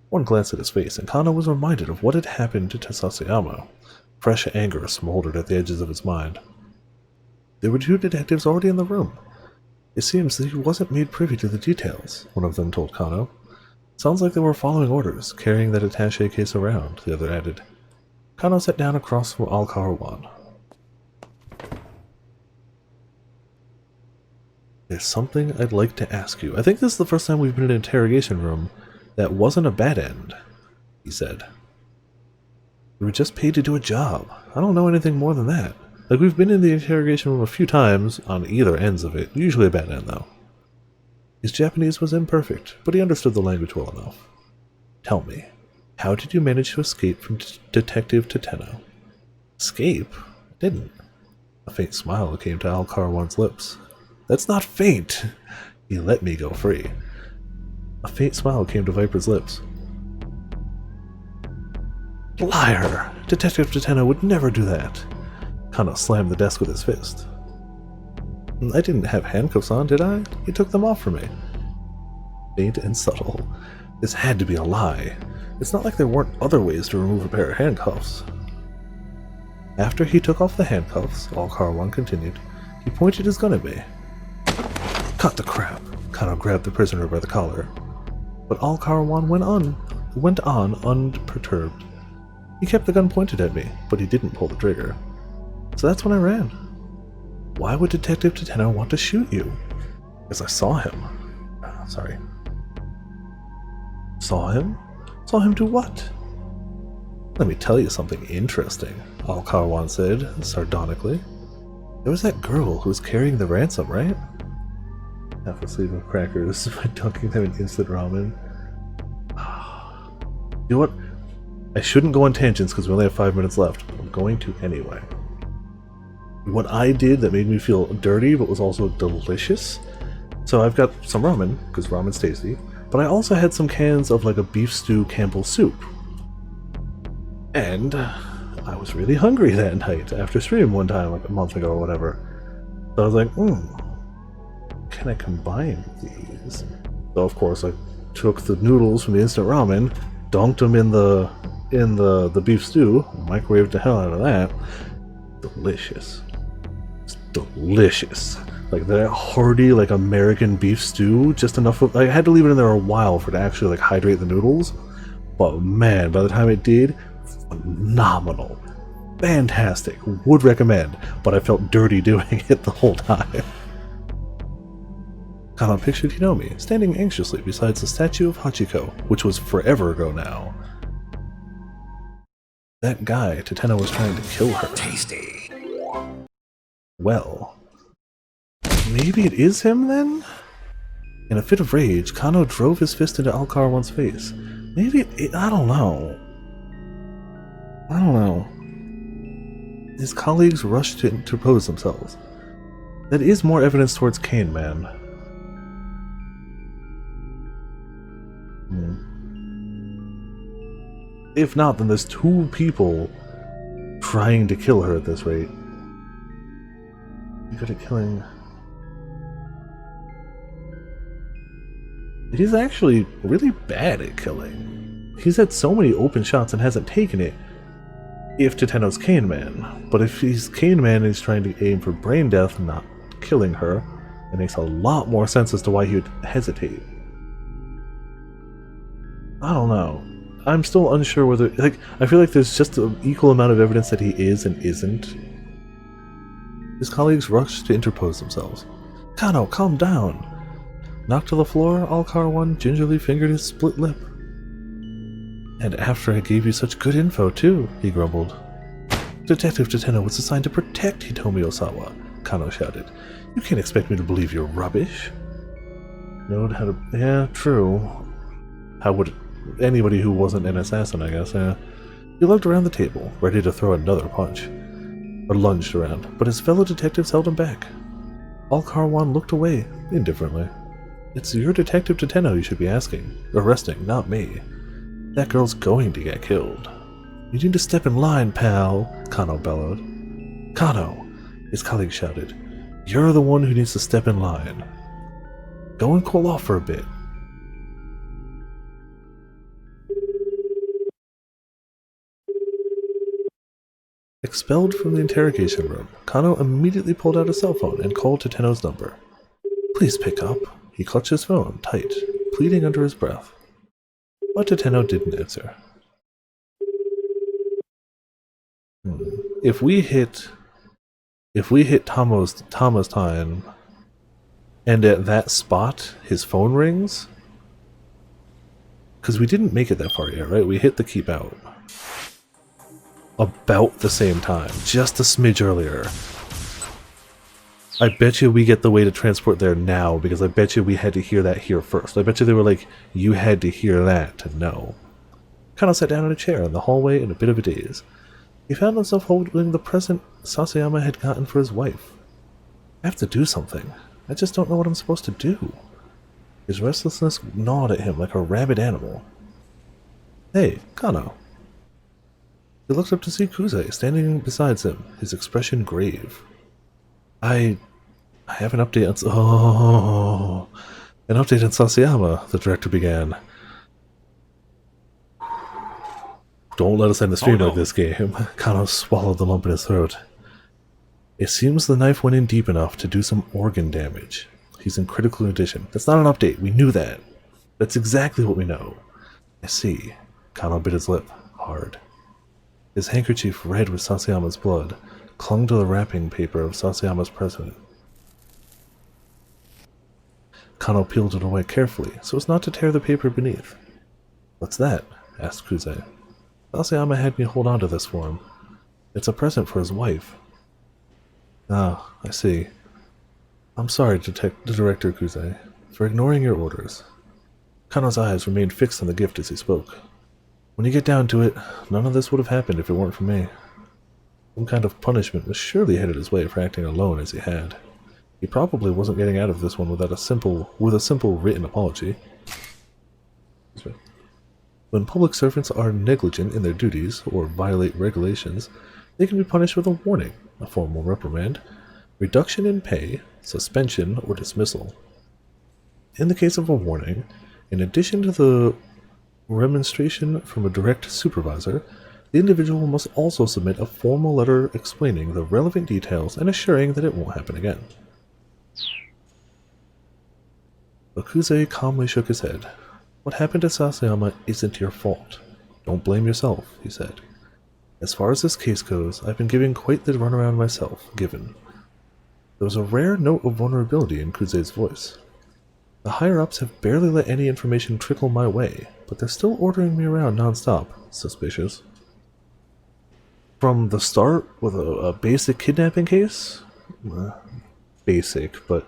One glance at his face, and Kano was reminded of what had happened to Sasayama. Fresh anger smoldered at the edges of his mind. There were 2 detectives already in the room. It seems that he wasn't made privy to the details, one of them told Kano. Sounds like they were following orders, carrying that attaché case around, the other added. Kano sat down across from Alcar-1. There's something I'd like to ask you. I think this is the first time we've been in an interrogation room that wasn't a bad end, he said. We were just paid to do a job. I don't know anything more than that. Like, we've been in the interrogation room a few times, on either ends of it, usually a bad end, though. His Japanese was imperfect, but he understood the language well enough. Tell me, how did you manage to escape from Detective Teteno? Escape? I didn't. A faint smile came to Alcar-1's lips. That's not faint! He let me go free. A faint smile came to Viper's lips. Liar! Detective Teteno would never do that. Kano slammed the desk with his fist. I didn't have handcuffs on, did I? He took them off for me. Faint and subtle. This had to be a lie. It's not like there weren't other ways to remove a pair of handcuffs. After he took off the handcuffs, all Car-1 continued, he pointed his gun at me. Cut the crap! Kano grabbed the prisoner by the collar. But all Car-1 went on unperturbed. He kept the gun pointed at me, but he didn't pull the trigger. So that's when I ran. Why would Detective Tateno want to shoot you? Because I saw him. Sorry. Saw him? Saw him do what? Let me tell you something interesting, all Car-1 said, sardonically. There was that girl who was carrying the ransom, right? Half a sleeve of crackers by dunking them in instant ramen. You know what? I shouldn't go on tangents because we only have 5 minutes left. I'm going to anyway. What I did that made me feel dirty but was also delicious. So I've got some ramen, because ramen's tasty, but I also had some cans of like a beef stew Campbell soup. And I was really hungry that night after stream one time, like a month ago or whatever. So I was like, can I combine these? So of course I took the noodles from the instant ramen, dunked them in the beef stew, microwaved the hell out of that. Delicious. It's delicious. Like that hearty, like American beef stew, just enough of, I had to leave it in there a while for it to actually like hydrate the noodles. But man, by the time it did, phenomenal. Fantastic. Would recommend, but I felt dirty doing it the whole time. Kano pictured Hinomi, standing anxiously beside the statue of Hachiko, which was forever ago now. That guy, Tateno, was trying to kill her. Tasty. Well, maybe it is him then? In a fit of rage, Kano drove his fist into Car-1's face. Maybe I don't know. His colleagues rushed to interpose themselves. That is more evidence towards Cane Man. If not, then there's two people trying to kill her at this rate. You're good at killing. He's actually really bad at killing. He's had so many open shots and hasn't taken it. If Tateno's Cane Man. But if he's Cane Man and he's trying to aim for brain death, not killing her, it makes a lot more sense as to why he would hesitate. I don't know. I'm still unsure whether, like, I feel like there's just an equal amount of evidence that he is and isn't. His colleagues rushed to interpose themselves. Kano, calm down! Knocked to the floor, Car-1 gingerly fingered his split lip. And after I gave you such good info, too, he grumbled. Detective Tateno was assigned to protect Hitomi Osawa, Kano shouted. You can't expect me to believe you're rubbish. Knowed how to... Yeah, true. How would anybody who wasn't an assassin, I guess, yeah. He looked around the table, ready to throw another punch. Or lunged around, but his fellow detectives held him back. Car-1 looked away, indifferently. It's your Detective Tateno you should be arresting, not me. That girl's going to get killed. You need to step in line, pal, Kano bellowed. Kano, his colleague shouted. You're the one who needs to step in line. Go and cool off for a bit. Expelled from the interrogation room, Kano immediately pulled out a cell phone and called Tateno's number. Please pick up. He clutched his phone tight, pleading under his breath. But Tateno didn't answer. If we hit Tama's time, and at that spot his phone rings, because we didn't make it that far yet, right? We hit the keep out about the same time, just a smidge earlier. I bet you we get the way to transport there now, because I bet you we had to hear that here first. I bet you they were like, you had to hear that to know. Kano sat down in a chair in the hallway in a bit of a daze. He found himself holding the present Sasayama had gotten for his wife. I have to do something. I just don't know what I'm supposed to do. His restlessness gnawed at him like a rabid animal. Hey, Kano. He looked up to see Kuze standing beside him, his expression grave. I have an update on... an update on Sasayama, the director began. don't let us end the stream like this, game. Kano swallowed the lump in his throat. It seems the knife went in deep enough to do some organ damage. He's in critical condition. That's not an update. We knew that. That's exactly what we know. I see. Kano bit his lip hard. His handkerchief, red with Sasayama's blood, clung to the wrapping paper of Sasayama's present. Kano peeled it away carefully, so as not to tear the paper beneath. What's that? Asked Kuze. Sasayama had me hold on to this for him. It's a present for his wife. Ah, I see. I'm sorry, Director Kuze, for ignoring your orders. Kano's eyes remained fixed on the gift as he spoke. When you get down to it, none of this would have happened if it weren't for me. Some kind of punishment was surely headed his way for acting alone as he had. He probably wasn't getting out of this one with a simple written apology. When public servants are negligent in their duties or violate regulations, they can be punished with a warning, a formal reprimand, reduction in pay, suspension, or dismissal. In the case of a warning, in addition to the remonstration from a direct supervisor, the individual must also submit a formal letter explaining the relevant details and assuring that it won't happen again. Okuze calmly shook his head. What happened to Sasayama isn't your fault. Don't blame yourself, he said. As far as this case goes, I've been giving quite the runaround myself, given. There was a rare note of vulnerability in Kuze's voice. The higher-ups have barely let any information trickle my way, but they're still ordering me around non-stop. Suspicious. From the start, with a basic kidnapping case? Basic, but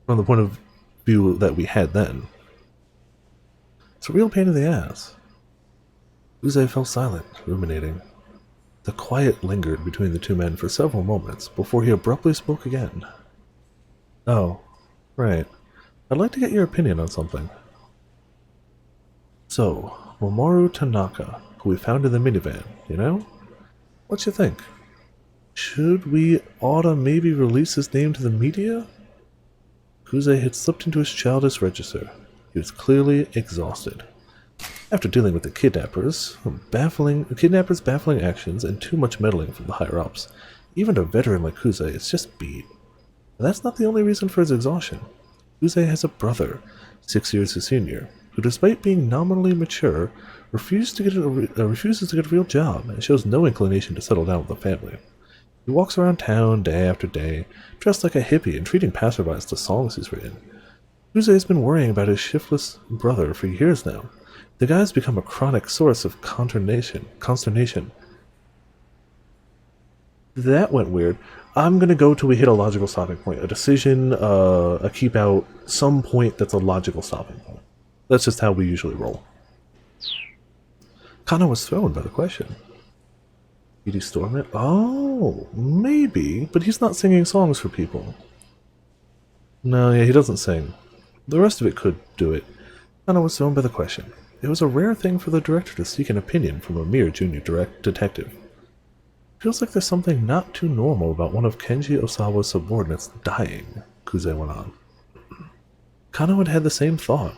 from the point of view that we had then. It's a real pain in the ass. Kuze fell silent, ruminating. The quiet lingered between the two men for several moments before he abruptly spoke again. Oh, right. I'd like to get your opinion on something. So, Mamoru Tanaka, who we found in the minivan, you know? What you think? Should we oughta maybe release his name to the media? Kuze had slipped into his childish register. He was clearly exhausted. After dealing with the kidnappers' baffling actions and too much meddling from the higher-ups, even a veteran like Kuze is just beat. And that's not the only reason for his exhaustion. Kuze has a brother, 6 years his senior, who despite being nominally mature, refuses to get a real job and shows no inclination to settle down with a family. He walks around town day after day, dressed like a hippie and treating passerbys to songs he's written. Kuze has been worrying about his shiftless brother for years now. The guy's become a chronic source of consternation. That went weird. I'm gonna go till we hit a logical stopping point. A decision, a keep out, some point that's a logical stopping point. That's just how we usually roll. Kano was thrown by the question. Did he storm it? Oh, maybe, but he's not singing songs for people. No, yeah, he doesn't sing. The rest of it could do it. Kano was thrown by the question. It was a rare thing for the director to seek an opinion from a mere junior detective. Feels like there's something not too normal about one of Kenji Osawa's subordinates dying, Kuze went on. Kano had had the same thought.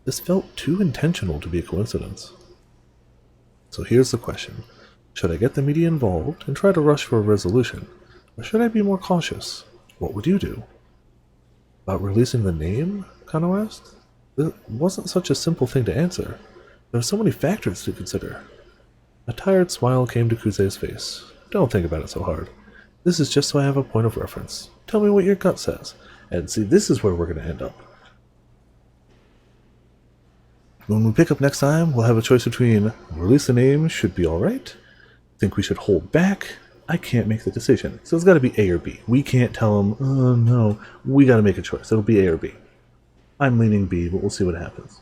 This felt too intentional to be a coincidence. So here's the question. Should I get the media involved and try to rush for a resolution? Or should I be more cautious? What would you do? About releasing the name? Kano asked. It wasn't such a simple thing to answer. There were so many factors to consider. A tired smile came to Kuze's face. Don't think about it so hard. This is just so I have a point of reference. Tell me what your gut says. And see, this is where we're going to end up. When we pick up next time, we'll have a choice between release the name, should be alright, think we should hold back, I can't make the decision. So it's got to be A or B. We can't tell them, oh no, we got to make a choice. It'll be A or B. I'm leaning B, but we'll see what happens.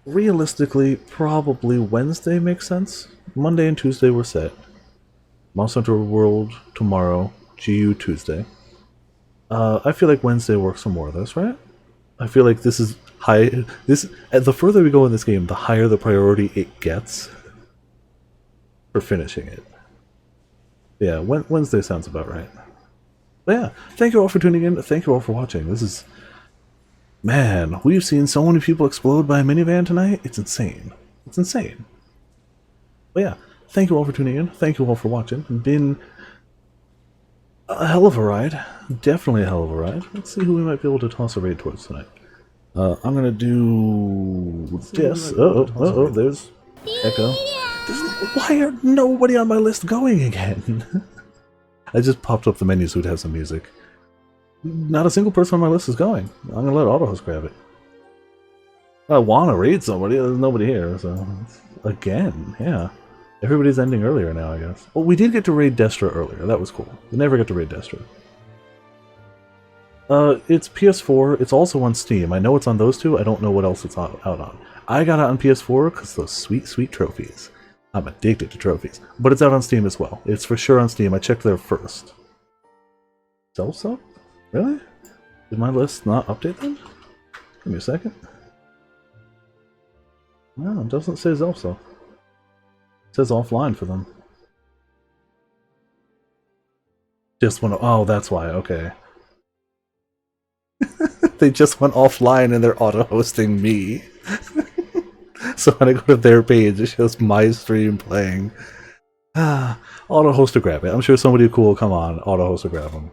Realistically, probably Wednesday makes sense. Monday and Tuesday were set. Monster Hunter World tomorrow, GU Tuesday. I feel like Wednesday works for more of this, right? I feel like this is high. The further we go in this game, the higher the priority it gets for finishing it. Yeah, Wednesday sounds about right. But yeah, thank you all for tuning in. Thank you all for watching. This is... Man, we've seen so many people explode by a minivan tonight. It's insane. It's insane. But yeah, thank you all for tuning in. Thank you all for watching. It's been a hell of a ride. Definitely a hell of a ride. Let's see who we might be able to toss a raid towards tonight. I'm gonna do this. Oh, there's Echo. Why are nobody on my list going again? I just popped up the menu so it has some music. Not a single person on my list is going. I'm gonna let Autohost grab it. I want to raid somebody, there's nobody here, so... Again, yeah. Everybody's ending earlier now, I guess. Well, we did get to raid Destra earlier, that was cool. We never get to raid Destra. It's PS4, it's also on Steam. I know it's on those two, I don't know what else it's out on. I got it on PS4 because those sweet, sweet trophies. I'm addicted to trophies. But it's out on Steam as well. It's for sure on Steam, I checked there first. Self-sub? Really? Did my list not update then? Give me a second. No, it doesn't say Zelfso. It says offline for them. Just went. Oh, that's why. Okay. They just went offline and they're auto-hosting me. So when I go to their page, it shows my stream playing. Auto-host to grab it. I'm sure somebody cool will come on. Auto-host to grab them.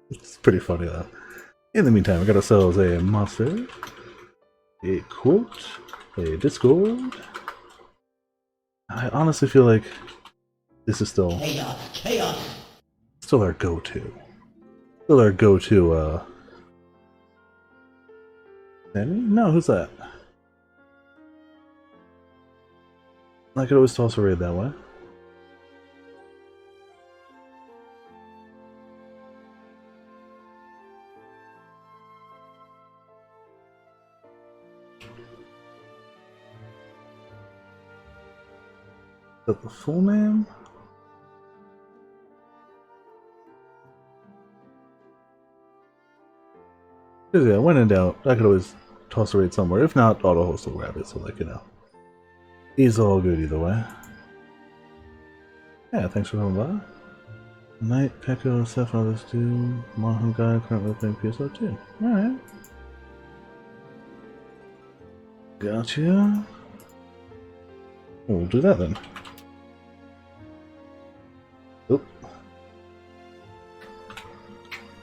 It's pretty funny though. In the meantime, I got ourselves a monster. A quote, a Discord. I honestly feel like this is still still our go-to. Still our go-to, Sammy? No, who's that? I could always toss a raid that way. Is that the full name? Because yeah, when in doubt, I could always toss a raid somewhere. If not, auto-host will grab it, so like, you know. He's all good either way. Yeah, thanks for coming by. Knight, Pekko, Seth, and others too. Maham guy currently playing PSO too. Alright. Gotcha. We'll do that then. Oop.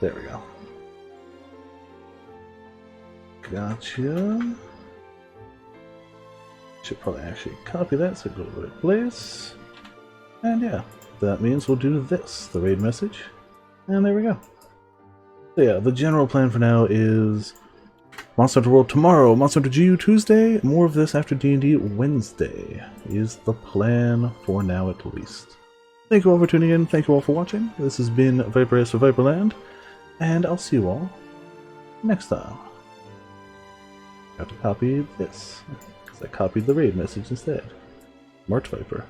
There we go. Gotcha. Should probably actually copy that so it goes to the right place. And yeah, that means we'll do this, the raid message. And there we go. So yeah, the general plan for now is Monster Hunter World tomorrow, Monster Hunter GU Tuesday, more of this after D&D Wednesday is the plan for now at least. Thank you all for tuning in, thank you all for watching. This has been Viper for Viperland, and I'll see you all next time. I have to copy this, because I copied the raid message instead. March Viper.